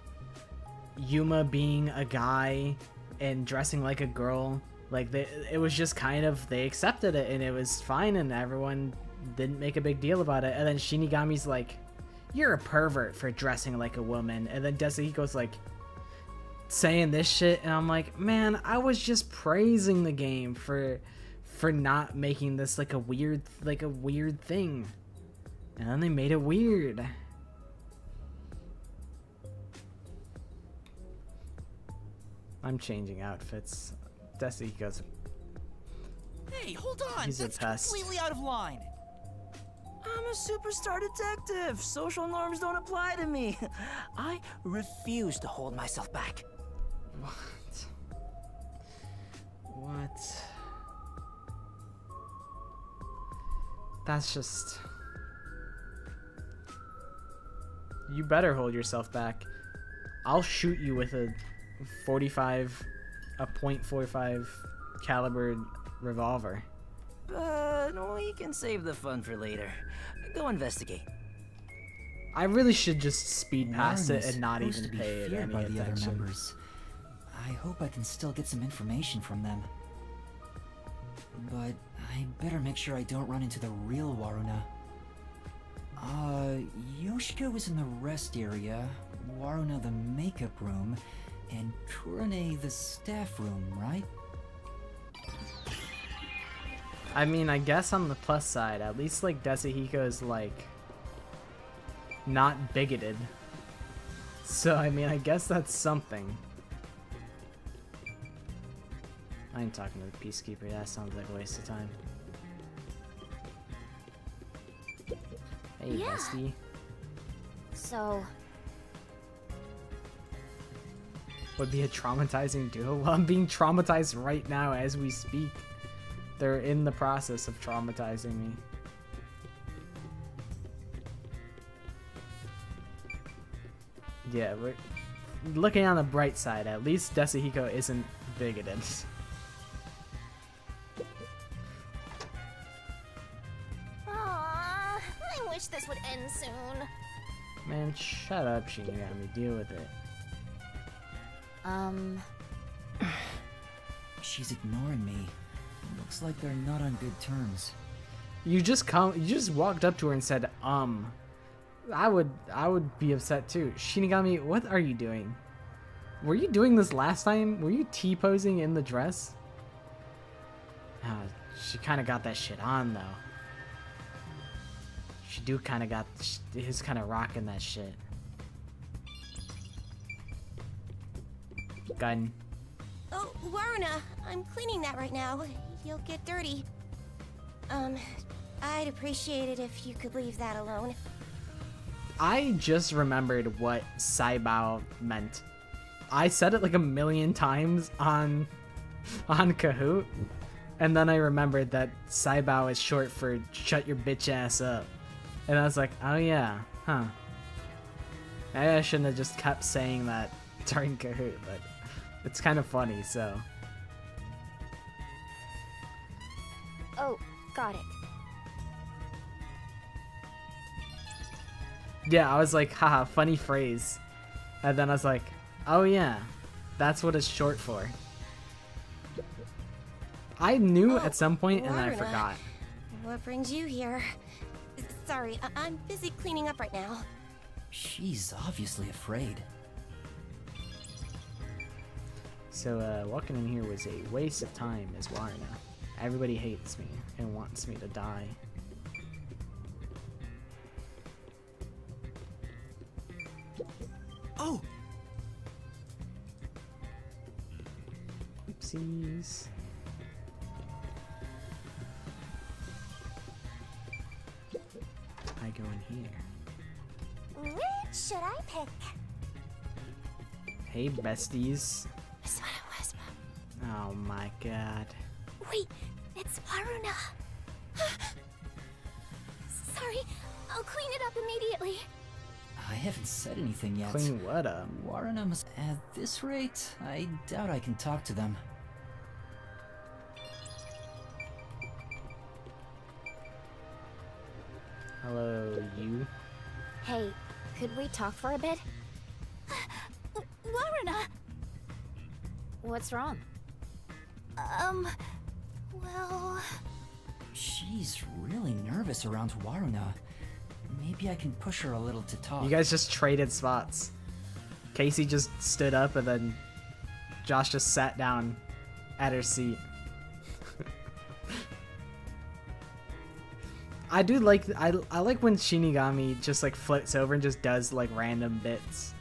Yuma being a guy and dressing like a girl. Like, it was just kind of, they accepted it and it was fine and everyone didn't make a big deal about it. And then Shinigami's like, you're a pervert for dressing like a woman. And then Desihiko's like saying this shit, and I'm like, man, I was just praising the game for not making this like a weird thing, and then they made it weird. I'm changing outfits. Desihiko's, Hey, hold on! he's a That's pest. completely out of line! I'm a superstar detective. Social norms don't apply to me. I refuse to hold myself back. What? That's just... You better hold yourself back. I'll shoot you with a .45 caliber revolver. But we can save the fun for later. Go investigate. I really should just speed past Warren it is and not supposed even to be pay it feared any by the other attention. members. I hope I can still get some information from them. But I better make sure I don't run into the real Waruna. Yoshiko is in the rest area, Waruna the makeup room, and Kurane the staff room, right? I mean, I guess on the plus side, at least like Desihiko is like not bigoted. So I mean, I guess that's something. I ain't talking to the Peacekeeper, that sounds like a waste of time. Hey, Yeah. bestie. So, Would be a traumatizing duo? Well, I'm being traumatized right now as we speak. They're in the process of traumatizing me. Yeah, we're looking on the bright side. At least Desihiko isn't bigoted. Aww, I wish this would end soon. Man, shut up, Shinigami. Deal with it. She's ignoring me. Looks like they're not on good terms. You just walked up to her and said, I would be upset too. Shinigami, what are you doing? Were you doing this last time? Were you T-posing in the dress? She kind of got that shit on though. She do kind of got, is kind of rocking that shit. Gun. Oh, Waruna, I'm cleaning that right now. You'll get dirty. I'd appreciate it if you could leave that alone. I just remembered what Saibao meant. I said it like a million times on Kahoot, and then I remembered that Saibao is short for shut your bitch ass up. And I was like, oh yeah, huh. Maybe I shouldn't have just kept saying that during Kahoot, but it's kind of funny, so. oh, got it. Yeah, I was like, haha, funny phrase. And then I was like, oh yeah, that's what it's short for. I knew at some point and I Warna. forgot. What brings you here? Sorry, I'm busy cleaning up right now. She's obviously afraid. So walking in here was a waste of time, Ms. Warna. Everybody hates me and wants me to die. Oh! Oopsies. I go in here. Which should I pick? Hey, besties. That's what it was. Oh my god. Wait, it's Waruna. Sorry, I'll clean it up immediately. I haven't said anything yet. Clean what up? Warren must. At this rate, I doubt I can talk to them. Hello, you. Hey, could we talk for a bit? Waruna! What's wrong? Well... She's really nervous around Waruna. Maybe I can push her a little to talk. You guys just traded spots. Casey just stood up and then Josh just sat down at her seat. I do like I like when Shinigami just like flips over and just does like random bits.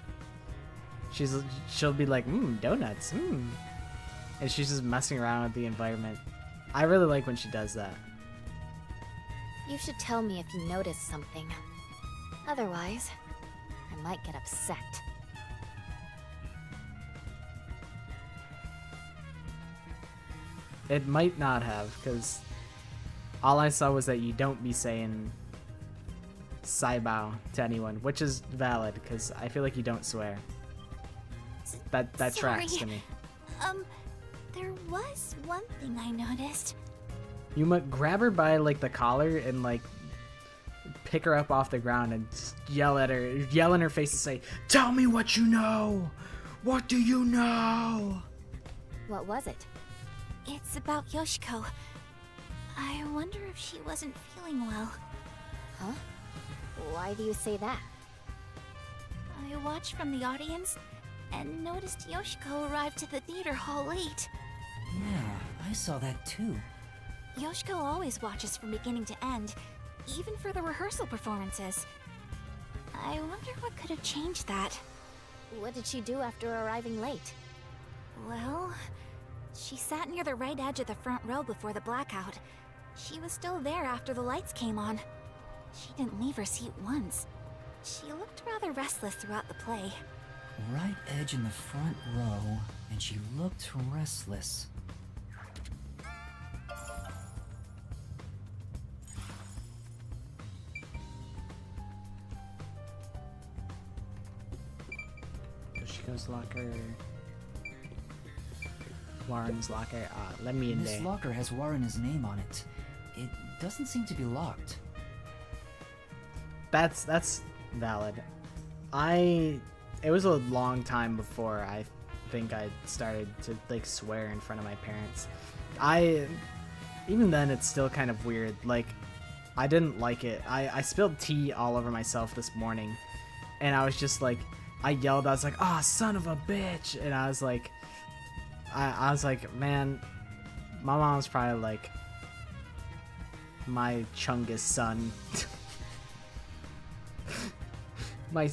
She'll be like, donuts, and she's just messing around with the environment. I really like when she does that. You should tell me if you notice something. Otherwise, I might get upset. It might not have, because all I saw was that you don't be saying Saibao to anyone, which is valid, because I feel like you don't swear. That tracks to me. There was one thing I noticed. You might grab her by like the collar and like pick her up off the ground and just yell at her, yell in her face and say, "Tell me what you know! What do you know?" What was it? It's about Yoshiko. I wonder if she wasn't feeling well. Huh? Why do you say that? I watched from the audience and noticed Yoshiko arrived to the theater hall late. Yeah, I saw that too. Yoshiko always watches from beginning to end, even for the rehearsal performances. I wonder what could have changed that. What did she do after arriving late? Well, she sat near the right edge of the front row before the blackout. She was still there after the lights came on. She didn't leave her seat once. She looked rather restless throughout the play. Right edge in the front row, and she looked restless. Yoshiko's locker. Warren's locker. Let me in This there. locker has Warren's name on it. It doesn't seem to be locked. That's valid. It was a long time before I think I started to like swear in front of my parents. Even then it's still kind of weird. Like I didn't like it. I spilled tea all over myself this morning and I was just like I yelled, I was like, "Oh, son of a bitch." And I was like man, my mom's probably like my Chungus son. my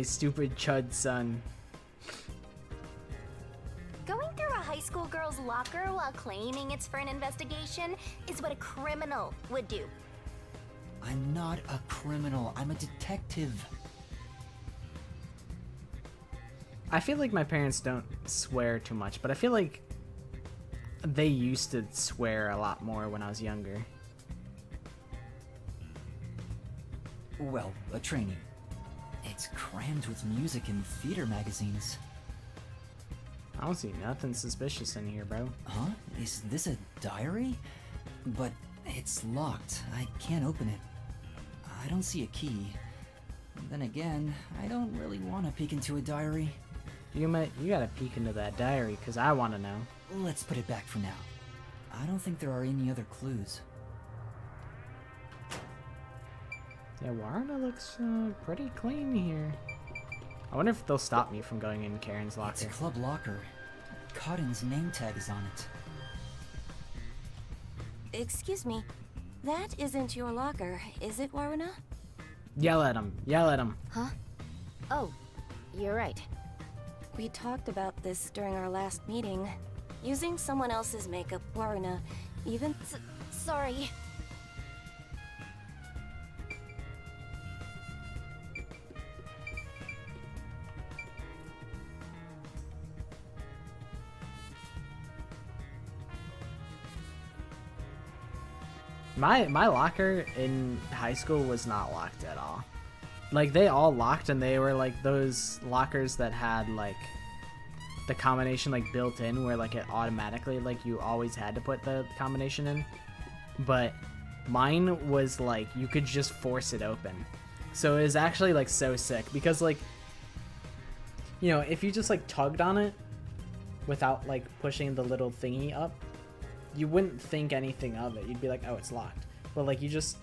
stupid chud son. Going through a high school girl's locker while claiming it's for an investigation is what a criminal would do. I'm not a criminal. I'm a detective. I feel like my parents don't swear too much, but I feel like they used to swear a lot more when I was younger. Well, a trainee. It's crammed with music and theater magazines. I don't see nothing suspicious in here, bro. Huh? Is this a diary? But it's locked. I can't open it. I don't see a key. Then again, I don't really want to peek into a diary. You gotta peek into that diary, because I want to know. Let's put it back for now. I don't think there are any other clues. Yeah, Warna looks pretty clean here. I wonder if they'll stop me from going in Karen's locker. It's a club locker. Cotton's name tag is on it. Excuse me. That isn't your locker, is it, Waruna? Yell at him. Yell at him. Huh? Oh, you're right. We talked about this during our last meeting. Using someone else's makeup, Waruna, even... Sorry. My locker in high school was not locked at all. Like, they all locked, and they were like those lockers that had like the combination like built in, where like it automatically, like, you always had to put the combination in. But mine was like you could just force it open. So it was actually like so sick, because like, you know, if you just like tugged on it without like pushing the little thingy up, you wouldn't think anything of it. You'd be like, oh, it's locked. But like, you just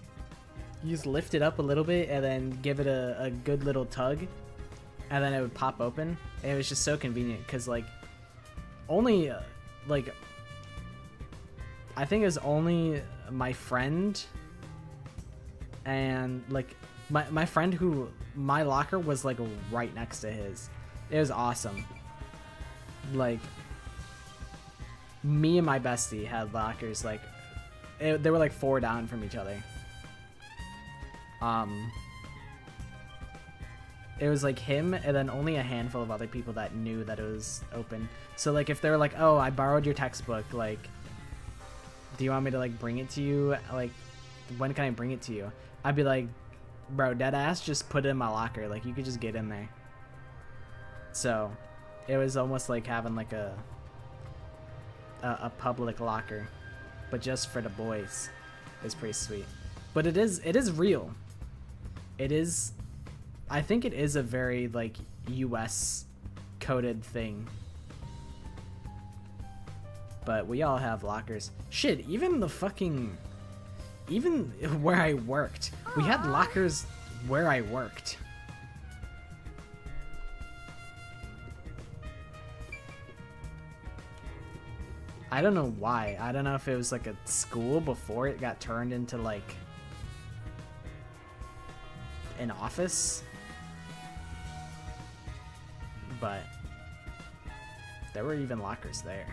lift it up a little bit and then give it a good little tug, and then it would pop open. And it was just so convenient, because like only like, I think it was only my friend and like my friend who my locker was like right next to his. It was awesome. Like, me and my bestie had lockers like they were like 4 down from each other. It was like him and then only a handful of other people that knew that it was open. So like, if they were like, oh, I borrowed your textbook, like, do you want me to like bring it to you? Like, when can I bring it to you? I'd be like, bro, dead ass, just put it in my locker. Like, you could just get in there. So it was almost like having like a public locker, but just for the boys. It's pretty sweet. But it is real. It is, I think it is a very like US coded thing. But we all have lockers. Shit, even where I worked, we had lockers where I worked. I don't know why. I don't know if it was like a school before it got turned into like an office, but there were even lockers there.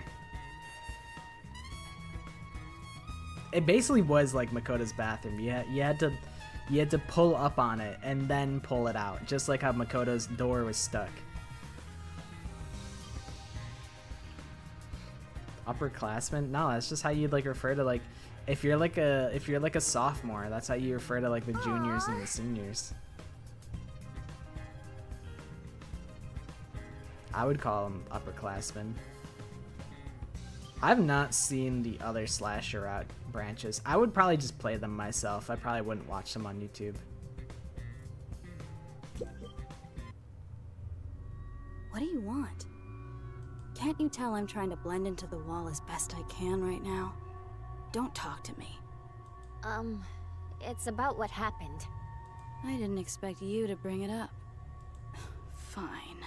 It basically was like Makoto's bathroom. You had to pull up on it and then pull it out, just like how Makoto's door was stuck. Upperclassmen? No, that's just how you'd like refer to like, if you're like a sophomore, that's how you refer to like the juniors and the seniors. I would call them upperclassmen. I've not seen the other slasher out branches. I would probably just play them myself. I probably wouldn't watch them on YouTube. What do you want? Can't you tell I'm trying to blend into the wall as best I can right now? Don't talk to me. It's about what happened. I didn't expect you to bring it up. Fine.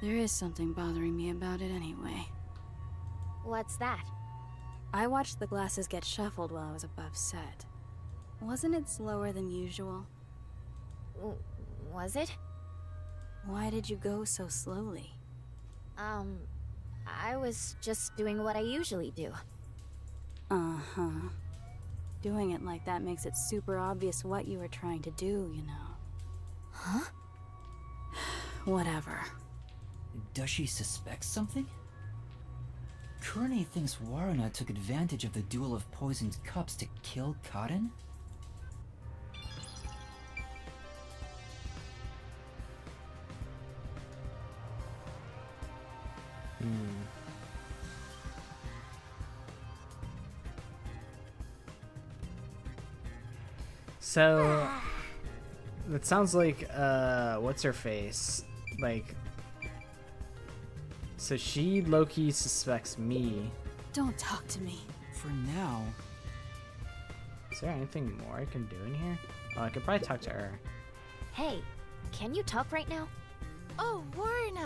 There is something bothering me about it anyway. What's that? I watched the glasses get shuffled while I was above set. Wasn't it slower than usual? Was it? Why did you go so slowly? I was just doing what I usually do. Uh-huh. Doing it like that makes it super obvious what you were trying to do, you know. Huh? Whatever. Does she suspect something? Kurane thinks Waruna took advantage of the duel of poisoned cups to kill Cotton? So That sounds like, what's her face? Like, so she low-key suspects me. Don't talk to me. For now. Is there anything more I can do in here? Oh, I could probably talk to her. Hey, can you talk right now? Oh, Warren,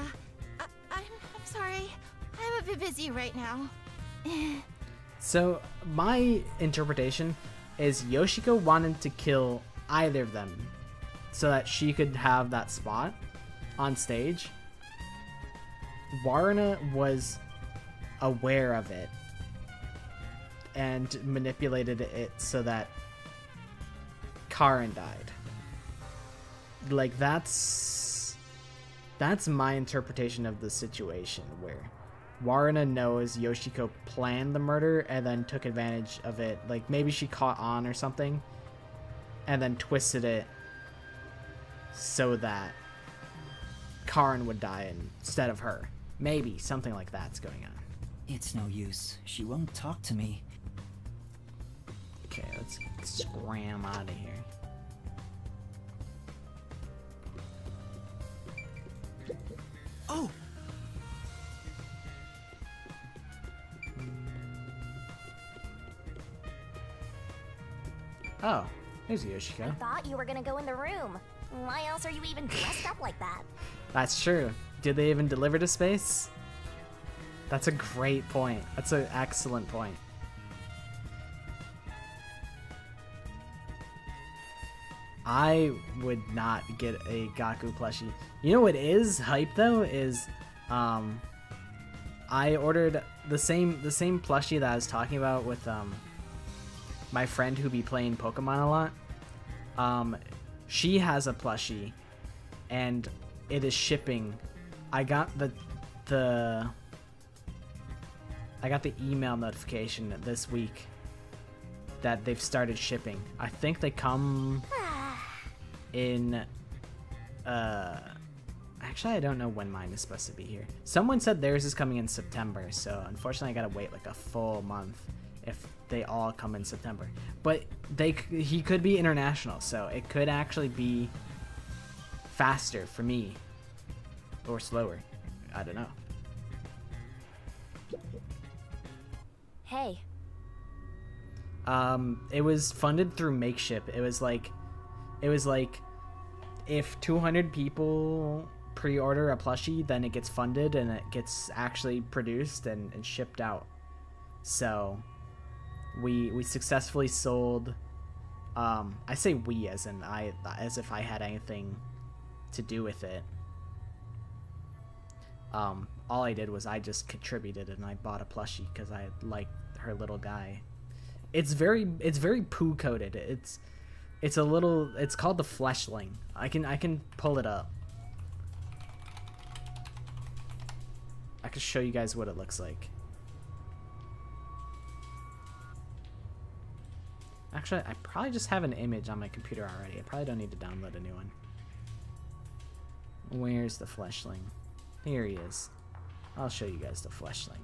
I'm sorry. I'm a bit busy right now. So, my interpretation is Yoshiko wanted to kill either of them so that she could have that spot on stage. Warna was aware of it and manipulated it so that Karin died. Like, that's my interpretation of the situation, where Warna knows Yoshiko planned the murder and then took advantage of it. Like, maybe she caught on or something and then twisted it so that Karin would die instead of her. Maybe something like that's going on. It's no use. She won't talk to me. Okay, let's scram out of here. Oh! Oh, there's Yoshiko. I thought you were gonna go in the room. Why else are you even dressed up like that? That's true. Did they even deliver to space? That's a great point. That's an excellent point. I would not get a Gaku plushie. You know what is hype though is I ordered the same plushie that I was talking about with my friend who be playing Pokemon a lot. She has a plushie and it is shipping. I got the email notification this week that they've started shipping. I think they come in actually I don't know when mine is supposed to be here. Someone said theirs is coming in September, so unfortunately I gotta wait like a full month if they all come in September. But he could be international, so it could actually be faster for me or slower. I don't know. Hey. It was funded through Makeship. It was like if 200 people pre-order a plushie, then it gets funded and it gets actually produced and shipped out. So we successfully sold, I say we as in I, as if I had anything to do with it. All I did was I just contributed and I bought a plushie because I liked her little guy. It's very poo coated. It's a little, it's called the Fleshling. I can pull it up. I can show you guys what it looks like. Actually, I probably just have an image on my computer already. I probably don't need to download a new one. Where's the Fleshling? Here he is. I'll show you guys the Fleshling.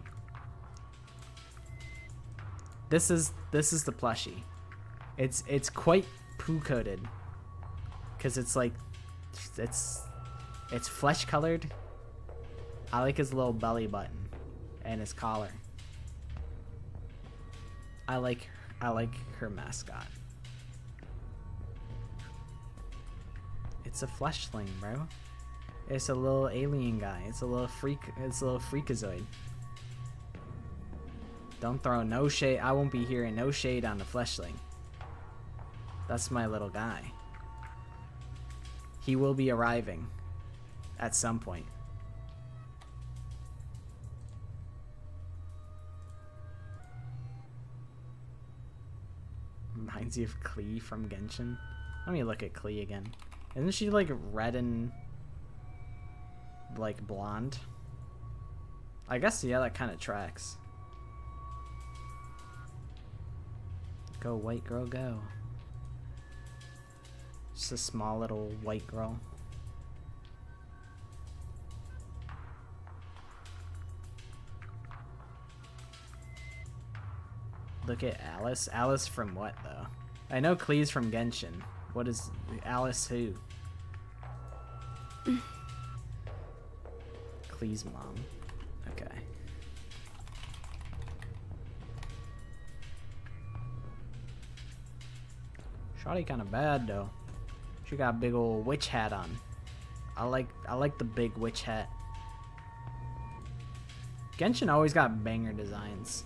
This is the plushie. It's quite poo coated because it's like it's flesh colored. I like his little belly button and his collar. I like her mascot. It's a Fleshling, bro. It's a little alien guy. It's a little freak. It's a little freakazoid. Don't throw no shade. I won't be hearing no shade on the Fleshling. That's my little guy. He will be arriving at some point. Reminds you of Klee from Genshin. Let me look at Klee again. Isn't she like red and like blonde? I guess yeah, that kind of tracks. Go white girl, go. Just a small little white girl. Look at Alice. Alice from what though? I know Klee's from Genshin. What is Alice who? Clee's mom. Okay. Shawty kind of bad though. She got a big old witch hat on. I like the big witch hat. Genshin always got banger designs.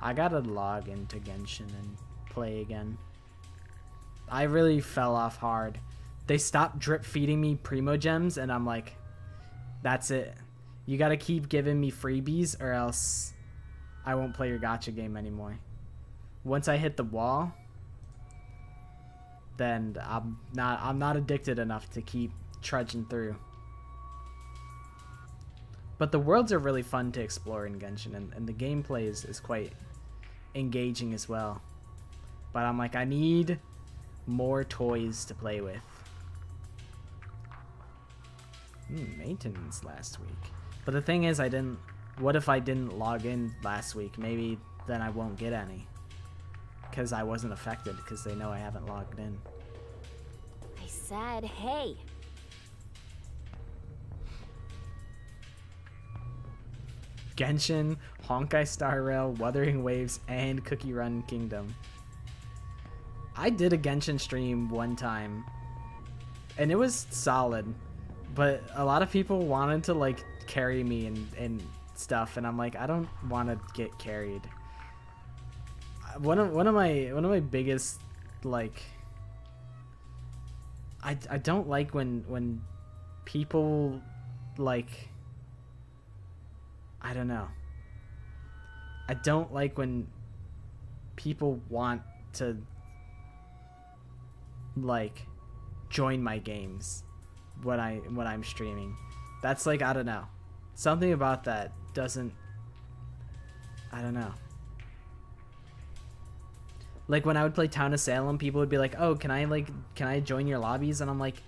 I gotta log into Genshin and play again. I really fell off hard. They stopped drip feeding me Primo Gems and I'm like, that's it. You gotta keep giving me freebies or else I won't play your gacha game anymore. Once I hit the wall, then I'm not addicted enough to keep trudging through. But the worlds are really fun to explore in Genshin, and the gameplay is quite engaging as well. But I'm like, I need more toys to play with. Maintenance last week. But the thing is, what if I didn't log in last week? Maybe then I won't get any. Because I wasn't affected, because they know I haven't logged in. I said, hey. Genshin, Honkai Star Rail, Wuthering Waves, and Cookie Run Kingdom. I did a Genshin stream one time, and it was solid, but a lot of people wanted to like carry me and stuff, and I'm like, I don't want to get carried. One of my biggest, like, I don't like when people, like, I don't know. I don't like when people want to, like, join my games when I'm streaming. That's like, I don't know. Something about that doesn't, I don't know. Like when I would play Town of Salem, people would be like, "Oh, can I join your lobbies?" And I'm like,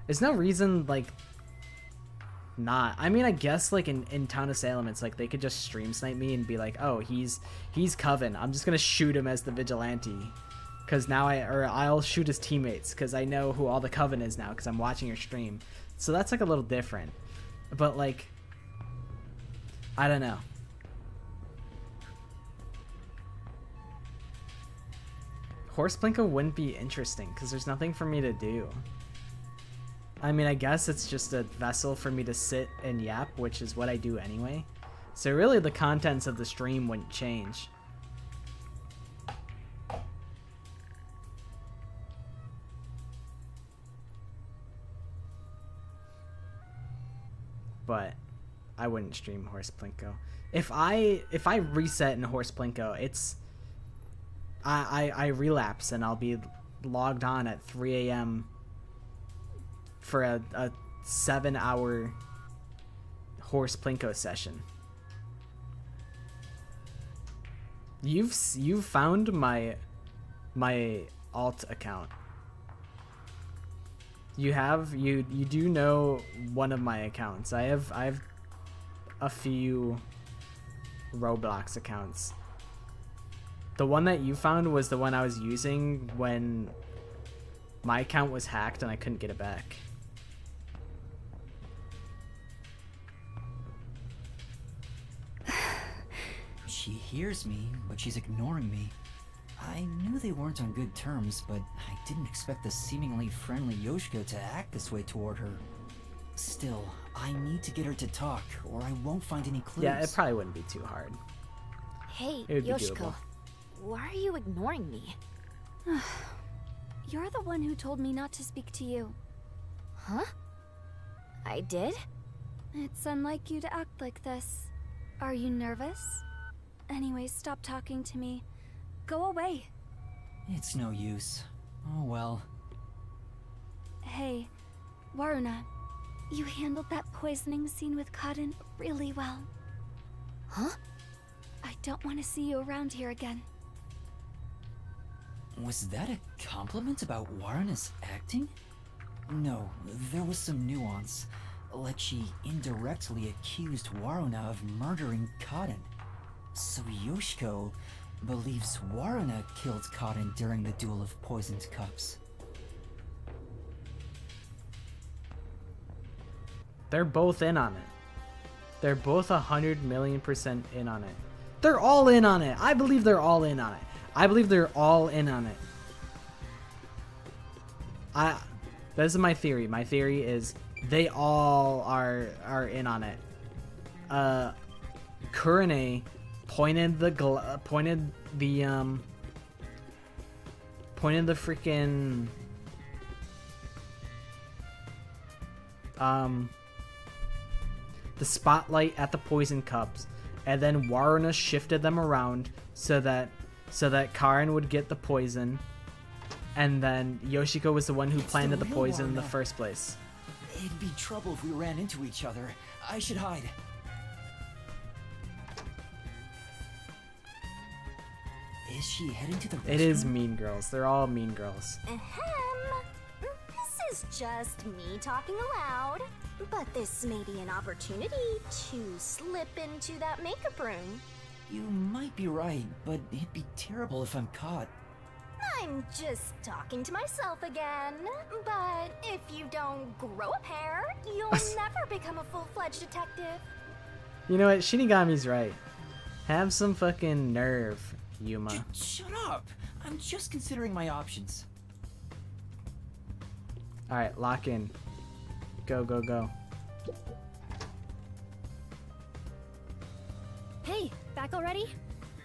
there's no reason, like, not. I mean, I guess like in Town of Salem, it's like they could just stream snipe me and be like, "Oh, he's Coven. I'm just gonna shoot him as the vigilante, because now I'll shoot his teammates because I know who all the Coven is now because I'm watching your stream." So that's like a little different, but like, I don't know. Horse Plinko wouldn't be interesting because there's nothing for me to do. I mean, I guess it's just a vessel for me to sit and yap, which is what I do anyway. So really the contents of the stream wouldn't change. But I wouldn't stream Horse Plinko. If I reset in Horse Plinko, it's I relapse and I'll be logged on at 3 a.m. for a 7-hour Horse Plinko session. You've found my alt account. You do know one of my accounts. I have a few Roblox accounts. The one that you found was the one I was using when my account was hacked and I couldn't get it back. She hears me, but she's ignoring me. I knew they weren't on good terms, but I didn't expect the seemingly friendly Yoshiko to act this way toward her. Still, I need to get her to talk, or I won't find any clues. Yeah, it probably wouldn't be too hard. Hey, It would be Yoshiko. doable. Why are you ignoring me? You're the one who told me not to speak to you. Huh? I did? It's unlike you to act like this. Are you nervous? Anyways, stop talking to me. Go away. It's no use. Oh well. Hey, Waruna. You handled that poisoning scene with Cotton really well. Huh? I don't want to see you around here again. Was that a compliment about Waruna's acting? No, there was some nuance. Like she indirectly accused Waruna of murdering Cotton. So Yoshiko, believes Waruna killed Karin during the duel of poisoned cups. They're both in on it. They're both 100,000,000% in on it. They're all in on it. I believe they're all in on it. I believe they're all in on it. This is my theory. My theory is they all are in on it. Kurane pointed the freaking the spotlight at the poison cups, and then Waruna shifted them around so that Karin would get the poison, and then Yoshiko was the one who planted the poison in the first place. It'd be trouble if we ran into each other. I should hide. Is she heading to the restroom? It is Mean Girls. They're all Mean Girls. Ahem. This is just me talking aloud. But this may be an opportunity to slip into that makeup room. You might be right, but it'd be terrible if I'm caught. I'm just talking to myself again. But if you don't grow a pair, you'll never become a full-fledged detective. You know what? Shinigami's right. Have some fucking nerve, Yuma. Shut up! I'm just considering my options. Alright, lock in. Go, go, go. Hey, back already?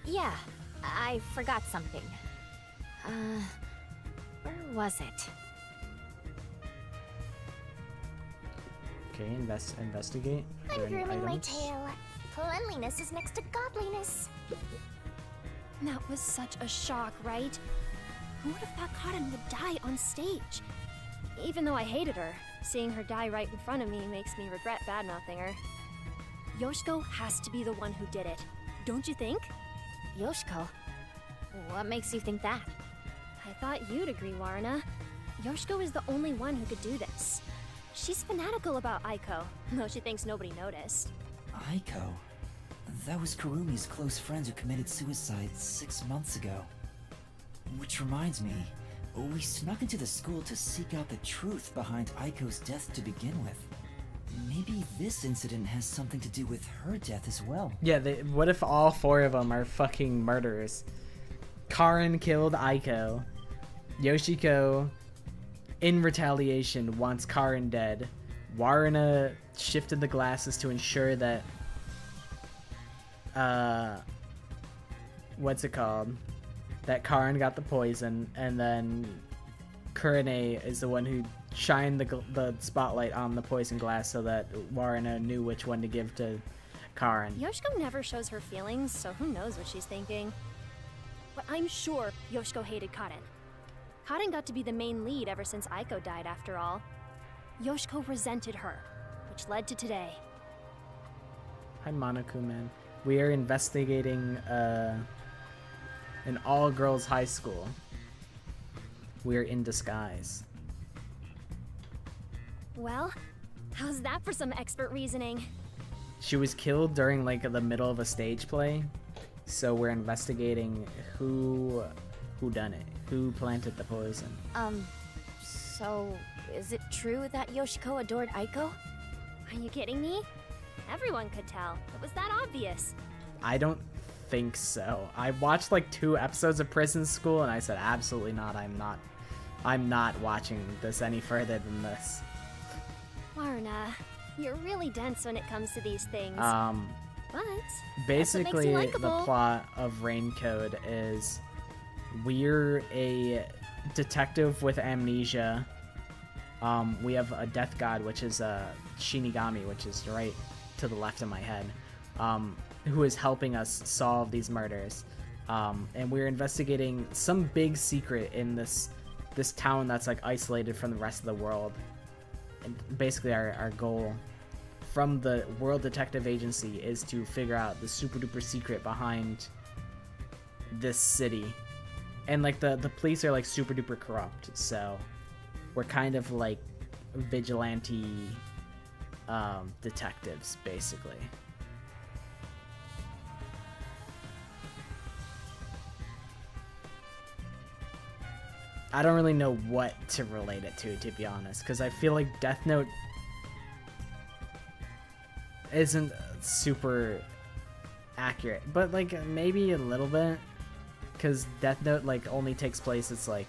Yeah, I forgot something. Where was it? Okay, investigate. I'm Learn grooming my items. tail. Cleanliness is next to godliness. That was such a shock, right? Who would have thought Karin would die on stage? Even though I hated her, seeing her die right in front of me makes me regret badmouthing her. Yoshiko has to be the one who did it, don't you think? Yoshiko? What makes you think that? I thought you'd agree, Waruna. Yoshiko is the only one who could do this. She's fanatical about Aiko, though she thinks nobody noticed. Aiko? That was Kurumi's close friend who committed suicide 6 months ago. Which reminds me, we snuck into the school to seek out the truth behind Aiko's death to begin with. Maybe this incident has something to do with her death as well. Yeah, what if all 4 of them are fucking murderers? Karin killed Aiko. Yoshiko, in retaliation, wants Karin dead. Waruna shifted the glasses to ensure that what's it called? That Karin got the poison, and then Kurane is the one who shined the spotlight on the poison glass so that Waruna knew which one to give to Karin. Yoshiko never shows her feelings, so who knows what she's thinking. But I'm sure Yoshiko hated Karin. Karin got to be the main lead ever since Aiko died, after all. Yoshiko resented her, which led to today. Hi, Monokuma. We are investigating an all-girls high school. We're in disguise. Well, how's that for some expert reasoning? She was killed during like the middle of a stage play, so we're investigating who done it, who planted the poison. So is it true that Yoshiko adored Aiko? Are you kidding me? Everyone could tell. It was that obvious. I don't think so. I watched like 2 episodes of Prison School and I said absolutely not. I'm not watching this any further than this. Waruna, you're really dense when it comes to these things. But Basically, that's what makes you the likable. plot of Raincode is we're a detective with amnesia. We have a death god, which is Shinigami, which is right to the left of my head, who is helping us solve these murders. And we're investigating some big secret in this town that's like isolated from the rest of the world. And basically our goal from the World Detective Agency is to figure out the super duper secret behind this city. And like the police are like super duper corrupt, so we're kind of like vigilante detectives, basically. I don't really know what to relate it to be honest, because I feel like Death Note isn't super accurate, but like maybe a little bit, because Death Note like only takes place, it's like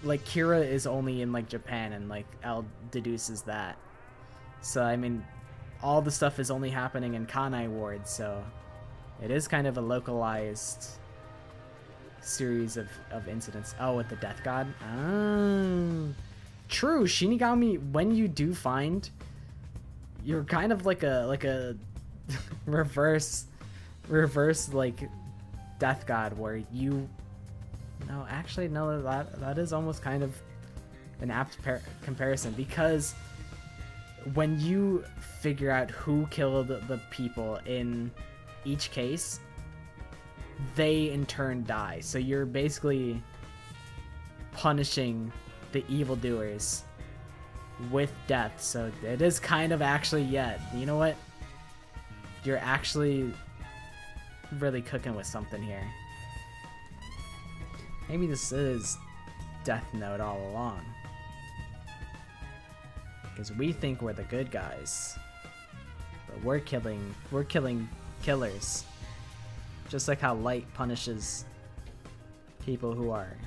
Kira is only in like Japan, and like L deduces that. So I mean, all the stuff is only happening in Kanai Ward, so it is kind of a localized series of incidents. Oh, with the Death God? Oh. True, Shinigami, when you do find, you're kind of like a reverse like Death God, where you... No, actually, no, that is almost kind of an apt comparison, because when you figure out who killed the people in each case, they in turn die. So you're basically punishing the evildoers with death. So it is kind of actually, yeah, you know what? You're actually really cooking with something here. Maybe this is Death Note all along. Because we think we're the good guys. But we're killing killers. Just like how Light punishes people who are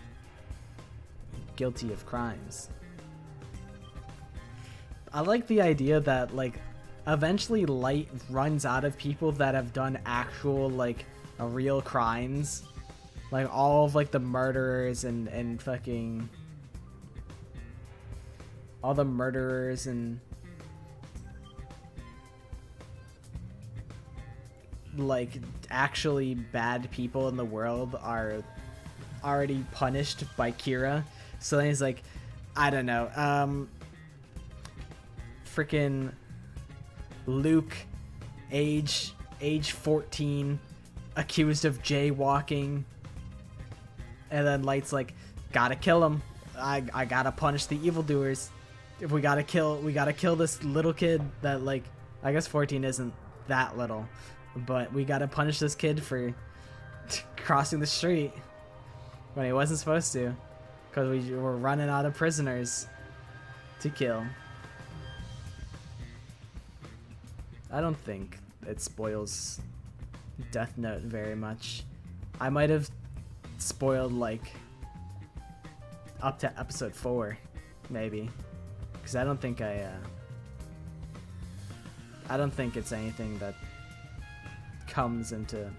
guilty of crimes. I like the idea that, like, eventually Light runs out of people that have done actual, like, real crimes. Like, all of, like, the murderers and fucking... all the murderers and... like, actually bad people in the world are already punished by Kira. So then he's like, I don't know, freaking Luke, age 14, accused of jaywalking, and then Light's like, gotta kill him. I gotta punish the evildoers. If we gotta kill this little kid that, like, I guess 14 isn't that little, but we gotta punish this kid for crossing the street when he wasn't supposed to, because we were running out of prisoners to kill. I don't think it spoils Death Note very much. I might have spoiled, like, up to episode 4, maybe, because I don't think I don't think it's anything that comes into...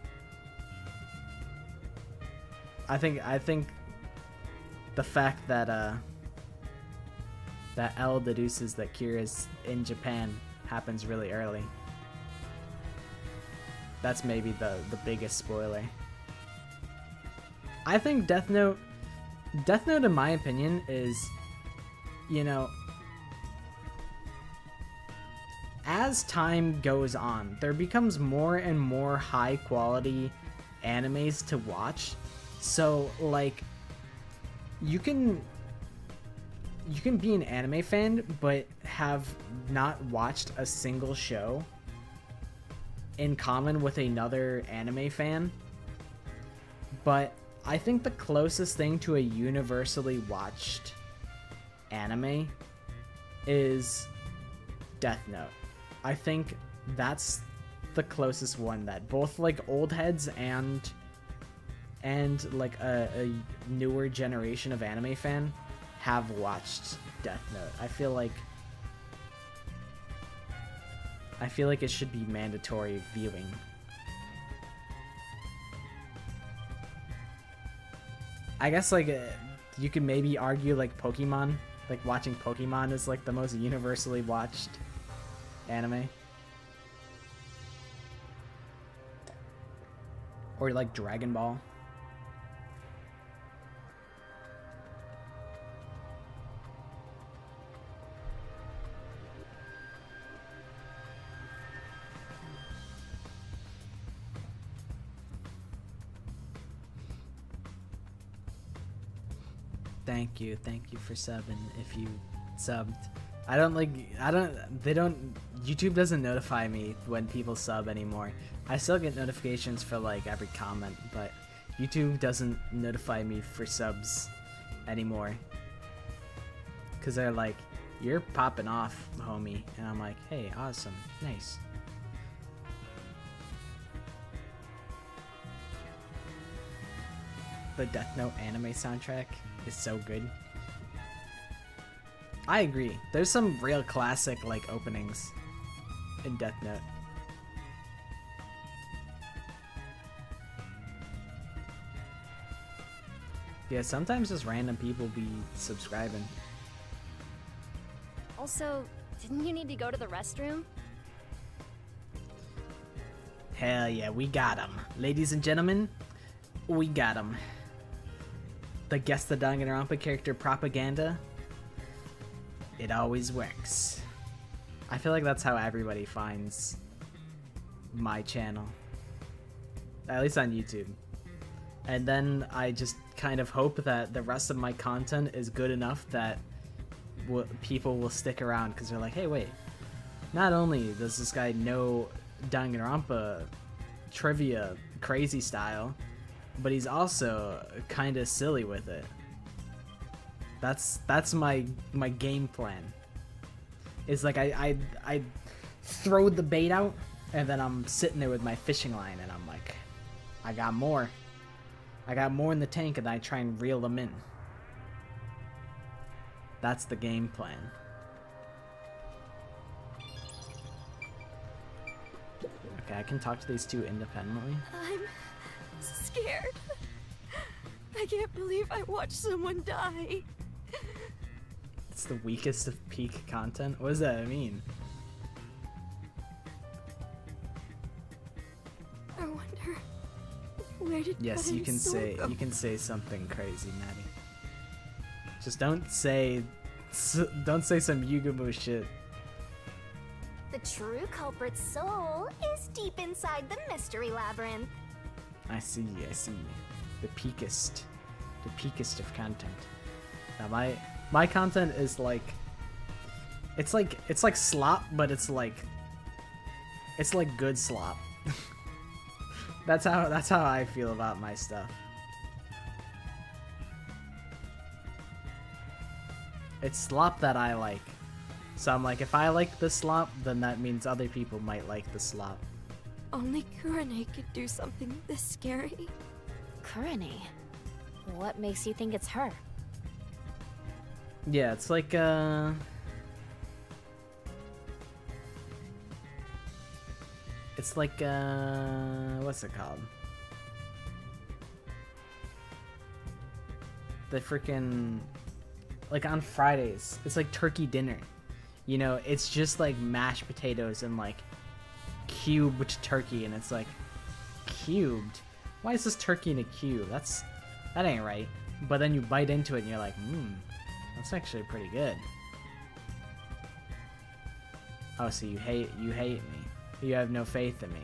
I think the fact that that L deduces that Kira's in Japan happens really early. That's maybe the biggest spoiler. I think Death Note in my opinion is, you know, as time goes on, there becomes more and more high quality animes to watch. So, like, you can be an anime fan but have not watched a single show in common with another anime fan. But I think the closest thing to a universally watched anime is Death Note. I think that's the closest one that both, like, old heads and like a newer generation of anime fan have watched Death Note. I feel like it should be mandatory viewing. I guess, like, you could maybe argue, like, Pokemon, like, watching Pokemon is, like, the most universally watched anime. Or, like, Dragon Ball. Thank you for subbing. If you subbed, YouTube doesn't notify me when people sub anymore. I still get notifications for, like, every comment, but YouTube doesn't notify me for subs anymore. Because they're like, you're popping off, homie. And I'm like, hey, awesome, nice. The Death Note anime soundtrack is so good. I agree. There's some real classic like openings in Death Note. Yeah, sometimes just random people be subscribing. Also, didn't you need to go to the restroom? Hell yeah, we got him. Ladies and gentlemen, we got him. The Guess the Danganronpa character propaganda. It always works. I feel like that's how everybody finds my channel. At least on YouTube. And then I just kind of hope that the rest of my content is good enough that people will stick around because they're like, hey, wait. Not only does this guy know Danganronpa trivia crazy style, but he's also kind of silly with it. That's my game plan. It's like I throw the bait out, and then I'm sitting there with my fishing line, and I'm like, I got more. I got more in the tank, and I try and reel them in. That's the game plan. Okay, I can talk to these two independently. I'm scared. I can't believe I watched someone die. It's the weakest of peak content? What does that mean? I wonder where did Yes, you can say something crazy, Maddie. Just don't say some Yugumu shit. The true culprit's soul is deep inside the mystery labyrinth. I see. The peakest of content. Now my content is like, it's like slop, but it's like good slop. That's how I feel about my stuff. It's slop that I like. So I'm like, if I like the slop, then that means other people might like the slop. Only Kurane could do something this scary. Kurane? What makes you think it's her? Yeah, it's like what's it called? The freaking, like on Fridays, it's like turkey dinner. You know, it's just like mashed potatoes and like cubed turkey, and it's like, cubed? Why is this turkey in a cube? That ain't right. But then you bite into it and you're like, that's actually pretty good. Oh, so you hate me. You have no faith in me.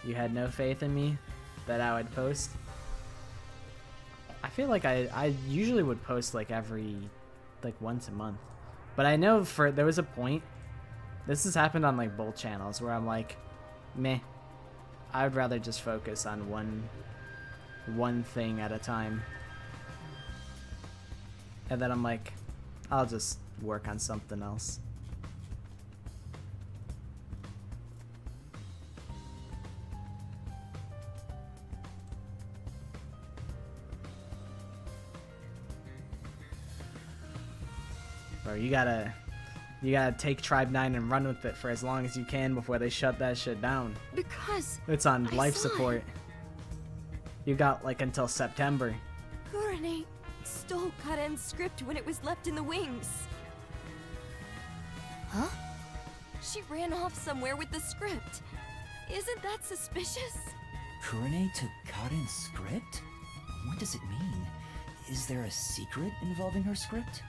You had no faith in me that I would post? I feel like I usually would post like once a month. But I know there was a point, this has happened on like both channels, where I'm like, meh, I would rather just focus on one thing at a time. And then I'm like, I'll just work on something else. Bro, you gotta take Tribe 9 and run with it for as long as you can before they shut that shit down. Because it's on life support. You got like until September. Kurane stole Karen's script when it was left in the wings. Huh? She ran off somewhere with the script. Isn't that suspicious? Kurane took Karen's script? What does it mean? Is there a secret involving her script?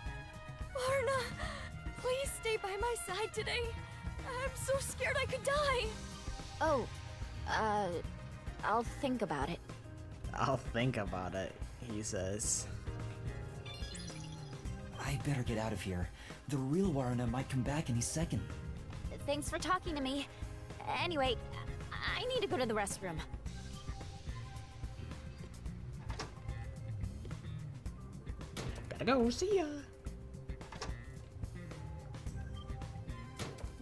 Varna, please stay by my side today. I'm so scared I could die. Oh, I'll think about it. I'll think about it, he says. I better get out of here. The real Warna might come back any second. Thanks for talking to me. Anyway, I need to go to the restroom. go. See ya.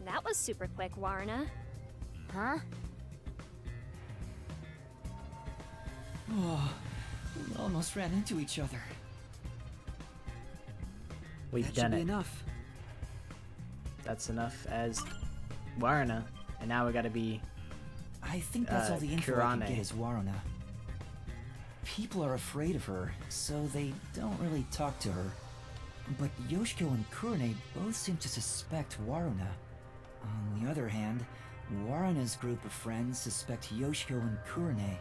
That was super quick, Warna. Huh? Oh, we almost ran into each other. We've That done should it. be enough. That's enough as Warna. And now we gotta be I think that's all the info I can Kurane. get is Waruna. People are afraid of her, so they don't really talk to her. But Yoshiko and Kurane both seem to suspect Waruna. On the other hand, Waruna's group of friends suspect Yoshiko and Kurane.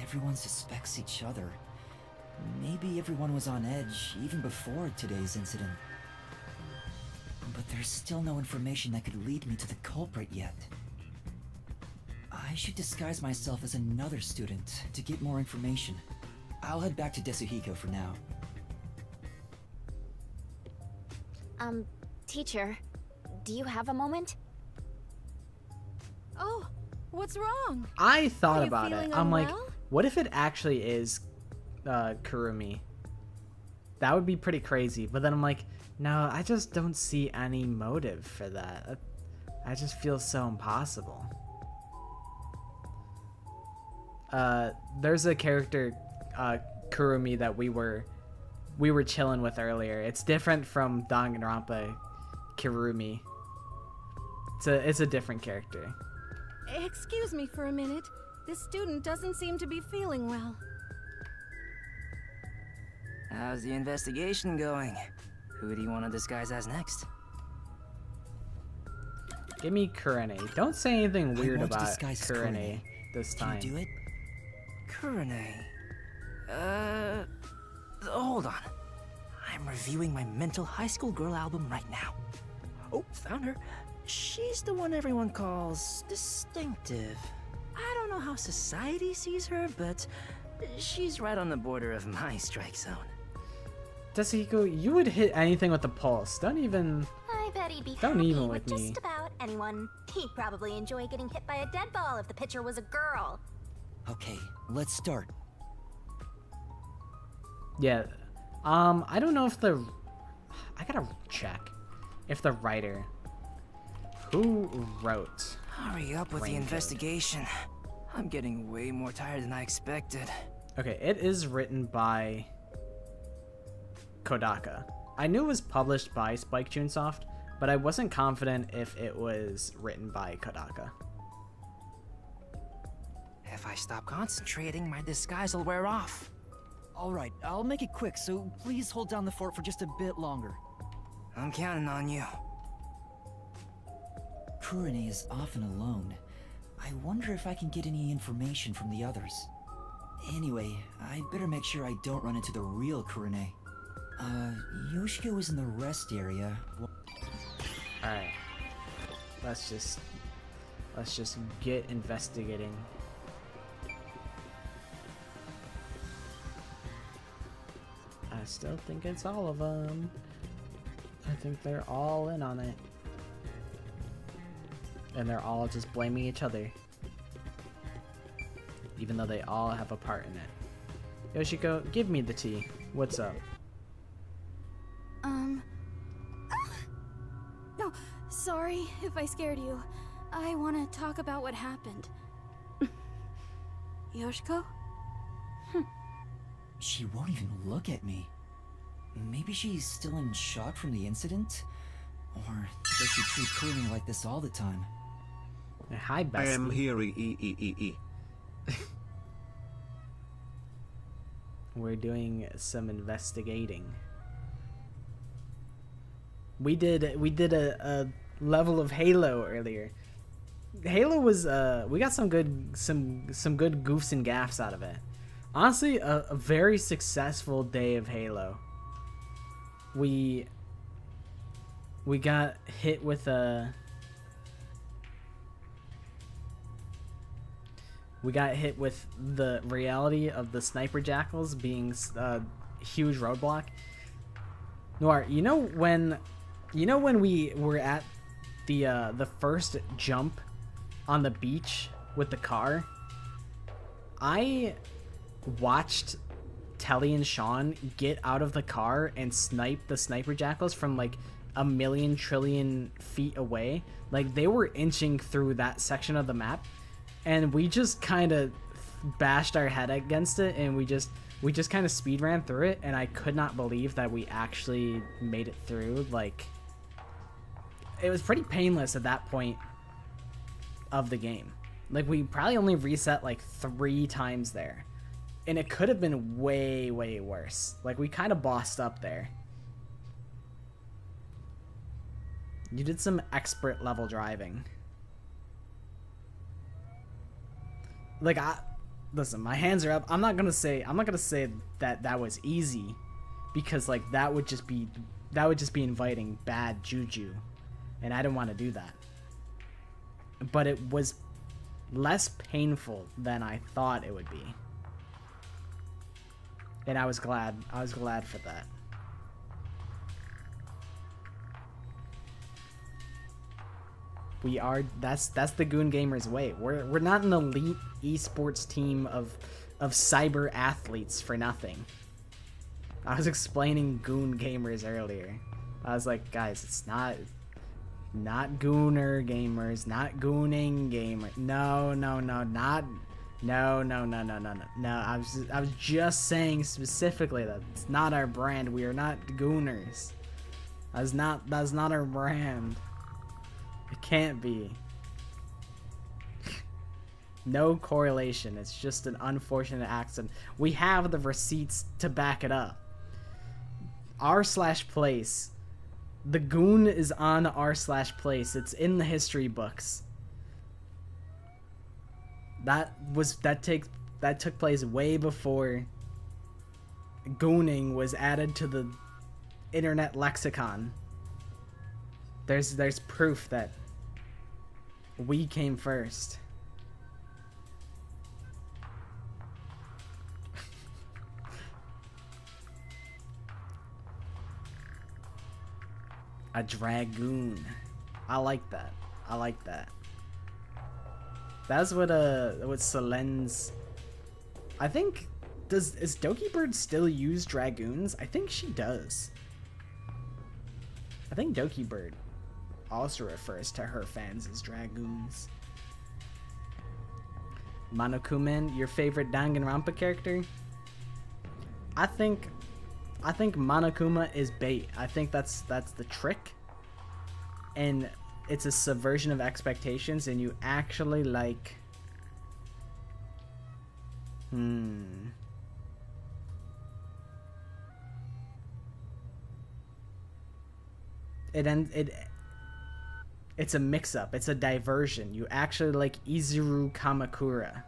Everyone suspects each other. Maybe everyone was on edge even before today's incident. But there's still no information that could lead me to the culprit yet. I should disguise myself as another student to get more information. I'll head back to Desuhiko for now. Teacher, do you have a moment? Oh, what's wrong? I thought Are you about it. feeling I'm like, unwell? what if it actually is Kurumi? That would be pretty crazy. But then I'm like, no, I just don't see any motive for that. I just feel so impossible. There's a character, Kurumi, that we were chilling with earlier. It's different from Danganronpa Kirumi. It's a different character. Excuse me for a minute. This student doesn't seem to be feeling well. How's the investigation going? Who do you want to disguise as next? Give me Kurane. Don't say anything weird want to about disguise as Kurane Kurane. this Can time. you do it? Kurane. Hold on. I'm reviewing my mental high school girl album right now. Oh, found her. She's the one everyone calls distinctive. I don't know how society sees her, but she's right on the border of my strike zone. Desuhiko, you would hit anything with the pulse. Don't even. I bet he'd be Don't happy even with with me. just about anyone. He'd probably enjoy getting hit by a dead ball if the pitcher was a girl. Okay, let's start. Yeah. I don't know if the. I gotta check if the writer. Who wrote? Hurry up with the Raincoat. investigation. I'm getting way more tired than I expected. Okay, it is written by Kodaka. I knew it was published by Spike Chunsoft, but I wasn't confident if it was written by Kodaka. If I stop concentrating, my disguise will wear off. Alright, I'll make it quick, so please hold down the fort for just a bit longer. I'm counting on you. Kurane is often alone. I wonder if I can get any information from the others. Anyway, I better make sure I don't run into the real Kurane. Yoshiko is in the rest area. Alright. Let's just get investigating. I still think it's all of them. I think they're all in on it. And they're all just blaming each other. Even though they all have a part in it. Yoshiko, give me the tea. What's up? No, sorry if I scared you. I want to talk about what happened. Yoshiko? She won't even look at me. Maybe she's still in shock from the incident? Or does she treat Kurane like this all the time? Hi, bestie. I am here. We're doing some investigating. We did a level of Halo earlier. Halo was we got some good goofs and gaffs out of it. Honestly, a very successful day of Halo. We got hit with a the reality of the sniper jackals being a huge roadblock. Noir, you know when we were at the first jump on the beach with the car, I watched Telly and Sean get out of the car and snipe the sniper jackals from like a million trillion feet away. Like, they were inching through that section of the map, and we just kind of bashed our head against it, and we just kind of speed ran through it, and I could not believe that we actually made it through. Like, it was pretty painless at that point of the game. Like, we probably only reset like 3 times there, and it could have been way, way worse. Like, we kind of bossed up there. You did some expert level driving. Like, listen, my hands are up. I'm not gonna say that that was easy, because like that would just be inviting bad juju, and I didn't want to do that. But it was less painful than I thought it would be, and I was glad for that. That's the Goon Gamers way. We're not an elite esports team of cyber athletes for nothing. I was explaining Goon Gamers earlier. I was like, guys, it's not Gooner Gamers, not Gooning Gamer. No. I was just saying specifically that it's not our brand. We are not Gooners. That's not our brand. It can't be. No correlation. It's just an unfortunate accident. We have the receipts to back it up. r/place. The Goon is on r/place. It's in the history books. That took place way before Gooning was added to the internet lexicon. There's proof that we came first. A dragoon. I like that. That's what Selen's. I think is Doki Bird still use dragoons? I think she does. I think Doki Bird also refers to her fans as dragoons. Monokumen, your favorite Danganronpa character? I think Monokuma is bait. I think that's the trick, and it's a subversion of expectations, and you actually like. It's a mix-up. It's a diversion. You actually like Izuru Kamakura.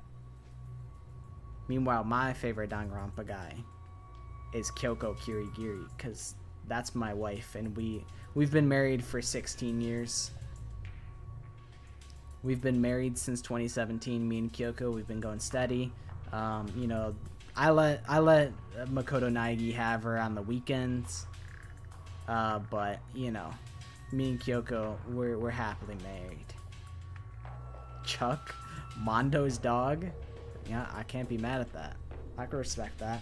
Meanwhile, my favorite Danganronpa guy is Kyoko Kirigiri, because that's my wife, and we've been married for 16 years. We've been married since 2017. Me and Kyoko, we've been going steady. You know, I let Makoto Naegi have her on the weekends, but you know, me and Kyoko, we're happily married. Chuck, Mondo's dog. Yeah, I can't be mad at that. I can respect that.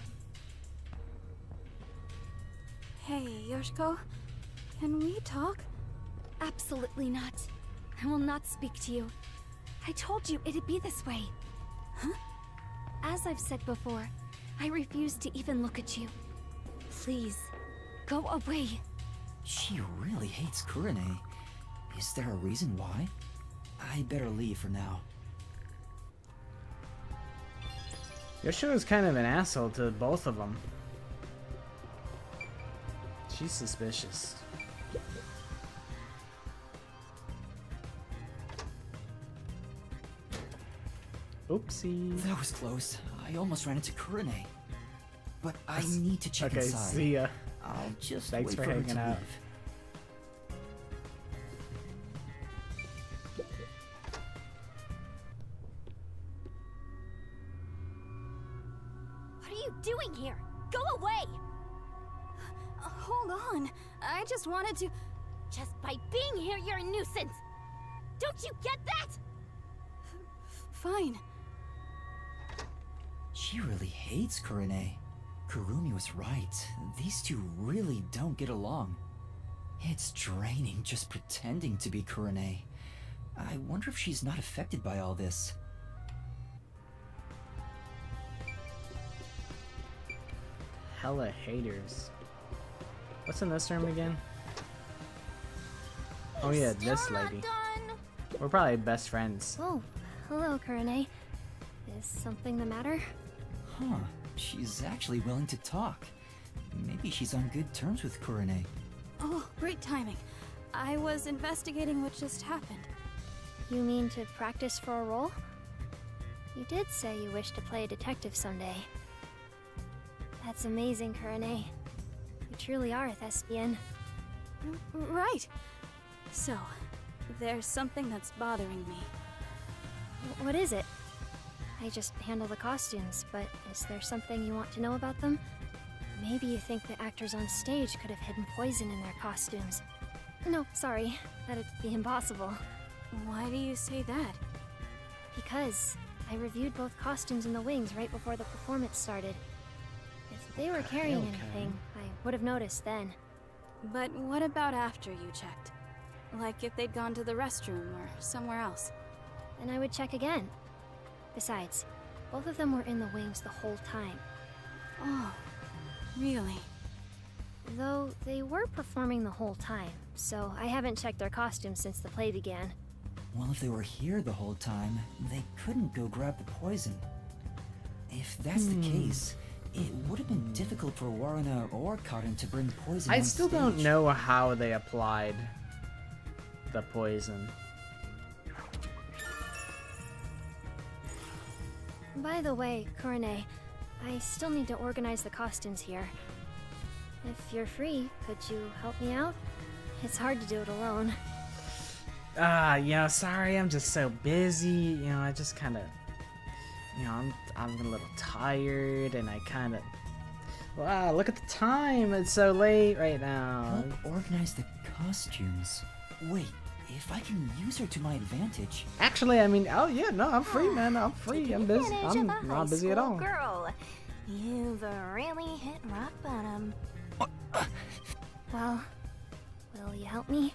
Hey, Yoshiko. Can we talk? Absolutely not. I will not speak to you. I told you it'd be this way. Huh? As I've said before, I refuse to even look at you. Please, go away. She really hates Kurane. Is there a reason why? I better leave for now. Yoshiko's kind of an asshole to both of them. She's suspicious. Oopsie. That was close. I almost ran into Kurane. But I need to check inside. Okay, see ya. I'll just Thanks wait for for her hanging to out. leave. What are you doing here? Go away! Hold on. I just wanted to... Just by being here, you're a nuisance! Don't you get that? Fine. She really hates Kurane. Kurumi was right. These two really don't get along. It's draining just pretending to be Kurane. I wonder if she's not affected by all this. Hella haters. What's in this room again? Oh yeah, this lady. We're probably best friends. Oh, hello, Kurane. Is something the matter? Huh, she's actually willing to talk. Maybe she's on good terms with Kurane. Oh, great timing. I was investigating what just happened. You mean to practice for a role? You did say you wish to play a detective someday. That's amazing, Kurane. You truly are a thespian. Right. So, there's something that's bothering me. What is it? I just handle the costumes, but is there something you want to know about them? Maybe you think the actors on stage could have hidden poison in their costumes. No, sorry. That'd be impossible. Why do you say that? Because I reviewed both costumes in the wings right before the performance started. If they were carrying anything, I would have noticed then. But what about after you checked? Like if they'd gone to the restroom or somewhere else? Then I would check again. Besides, both of them were in the wings the whole time. Oh, really? Though they were performing the whole time, so I haven't checked their costumes since the play began. Well, if they were here the whole time, they couldn't go grab the poison. If that's the case, it would have been difficult for Waruna or Cotton to bring poison I on still stage. don't know how they applied the poison. By the way, Kurane, I still need to organize the costumes here. If you're free, could you help me out? It's hard to do it alone. Sorry, I'm just so busy. You know, I just kind of, I'm a little tired, and I kind of. Wow, look at the time. It's so late right now. Help organize the costumes. Wait, if I can use her to my advantage. Actually, I mean, oh yeah, no, I'm free, man. I'm free. I'm busy. I'm not busy at all. Girl, you've really hit rock bottom. Well, will you help me?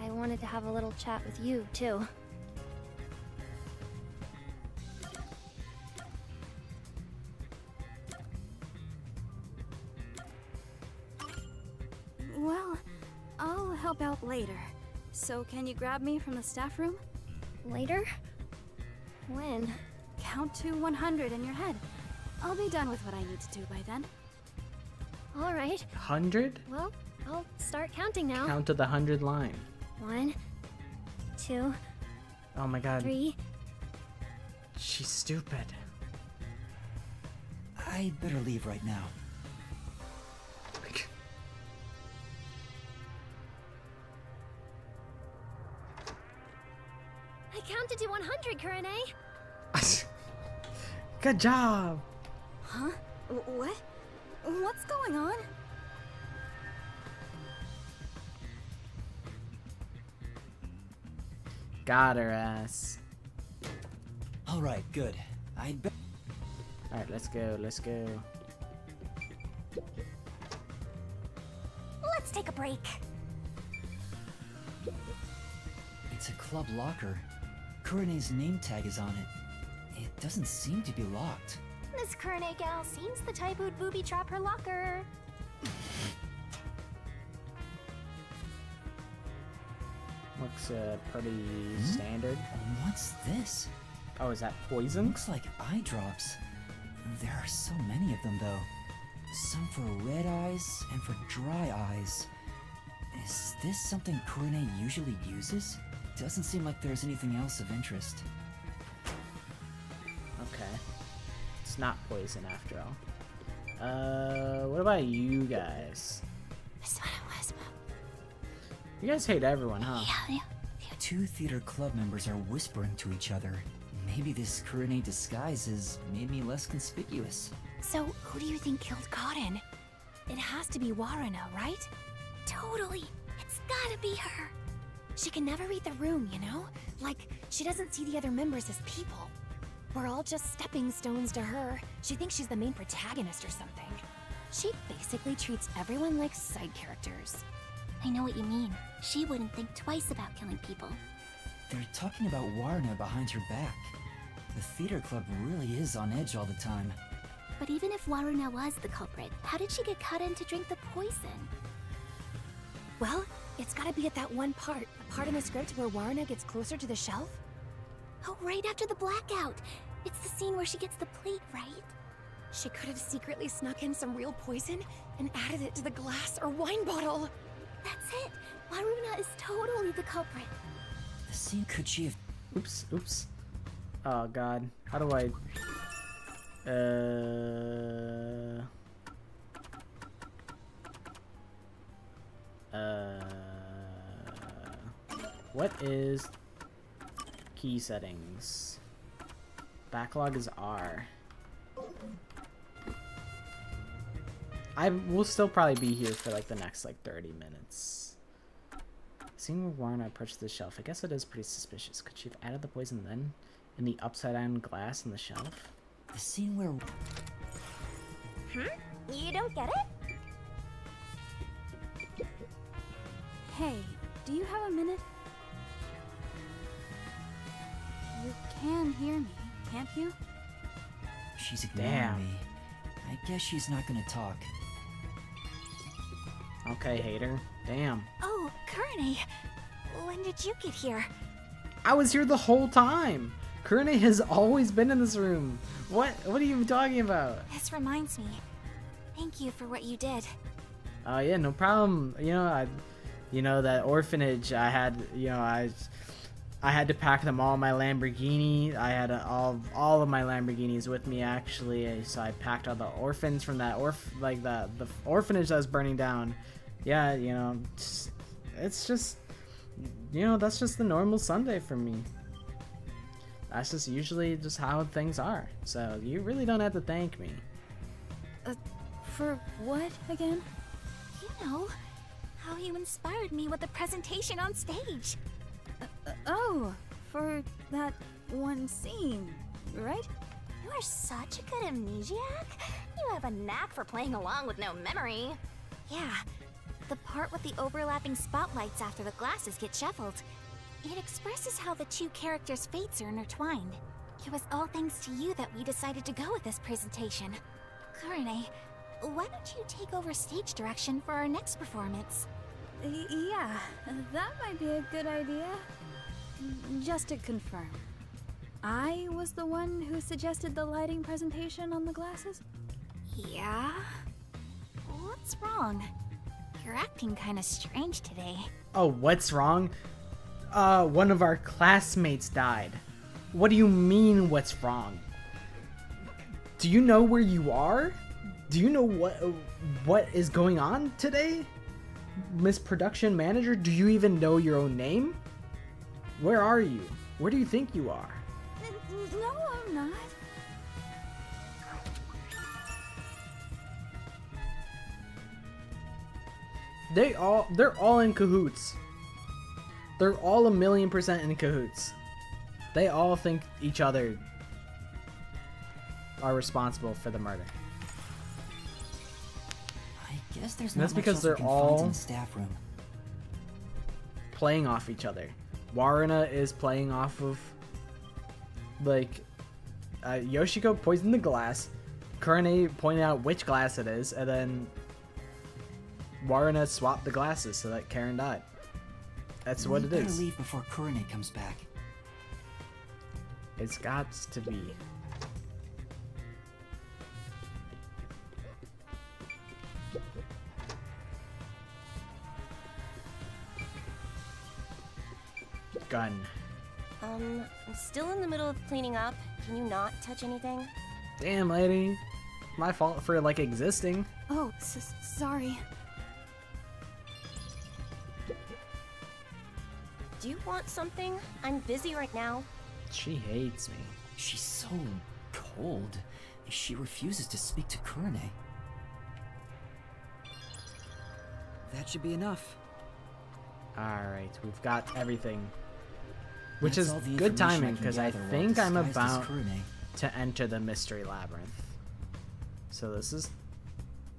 I wanted to have a little chat with you, too. Well, I'll help out later. So can you grab me from the staff room? Later? When? Count to 100 in your head. I'll be done with what I need to do by then. All right. 100? Well, I'll start counting now. Count to the 100 line. 1, 2, Oh my god. 3. She's stupid. I better leave right now. I counted to 100, Kurane. Good job. Huh? What? What's going on? Got her ass. All right, good. Alright, let's go. Let's go. Let's take a break. It's a club locker. Kurane's name tag is on it. It doesn't seem to be locked. This Kurane gal seems the type who'd booby trap her locker. Looks pretty standard. What's this? Oh, is that poison? Looks like eye drops. There are so many of them, though. Some for red eyes and for dry eyes. Is this something Kurane usually uses? Doesn't seem like there's anything else of interest. Okay. It's not poison after all. What about you guys? You guys hate everyone, huh? Two theater club members are whispering to each other. Maybe this Kurane disguise has made me less conspicuous. So, who do you think killed Cotton? It has to be Waruna, right? Totally. It's gotta be her. She can never read the room, you know? Like, she doesn't see the other members as people. We're all just stepping stones to her. She thinks she's the main protagonist or something. She basically treats everyone like side characters. I know what you mean. She wouldn't think twice about killing people. They're talking about Warna behind her back. The theater club really is on edge all the time. But even if Waruna was the culprit, how did she get cut in to drink the poison? Well, it's gotta be at that one part. The part in the script where Warna gets closer to the shelf. Oh, right after the blackout. It's the scene where she gets the plate, right? She could have secretly snuck in some real poison and added it to the glass or wine bottle. That's it. Waruna is totally the culprit. The scene could she have... Oops. Oh god. How do I... What is key settings? Backlog is R. I will still probably be here for like the next like 30 minutes. Seeing where Warren approached the shelf, I guess it is pretty suspicious. Could she have added the poison then? In the upside down glass on the shelf? The scene where... You don't get it? Hey, do you have a minute? You can hear me, can't you? She's ignoring me. I guess she's not gonna talk. Okay, hater. Damn. Oh, Kurane, when did you get here? I was here the whole time! Kurane has always been in this room. What are you talking about? This reminds me. Thank you for what you did. Oh yeah, no problem. You know, that orphanage I had, I had to pack them all in my Lamborghini. I had all of my Lamborghinis with me actually, so I packed all the orphans from that the orphanage that was burning down. Yeah, it's just that's just the normal Sunday for me. That's just usually just how things are. So you really don't have to thank me. For what again? You know, how you inspired me with the presentation on stage. Oh, for that one scene, right? You are such a good amnesiac. You have a knack for playing along with no memory. Yeah, the part with the overlapping spotlights after the glasses get shuffled. It expresses how the two characters' fates are intertwined. It was all thanks to you that we decided to go with this presentation. Kurane, why don't you take over stage direction for our next performance? Yeah, that might be a good idea. Just to confirm, I was the one who suggested the lighting presentation on the glasses? Yeah? What's wrong? You're acting kinda strange today. Oh, what's wrong? One of our classmates died. What do you mean, what's wrong? Do you know where you are? Do you know what is going on today? Miss Production Manager, do you even know your own name? Where are you? Where do you think you are? No, I'm not. They're all in cahoots. They're all 1,000,000% in cahoots. They all think each other are responsible for the murder. I guess there's And that's not much because else they're we can find all in the staff room. playing off each other. Waruna is playing off of Yoshiko poisoned the glass, Kurane pointed out which glass it is, and then Waruna swapped the glasses so that Karen died. That's what it We better is. leave before Kurane comes back. It's got to be. Gun. I'm still in the middle of cleaning up. Can you not touch anything? Damn, lady. My fault for existing. Oh, sorry. Do you want something? I'm busy right now. She hates me. She's so cold. She refuses to speak to Kurane. That should be enough. Alright, we've got everything. Which That's is all the good information timing, can because I gather while think I'm disguised as about... Kurane. to enter the mystery labyrinth. So this is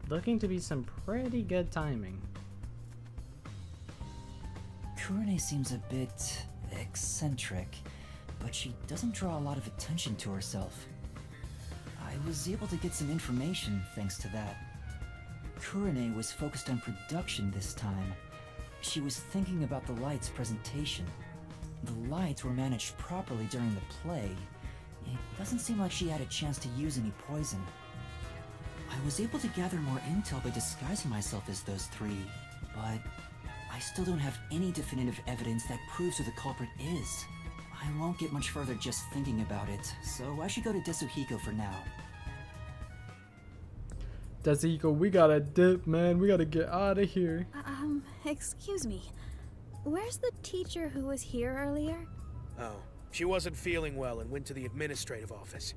looking to be some pretty good timing. Kurane seems a bit eccentric, but she doesn't draw a lot of attention to herself. I was able to get some information thanks to that. Kurane was focused on production this time. She was thinking about the lights presentation. The lights were managed properly during the play. It doesn't seem like she had a chance to use any poison. I was able to gather more intel by disguising myself as those three, but I still don't have any definitive evidence that proves who the culprit is. I won't get much further just thinking about it, so I should go to Desuhiko for now. Desuhiko, we gotta dip, man. We gotta get out of here. Excuse me. Where's the teacher who was here earlier? Oh, she wasn't feeling well and went to the administrative office.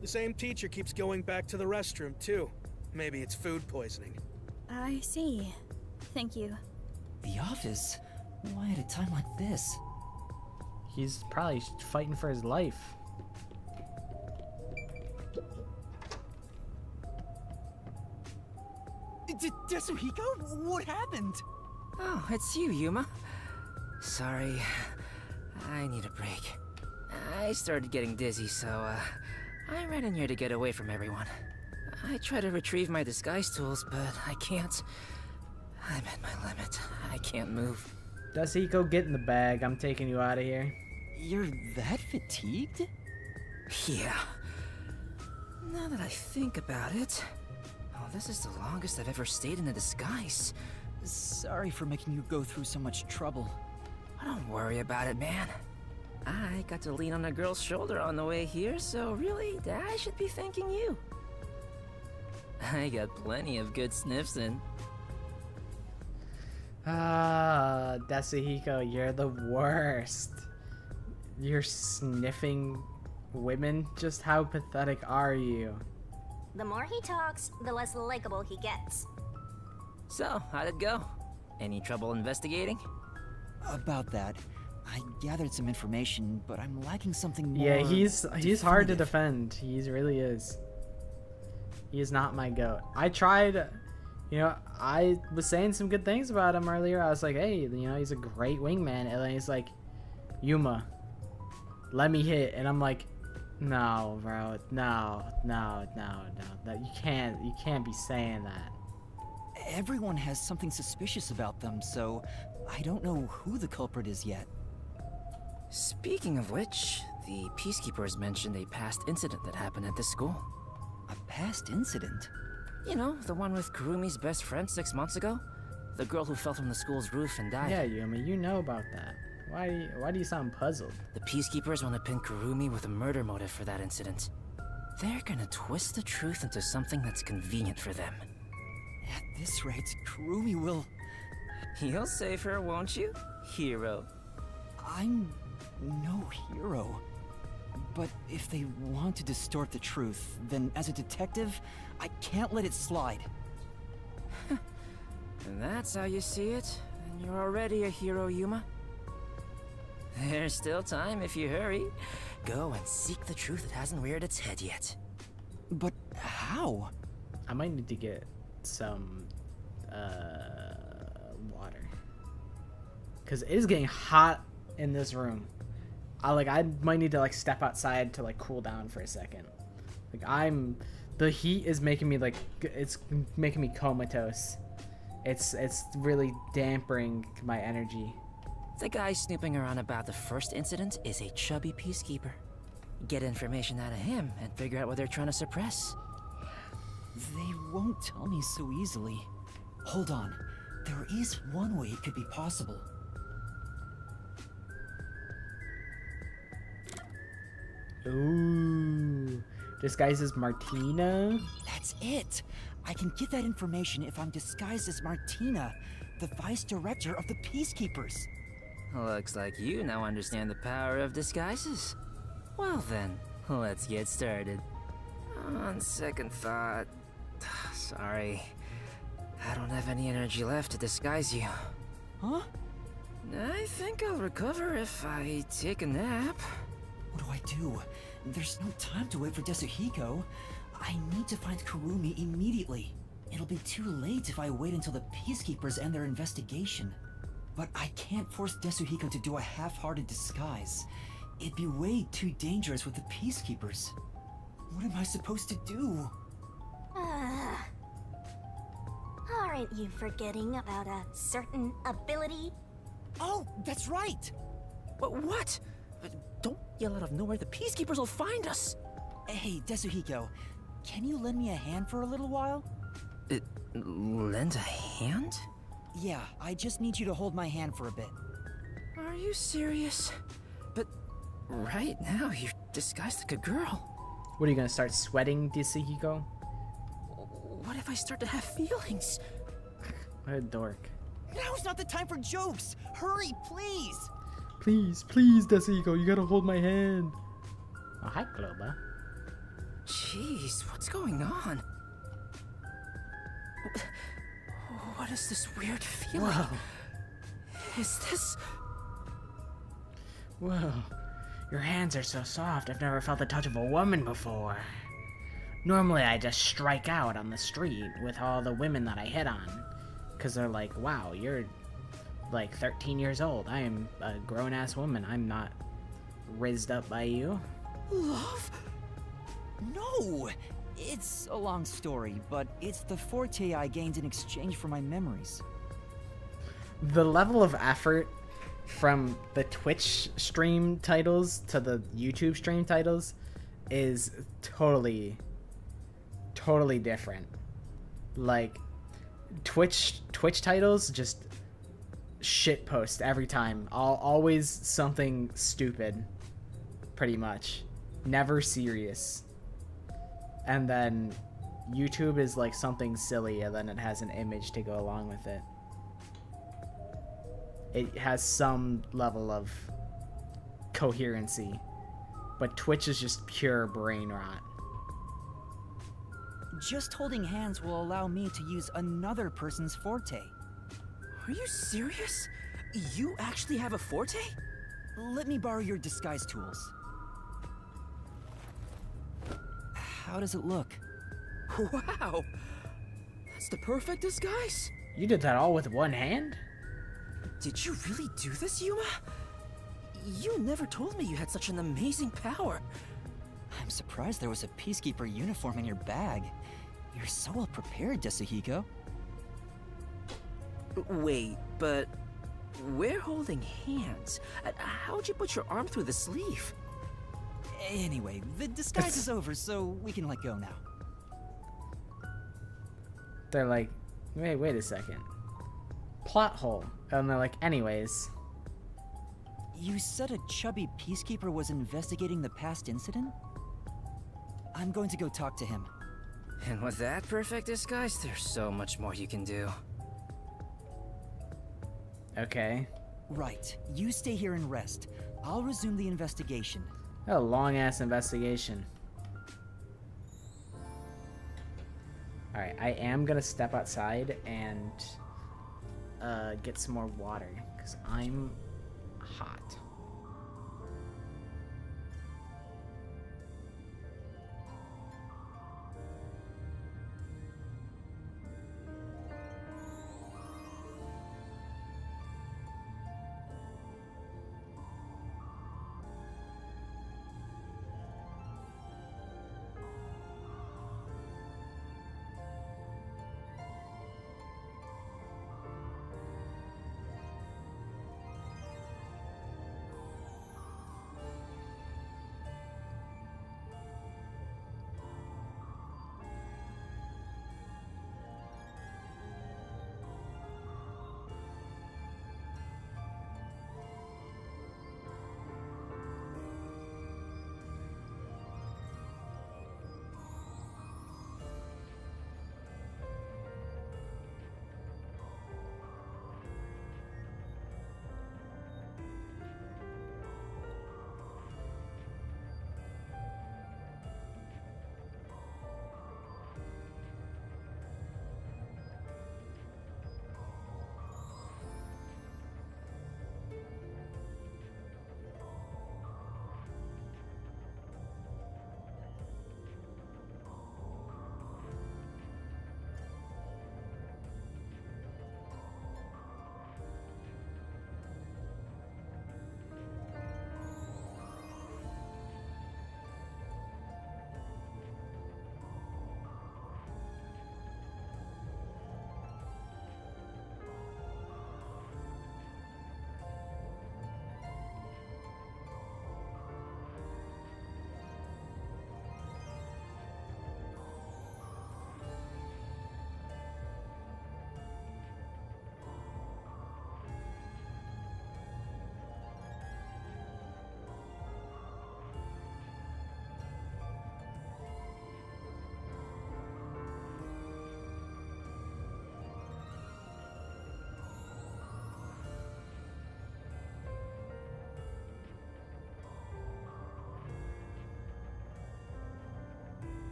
The same teacher keeps going back to the restroom, too. Maybe it's food poisoning. I see. Thank you. The office? Why at a time like this? He's probably fighting for his life. Desuhiko? What happened? Oh, it's you, Yuma. Sorry. I need a break. I started getting dizzy, so, I ran in here to get away from everyone. I try to retrieve my disguise tools, but I can't. I'm at my limit. I can't move. Desuhiko, get in the bag. I'm taking you out of here. You're that fatigued? Yeah. Now that I think about it, this is the longest I've ever stayed in a disguise. Sorry for making you go through so much trouble. Don't worry about it, man. I got to lean on a girl's shoulder on the way here, so really, I should be thanking you. I got plenty of good sniffs in. Ah, Desuhiko, you're the worst. You're sniffing women? Just how pathetic are you? The more he talks, the less likable he gets. So, how'd it go? Any trouble investigating? About that, I gathered some information, but I'm lacking something more. Yeah, he's hard to definitive. defend. He really is. He is not my goat. I tried, I was saying some good things about him earlier. I was like, hey, he's a great wingman. And then he's like, Yuma, let me hit. And I'm like, no, bro, no. You can't be saying that. Everyone has something suspicious about them, so I don't know who the culprit is yet. Speaking of which, the Peacekeepers mentioned a past incident that happened at this school. A past incident? You know, the one with Kurumi's best friend 6 months ago? The girl who fell from the school's roof and died. Yeah, Yuma, you know about that. Why do you sound puzzled? The Peacekeepers want to pin Kurumi with a murder motive for that incident. They're gonna twist the truth into something that's convenient for them. At this rate, Kurumi will... You'll save her, won't you, hero? I'm no hero. But if they want to distort the truth, then as a detective, I can't let it slide. And that's how you see it? Then you're already a hero, Yuma. There's still time if you hurry. Go and seek the truth that hasn't reared its head yet. But how? I might need to get some water. Cause it is getting hot in this room. I might need to step outside to cool down for a second. The heat is making me it's making me comatose. It's really dampering my energy. The guy snooping around about the first incident is a chubby peacekeeper. Get information out of him and figure out what they're trying to suppress. They won't tell me so easily. Hold on. There is one way it could be possible. Ooh. Disguised as Martina? That's it! I can get that information if I'm disguised as Martina, the vice director of the Peacekeepers. Looks like you now understand the power of disguises. Well then, let's get started. On second thought... Sorry. I don't have any energy left to disguise you. Huh? I think I'll recover if I take a nap. What do I do? There's no time to wait for Desuhiko. I need to find Kurumi immediately. It'll be too late if I wait until the Peacekeepers end their investigation. But I can't force Desuhiko to do a half-hearted disguise. It'd be way too dangerous with the Peacekeepers. What am I supposed to do? Aren't you forgetting about a certain ability? Oh, that's right! What? Don't yell out of nowhere. The Peacekeepers will find us. Hey, Desuhiko, can you lend me a hand for a little while? Lend a hand? Yeah, I just need you to hold my hand for a bit. Are you serious? But right now, you're disguised like a girl. What are you gonna start sweating, Desuhiko? What if I start to have feelings? What a dork. Now's not the time for jokes! Hurry, please! Please, Desuhiko, you gotta hold my hand. Oh, hi, Cloba. Jeez, what's going on? What is this weird feeling? Whoa. Is this... Whoa. Your hands are so soft. I've never felt the touch of a woman before. Normally, I just strike out on the street with all the women that I hit on. Because they're like, wow, you're like 13 years old. I am a grown-ass woman. I'm not rizzed up by you. Love? No! It's a long story, but it's the forte I gained in exchange for my memories. The level of effort from the Twitch stream titles to the YouTube stream titles is totally different. Like, Twitch titles just shit post every time. Always something stupid, pretty much. Never serious. And then YouTube is like something silly, and then it has an image to go along with it. It has some level of coherency, but Twitch is just pure brain rot. Just holding hands will allow me to use another person's forte. Are you serious? You actually have a forte? Let me borrow your disguise tools. How does it look? Wow! That's the perfect disguise! You did that all with one hand? Did you really do this, Yuma? You never told me you had such an amazing power. I'm surprised there was a Peacekeeper uniform in your bag. You're so well prepared, Desuhiko. Wait, but we're holding hands. How'd you put your arm through the sleeve? Anyway, the disguise is over, so we can let go now. They're like, wait a second. Plot hole. And they're like, anyways. You said a chubby Peacekeeper was investigating the past incident? I'm going to go talk to him. And with that perfect disguise, there's so much more you can do. Okay. Right. You stay here and rest. I'll resume the investigation. A long-ass investigation. Alright, I am gonna step outside and get some more water, because I'm hot.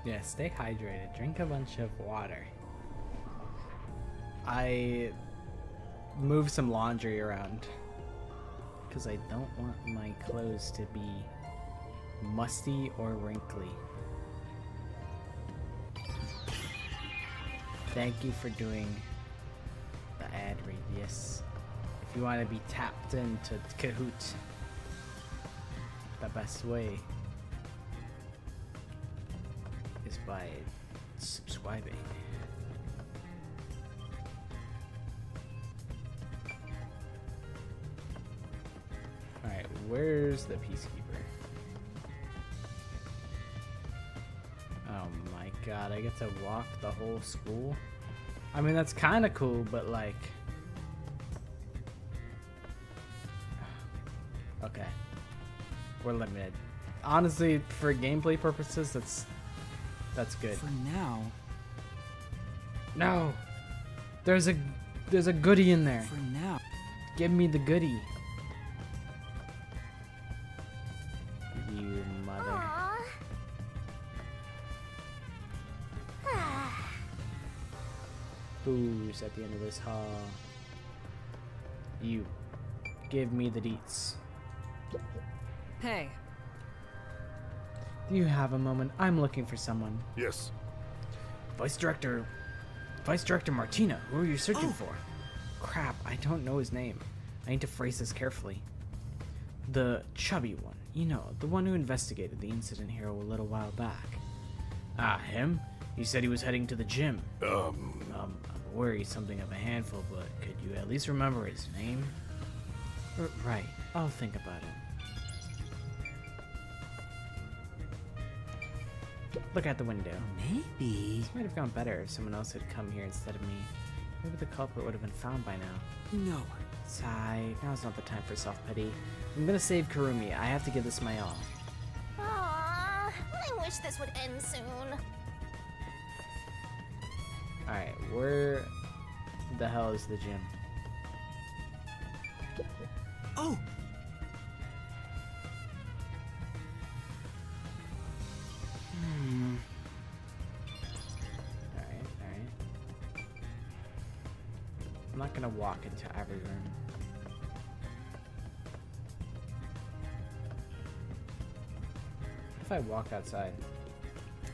Yeah, stay hydrated. Drink a bunch of water. I move some laundry around because I don't want my clothes to be musty or wrinkly. Thank you for doing the ad read. Yes. If you want to be tapped into Kahoot, the best way is by subscribing. Alright, where's the peacekeeper? Oh my god, I get to walk the whole school? I mean, that's kind of cool, but like... Okay. We're limited. Honestly, for gameplay purposes, that's good. For now. No! There's a goodie in there. For now. Give me the goodie. You mother. Who's at the end of this hall? You. Give me the deets. Hey. Do you have a moment? I'm looking for someone. Yes. Vice Director Martina, who are you searching for? Crap, I don't know his name. I need to phrase this carefully. The chubby one. You know, the one who investigated the incident here a little while back. Ah, him? He said he was heading to the gym. I'm worried something of a handful, but could you at least remember his name? Right, I'll think about it. Look out the window. Maybe. This might have gone better if someone else had come here instead of me. Maybe the culprit would have been found by now. No. Sigh, now's not the time for self-pity. I'm gonna save Kurumi. I have to give this my all. Aww, I wish this would end soon. Alright, where the hell is the gym? Oh! Alright. I'm not gonna walk into every room. What if I walk outside?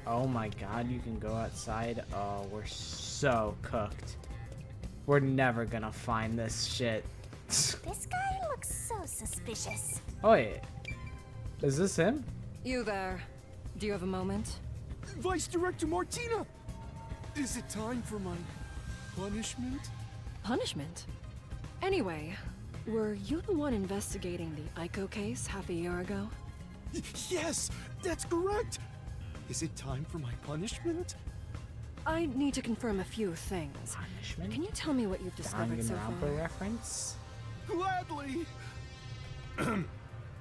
Oh my god, you can go outside? Oh, we're so cooked. We're never gonna find this shit. This guy looks so suspicious. Oh wait. Is this him? You there. Do you have a moment? Vice Director Martina! Is it time for my punishment? Punishment? Anyway, were you the one investigating the Aiko case half a year ago? Yes, that's correct! Is it time for my punishment? I need to confirm a few things. Punishment? Can you tell me what you've discovered so far? reference? Gladly!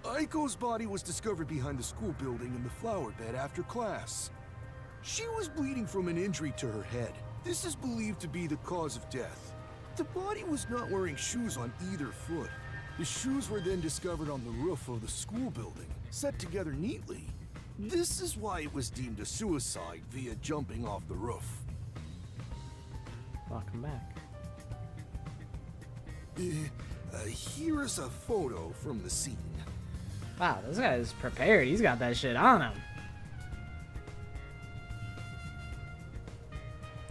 Aiko's body was discovered behind the school building in the flower bed after class. She was bleeding from an injury to her head. This is believed to be the cause of death. The body was not wearing shoes on either foot. The shoes were then discovered on the roof of the school building, set together neatly. This is why it was deemed a suicide via jumping off the roof. Welcome back. Here is a photo from the scene. Wow, this guy is prepared. He's got that shit on him.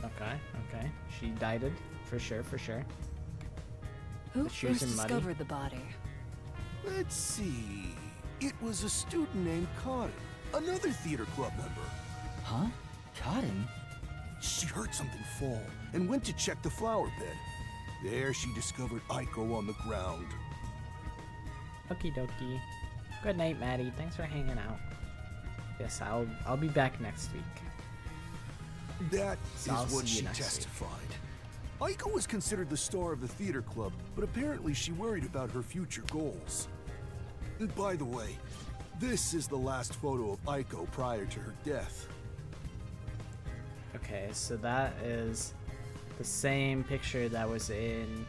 Okay. She died it. For sure. Who The shoes first are muddy. discovered the body? Let's see. It was a student named Cotton, another theater club member. Huh? Cotton? She heard something fall and went to check the flower bed. There she discovered Aiko on the ground. Okie dokie. Good night, Maddie. Thanks for hanging out. Yes, I'll be back next week. That So I'll is what see you she next week. testified. Aiko was considered the star of the theater club, but apparently she worried about her future goals. And by the way, this is the last photo of Aiko prior to her death. Okay, so that is the same picture that was in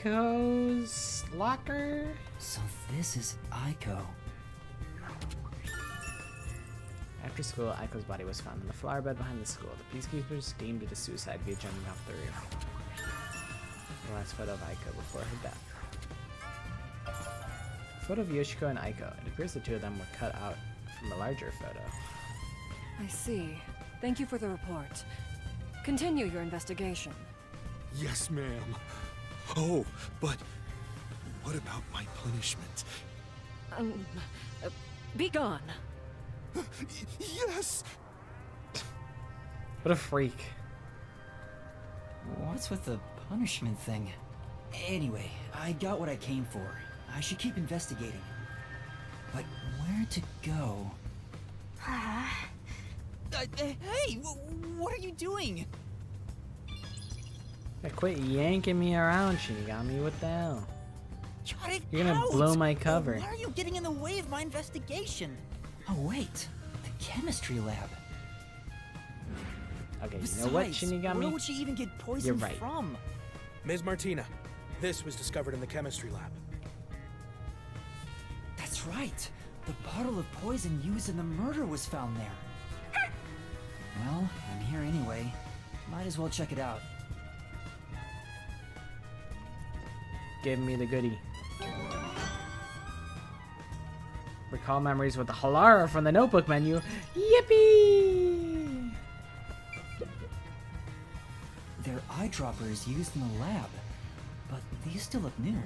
Yoshiko's locker? So this is Aiko. After school, Aiko's body was found in the flower bed behind the school. The peacekeepers deemed it a suicide via jumping off the roof. The last photo of Aiko before her death. Photo of Yoshiko and Aiko. It appears the two of them were cut out from a larger photo. I see. Thank you for the report. Continue your investigation. Yes, ma'am. Oh, but what about my punishment? Be gone. Yes! What a freak. What's with the punishment thing? Anyway, I got what I came for. I should keep investigating. But where to go? Hey! What are you doing? Yeah, quit yanking me around, Shinigami. What the hell? Cut it You're gonna out! blow my cover. Why are you getting in the way of my investigation? Oh wait, the chemistry lab. Okay, you Besides, know what, Shinigami? where would she even get poison You're right. from? Ms. Martina, this was discovered in the chemistry lab. That's right. The bottle of poison used in the murder was found there. Well, I'm here anyway. Might as well check it out. Give me the goodie. Recall memories with the Halara from the notebook menu. Yippee! They're eyedroppers used in the lab, but these still look new.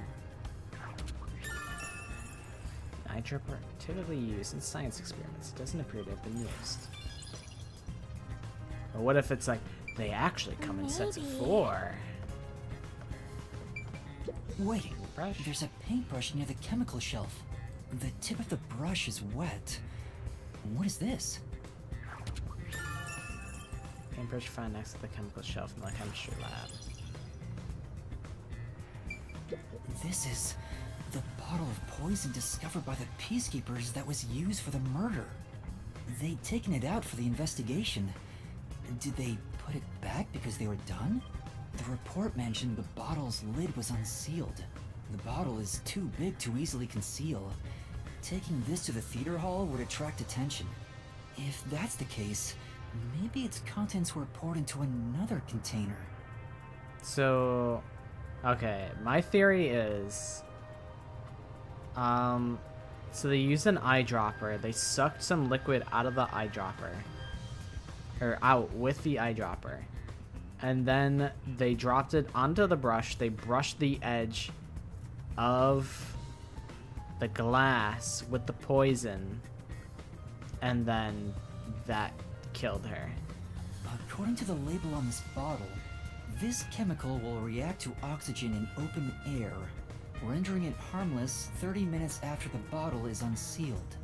Eyedropper are typically used in science experiments. It doesn't appear to have been used. But what if it's like they actually come in sets of 4? Wait, Brush? there's a paintbrush near the chemical shelf. The tip of the brush is wet. What is this? Paintbrush found next to the chemical shelf in the chemistry lab. This is the bottle of poison discovered by the peacekeepers that was used for the murder. They'd taken it out for the investigation. Did they put it back because they were done? The report mentioned the bottle's lid was unsealed. The bottle is too big to easily conceal. Taking this to the theater hall would attract attention. If that's the case, maybe its contents were poured into another container. So, okay, my theory is, so they used an eyedropper. They sucked some liquid out of the eyedropper, or out with the eyedropper, and then they dropped it onto the brush. They brushed the edge of the glass with the poison, and then that killed her. According to the label on this bottle, this chemical will react to oxygen in open air, rendering it harmless 30 minutes after the bottle is unsealed.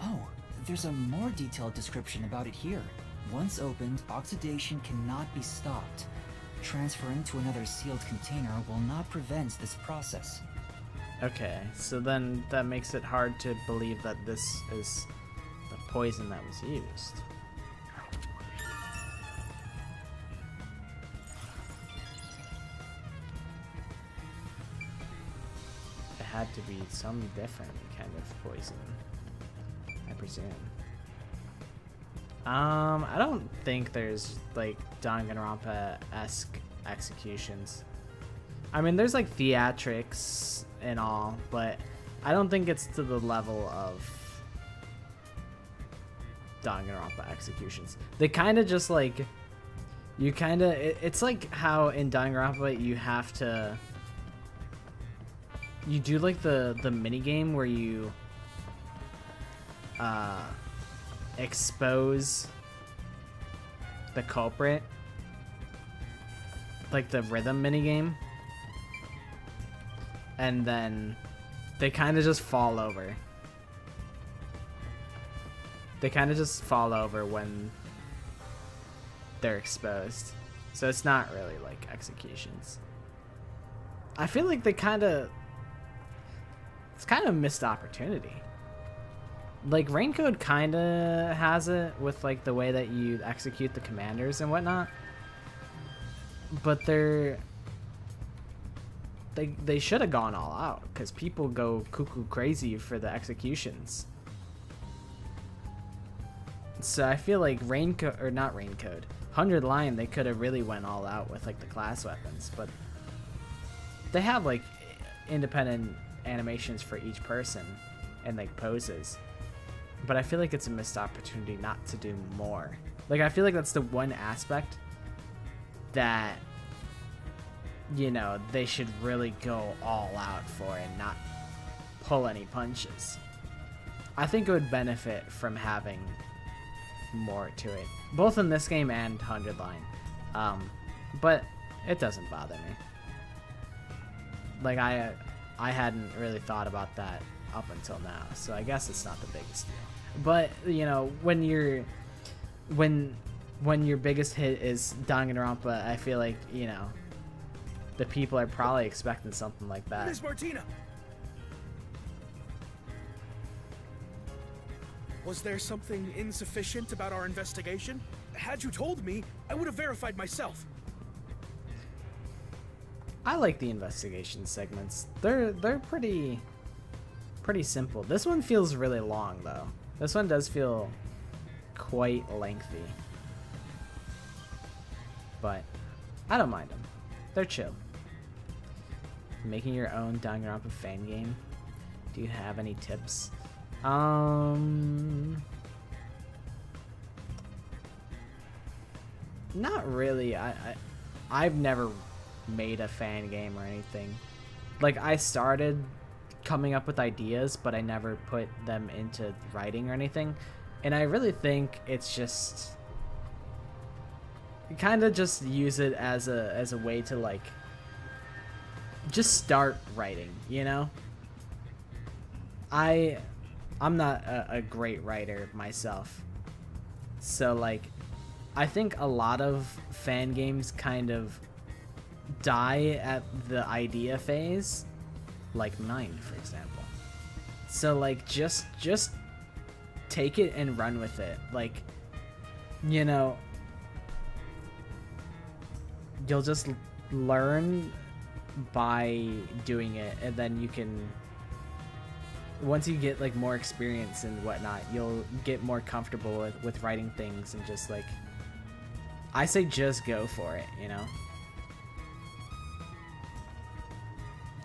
Oh, there's a more detailed description about it here. Once opened, oxidation cannot be stopped. Transferring to another sealed container will not prevent this process. Okay, so then that makes it hard to believe that this is the poison that was used. It had to be some different kind of poison, I presume. I don't think there's like Danganronpa-esque executions. I mean, there's like theatrics and all, but I don't think it's to the level of Danganronpa executions. They kind of just like, you kind of, it's like how in Danganronpa you have to, you do like the mini game where you expose the culprit, like the rhythm mini game, and then they kind of just fall over. They kind of just fall over when they're exposed. So it's not really like executions. I feel like they kind of, it's kind of missed opportunity. Like Raincode kind of has it with like the way that you execute the commanders and whatnot, but they should have gone all out, because people go cuckoo crazy for the executions. So I feel like Raincoat, or not Raincoat, 100 Lion, they could have really went all out with like the class weapons, but they have like independent animations for each person and like poses. But I feel like it's a missed opportunity not to do more. Like, I feel like that's the one aspect that, you know, they should really go all out for and not pull any punches. I think it would benefit from having more to it, both in this game and 100 Line. But it doesn't bother me. Like, I hadn't really thought about that up until now, so I guess it's not the biggest deal. But, you know, when your biggest hit is Danganronpa, I feel like, you know, the people are probably expecting something like that. Miss Martina! Was there something insufficient about our investigation? Had you told me, I would have verified myself. I like the investigation segments. They're pretty simple. This one feels really long though. This one does feel quite lengthy. But I don't mind them. They're chill. Making your own Danganronpa fan game. Do you have any tips? Not really. I've never made a fan game or anything. Like, I started coming up with ideas, but I never put them into writing or anything. And I really think it's just kind of just use it as a way to like just start writing, you know? I'm not a great writer myself. So like I think a lot of fan games kind of die at the idea phase, like mine, for example. So like just take it and run with it. Like, you know, you'll just learn by doing it, and then you can, once you get like more experience and whatnot, you'll get more comfortable with writing things, and just like, I say just go for it, you know?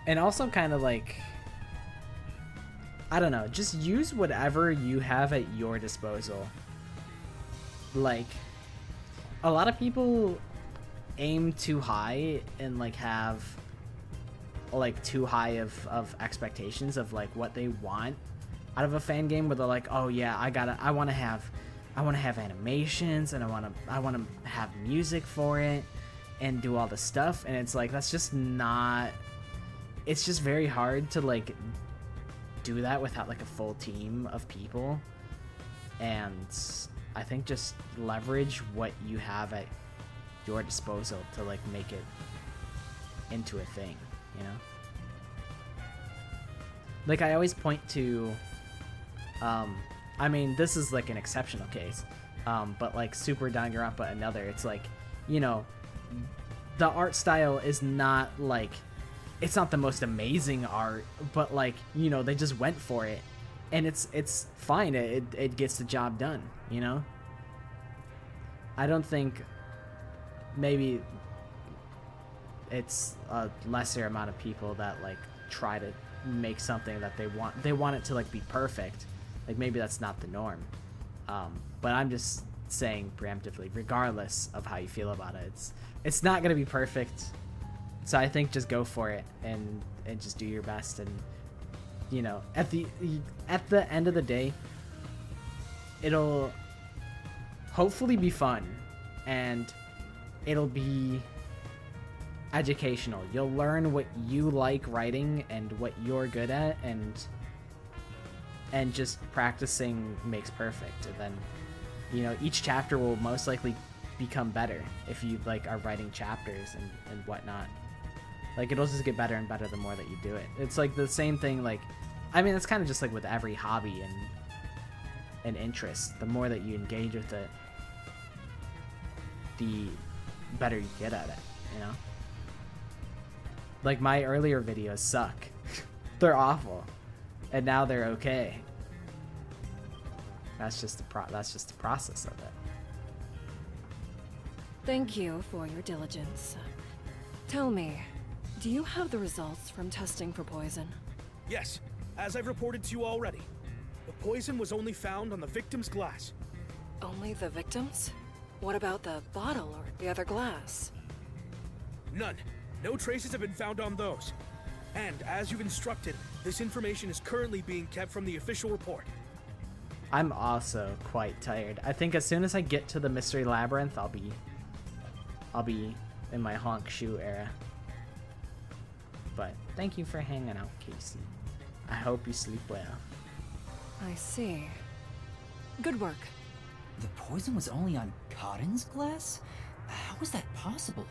And also kind of like, I don't know, just use whatever you have at your disposal. Like, a lot of people aim too high and like have like too high of expectations of like what they want out of a fan game, where they're like, oh yeah, I want to have animations, and I want to have music for it and do all the stuff. And it's like, that's just not, it's just very hard to like do that without like a full team of people. And I think just leverage what you have at your disposal to like make it into a thing, you know? Like, I always point to I mean, this is like an exceptional case, but like Super Danganronpa Another, it's like, you know, the art style is not like, it's not the most amazing art, but like, you know, they just went for it, and it's fine. It gets the job done, you know? I don't think, maybe it's a lesser amount of people that like try to make something that they want it to like be perfect. Like, maybe that's not the norm. But I'm just saying preemptively, regardless of how you feel about it, it's not gonna be perfect. So I think just go for it and just do your best, and you know, at the end of the day, it'll hopefully be fun, and it'll be educational. You'll learn what you like writing and what you're good at, and just practicing makes perfect. And then, you know, each chapter will most likely become better if you like are writing chapters and whatnot. Like, it'll just get better and better the more that you do it. It's like the same thing, like, I mean, it's kind of just like with every hobby and interest. The more that you engage with it, the better you get at it, you know? Like, my earlier videos suck. They're awful. And now they're okay. That's just the process of it. Thank you for your diligence. Tell me, do you have the results from testing for poison? Yes, as I've reported to you already. The poison was only found on the victim's glass. Only the victims? What about the bottle or the other glass? None. No traces have been found on those. And as you've instructed, this information is currently being kept from the official report. I'm also quite tired. I think as soon as I get to the mystery labyrinth, I'll be in my honk shoe era. But thank you for hanging out, Casey. I hope you sleep well. I see. Good work. The poison was only on Cotton's glass? How was that possible?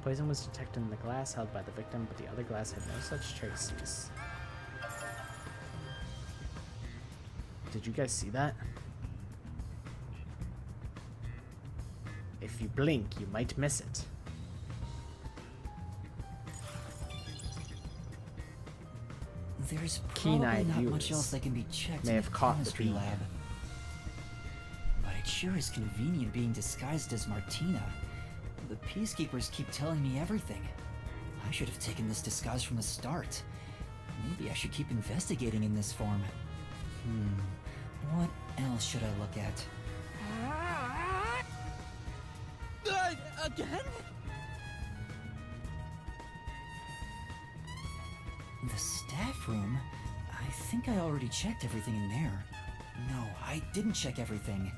Poison was detected in the glass held by the victim, but the other glass had no such traces. Did you guys see that? If you blink, you might miss it. There's Keen-eyed probably not much viewers else that can be checked may in have the caught the chemistry beam. lab. But it sure is convenient being disguised as Martina. The peacekeepers keep telling me everything. I should have taken this disguise from the start. Maybe I should keep investigating in this form. What else should I look at? Again? The staff room? I think I already checked everything in there. No, I didn't check everything.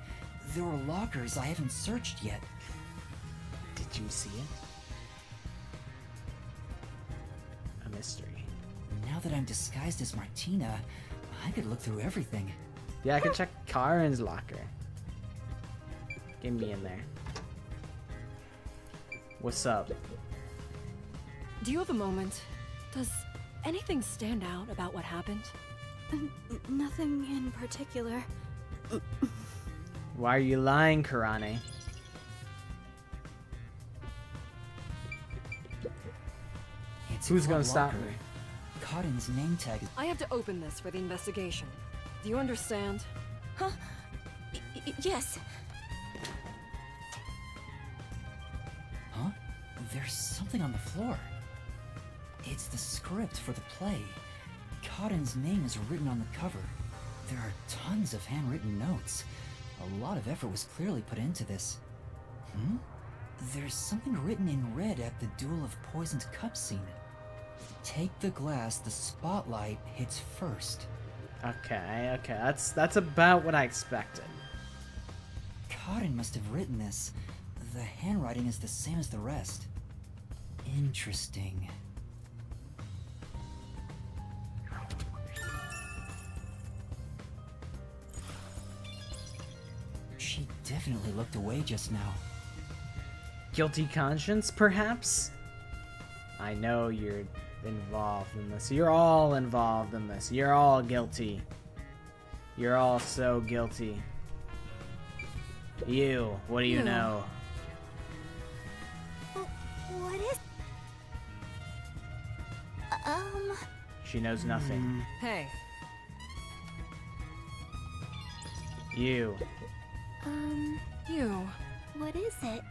There were lockers I haven't searched yet. Did you see it? A mystery. Now that I'm disguised as Martina, I could look through everything. Yeah, I can check Karen's locker. Get me in there. What's up? Do you have a moment? Does anything stand out about what happened? Nothing in particular. Why are you lying, Karane? It's a Who's gonna club stop locker. me? Cotton's name tag is... I have to open this for the investigation. Do you understand? Huh? Yes. Huh? There's something on the floor. It's the script for the play. Cotton's name is written on the cover. There are tons of handwritten notes. A lot of effort was clearly put into this. There's something written in red at the Duel of Poisoned Cup scene. Take the glass the spotlight hits first. Okay, that's about what I expected. Cotton must have written this. The handwriting is the same as the rest. Interesting. She definitely looked away just now. Guilty conscience, perhaps? I know you're involved in this. You're all involved in this. You're all guilty. You're all so guilty. You, what do you know? What is... She knows nothing. Hey. You. You. What is it?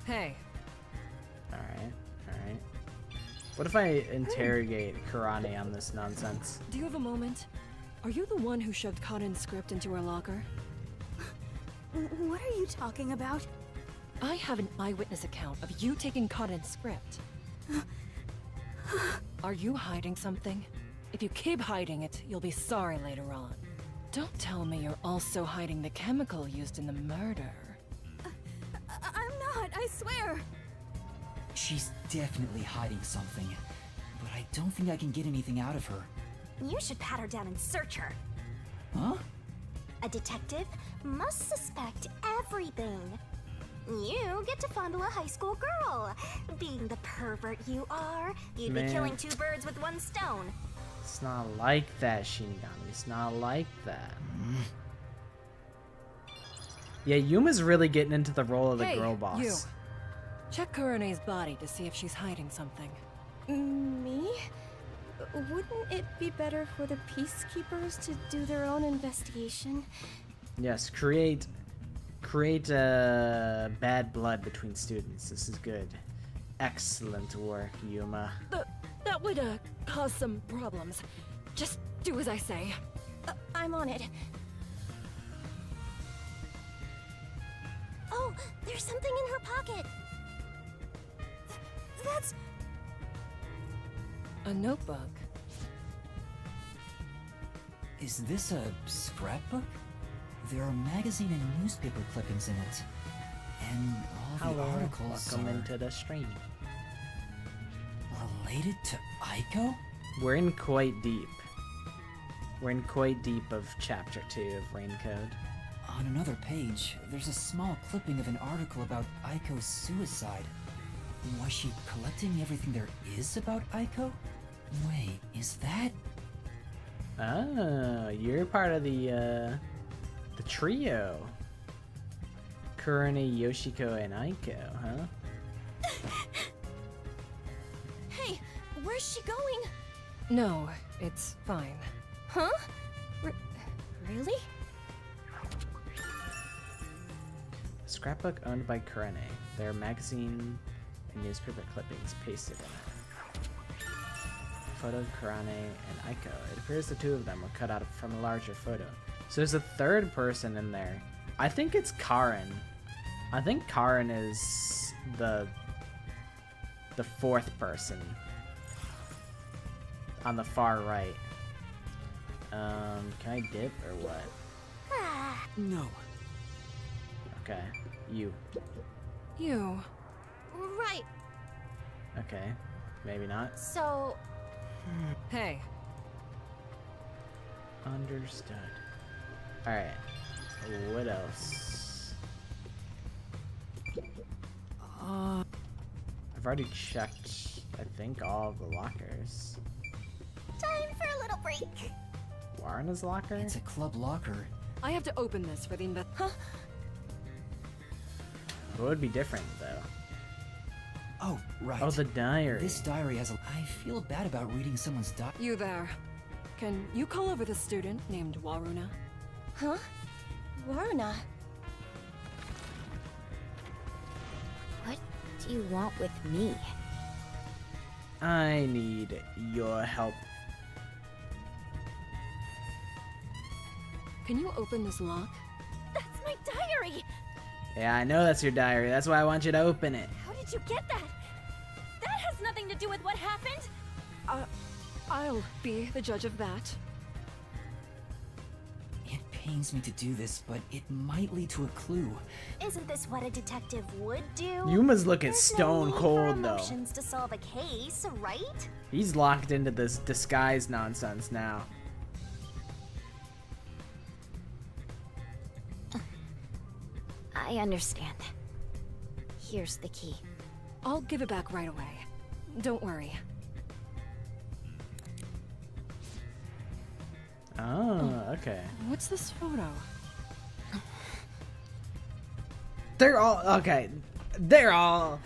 Hey. Alright. What if I interrogate Karane on this nonsense? Do you have a moment? Are you the one who shoved Cotton's script into her locker? What are you talking about? I have an eyewitness account of you taking Cotton's script. Are you hiding something? If you keep hiding it, you'll be sorry later on. Don't tell me you're also hiding the chemical used in the murder. I'm not, I swear. She's definitely hiding something, but I don't think I can get anything out of her. You should pat her down and search her. Huh? A detective must suspect everything. You get to fondle a high school girl. Being the pervert you are, you'd be killing two birds with one stone. It's not like that, Shinigami. It's not like that. Yeah, Yuma's really getting into the role of the girl boss. You. Check Kurene's body to see if she's hiding something. Me? Wouldn't it be better for the peacekeepers to do their own investigation? Yes, create bad blood between students. This is good. Excellent work, Yuma. That would cause some problems. Just do as I say. I'm on it. Oh, there's something in her pocket. That's... a notebook. Is this a scrapbook? There are magazine and newspaper clippings in it. And all the articles welcome are into the stream. related to Aiko? We're in quite deep. We're in quite deep of chapter 2 of Rain Code. On another page, there's a small clipping of an article about Aiko's suicide. Was she collecting everything there is about Aiko? Wait, is that... Oh, you're part of the trio. Kurone, Yoshiko, and Aiko, huh? Hey, where's she going? No, it's fine. Huh? Really? Scrapbook owned by Kurone. There are magazine and newspaper clippings pasted in it. Photo of Kurone and Aiko. It appears the two of them were cut out from a larger photo. So there's a third person in there. I think it's Karen. I think Karen is the fourth person on the far right. Can I dip or what? No. Okay, you. You. Right. Okay, maybe not. So, Hey. Understood. Alright, what else? I've already checked, I think, all of the lockers. Time for a little break. Warrena's locker? It's a club locker. I have to open this for the Huh? What would be different, though? Oh, right. Oh, the diary. This diary has a... I feel bad about reading someone's diary. You there. Can you call over the student named Waruna? Huh? Waruna? What do you want with me? I need your help. Can you open this lock? That's my diary! Yeah, I know that's your diary. That's why I want you to open it. How did you get that? That has nothing to do with what happened! I'll be the judge of that. It pains me to do this, but it might lead to a clue. Isn't this what a detective would do? Yuma's looking There's stone no need cold, for though. emotions to solve a case, right? He's locked into this disguise nonsense now. I understand. Here's the key. I'll give it back right away. Don't worry. Oh, okay. What's this photo? They're all okay. They all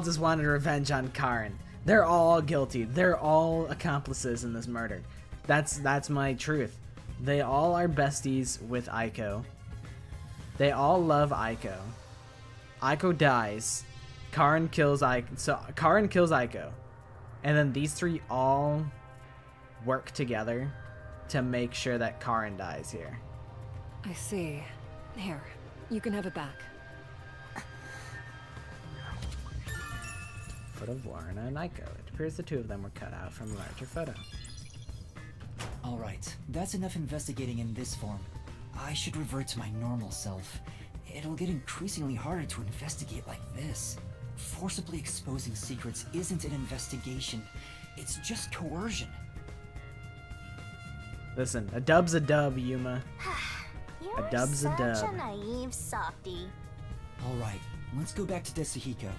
just wanted revenge on Karen. They're all guilty. They're all accomplices in this murder. That's my truth. They all are besties with Aiko. They all love Aiko. Aiko dies. Karen kills Aiko. So Karen kills Aiko. And then these three all work together to make sure that Karen dies here. I see. Here, you can have it back. Photo of Warrena and Aiko. It appears the two of them were cut out from a larger photo. Alright, that's enough investigating in this form. I should revert to my normal self. It'll get increasingly harder to investigate like this. Forcibly exposing secrets isn't an investigation. It's just coercion. Listen, a dub's a dub, Yuma. You're A dub's a such dub. a naive softie. Alright, let's go back to Tetsuhiko.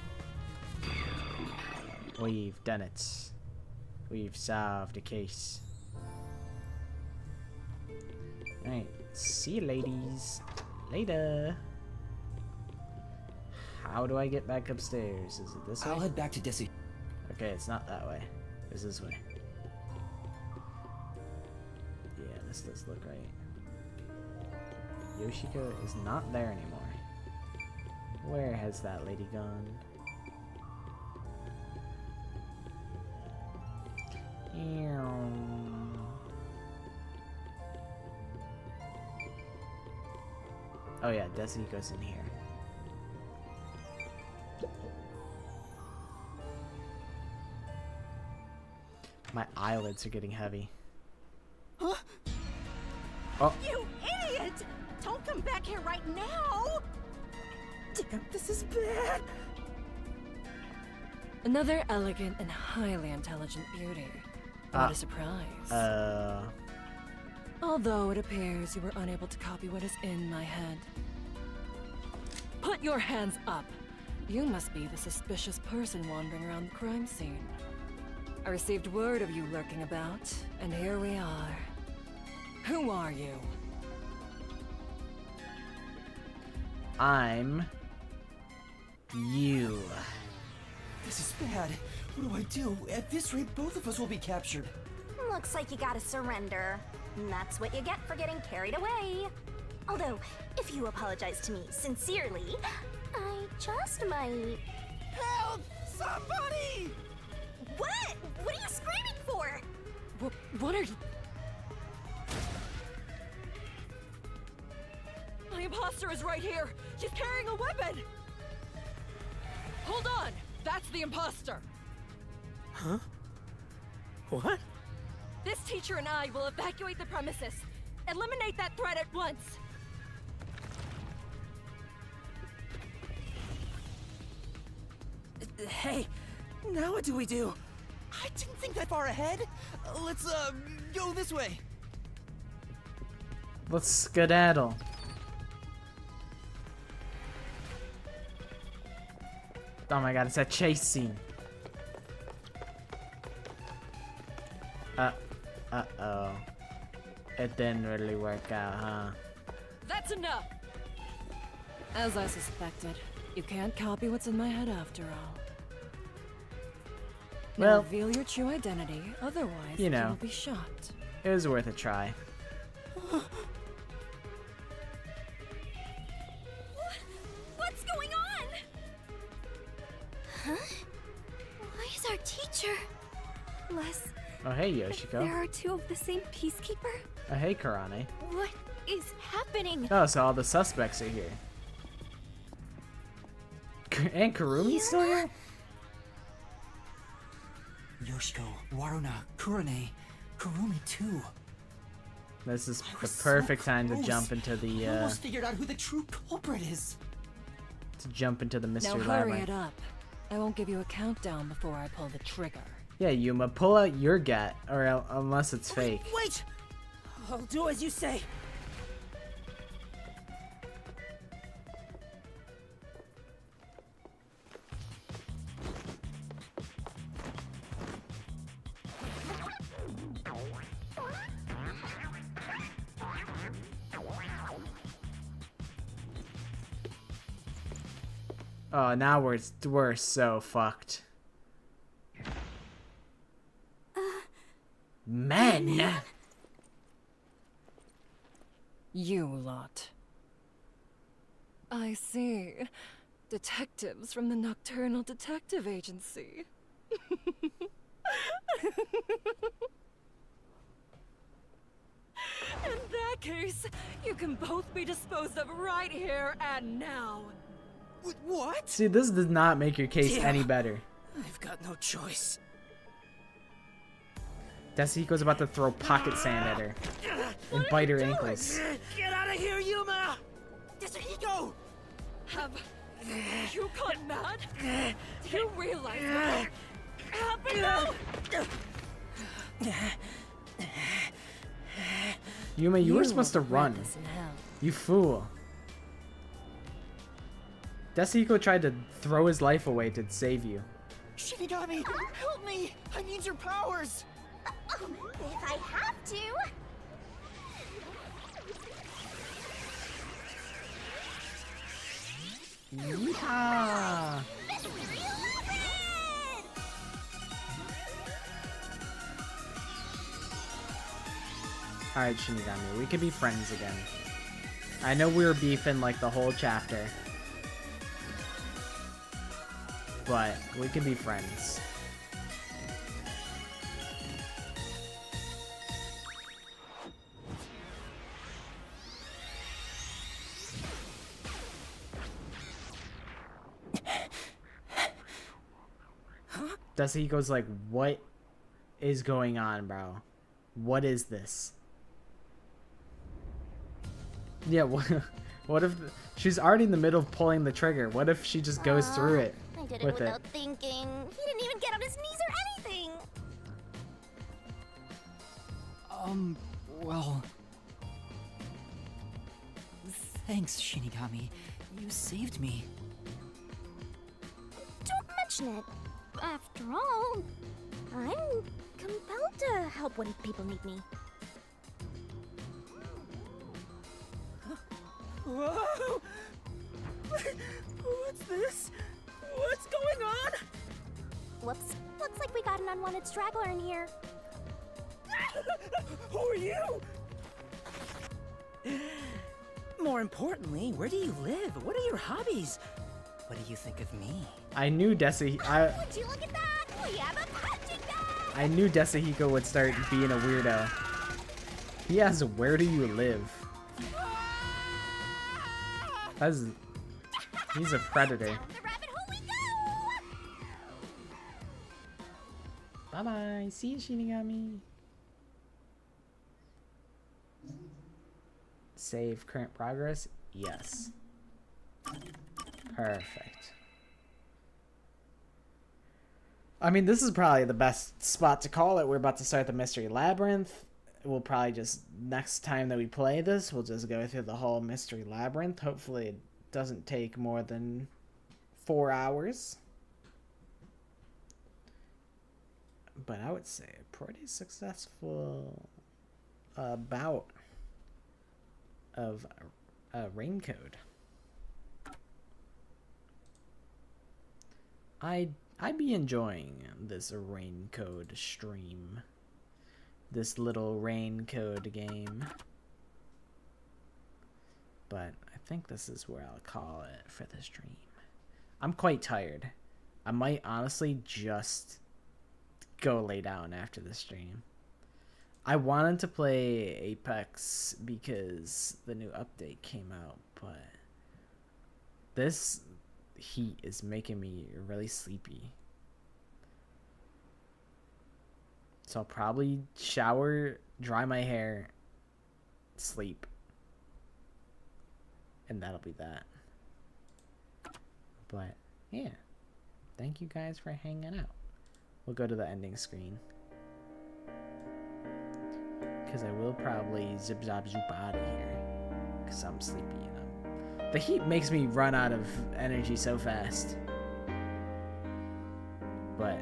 We've done it. We've solved a case. Alright, see you ladies. Later. How do I get back upstairs? Is it this way? I'll head back to Desi. Okay, it's not that way. It's this way. Yeah, this does look right. Yoshiko is not there anymore. Where has that lady gone? Oh yeah, Desi goes in here. My eyelids are getting heavy. Huh? Oh. You idiot! Don't come back here right now! Damn, this is bad! Another elegant and highly intelligent beauty. What a surprise. Although it appears you were unable to copy what is in my head. Put your hands up! You must be the suspicious person wandering around the crime scene. I received word of you lurking about, and here we are. Who are you? I'm you. This is bad. What do I do? At this rate, both of us will be captured. Looks like you gotta surrender. And that's what you get for getting carried away. Although, if you apologize to me sincerely, I just might... Help! Somebody! What? What are you screaming for? What are you... My imposter is right here! She's carrying a weapon! Hold on! That's the imposter! Huh? What? This teacher and I will evacuate the premises. Eliminate that threat at once! Hey, now what do we do? I didn't think that far ahead. Let's, go this way. Let's skedaddle. Oh my god, it's a chase scene. Uh-oh. It didn't really work out, huh? That's enough! As I suspected, you can't copy what's in my head after all. Now Well, reveal your true identity, otherwise you know, you'll be shot. It was worth a try. What's going on? Huh? Why is our teacher? Les, Oh hey Yoshiko. there are two of the same peacekeeper? Oh hey Karane. What is happening? Oh, so all the suspects are here. And Karumi's still here? Yoshiko, Waruna, Kurane, Karumi too. This is the perfect time to jump into I the almost figured out who the true culprit is. mystery Now hurry labyrinth. it up. I won't give you a countdown before I pull the trigger. Yeah, Yuma, pull out your gat, or unless it's fake. Wait! I'll do as you say. Oh, now we're so fucked. Men. You lot. I see. Detectives from the Nocturnal Detective Agency. In that case, you can both be disposed of right here and now. What? See, this does not make your case any better. I've got no choice. Dasuhiko's about to throw pocket sand at her and bite her ankles. Get out of here, Yuma! Dasuhiko! Have you gone mad? Do you realize what happened now? Yuma, you were supposed to run. You fool. Dasuhiko tried to throw his life away to save you. Shinigami, help me! I need your powers! If I have to. Yeehaw! Alright, Shinigami, we could be friends again. I know we were beefing like the whole chapter. But we could be friends. Dasuhiko's like, what is going on, bro? What is this? Yeah, what if she's already in the middle of pulling the trigger? What if she just goes through it I did it with without thinking. He didn't even get on his knees or anything. Well... Thanks, Shinigami. You saved me. Don't mention it. After all, I'm compelled to help when people need me. Whoa! What's this? What's going on? Whoops. Looks like we got an unwanted straggler in here. Who are you? More importantly, where do you live? What are your hobbies? What do you think of me? I knew Would you look at that? We have a punching bag! I knew Dasuhiko would start being a weirdo. He has where do you live? He's a predator. Bye bye. See you, Shinigami. Save current progress? Yes. Perfect. I mean, this is probably the best spot to call it. We're about to start the Mystery Labyrinth. We'll probably just, next time that we play this, we'll just go through the whole Mystery Labyrinth. Hopefully it doesn't take more than 4 hours. But I would say a pretty successful bout of Raincode. I'd be enjoying this Raincode stream. This little Raincode game. But I think this is where I'll call it for the stream. I'm quite tired. I might honestly just go lay down after the stream. I wanted to play Apex because the new update came out, but this heat is making me really sleepy. So I'll probably shower, dry my hair, sleep. And that'll be that. But yeah, thank you guys for hanging out. We'll go to the ending screen. Because I will probably zip zop zoop out of here. Because I'm sleepy and the heat makes me run out of energy so fast. But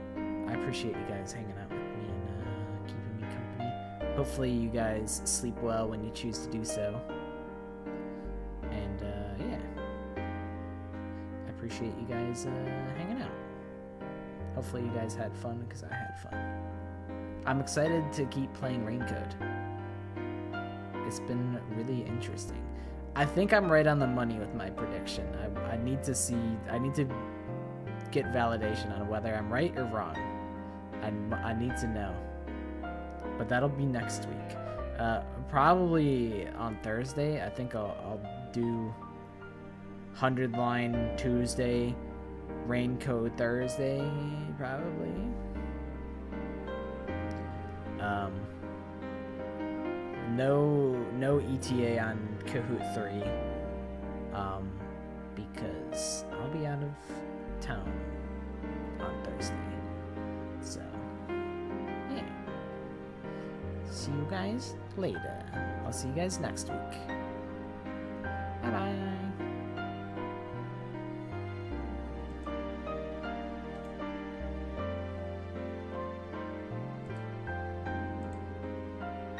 I appreciate you guys hanging out with me and keeping me company. Hopefully you guys sleep well when you choose to do so. And yeah. I appreciate you guys hanging out. Hopefully you guys had fun because I had fun. I'm excited to keep playing Raincode. It's been really interesting. I think I'm right on the money with my prediction. I need to get validation on whether I'm right or wrong. I need to know. But that'll be next week. Probably on Thursday. I think I'll do 100 line Tuesday, Raincode Thursday, probably. No ETA on Kahoot 3, because I'll be out of town on Thursday. So, yeah. See you guys later. I'll see you guys next week. Bye-bye.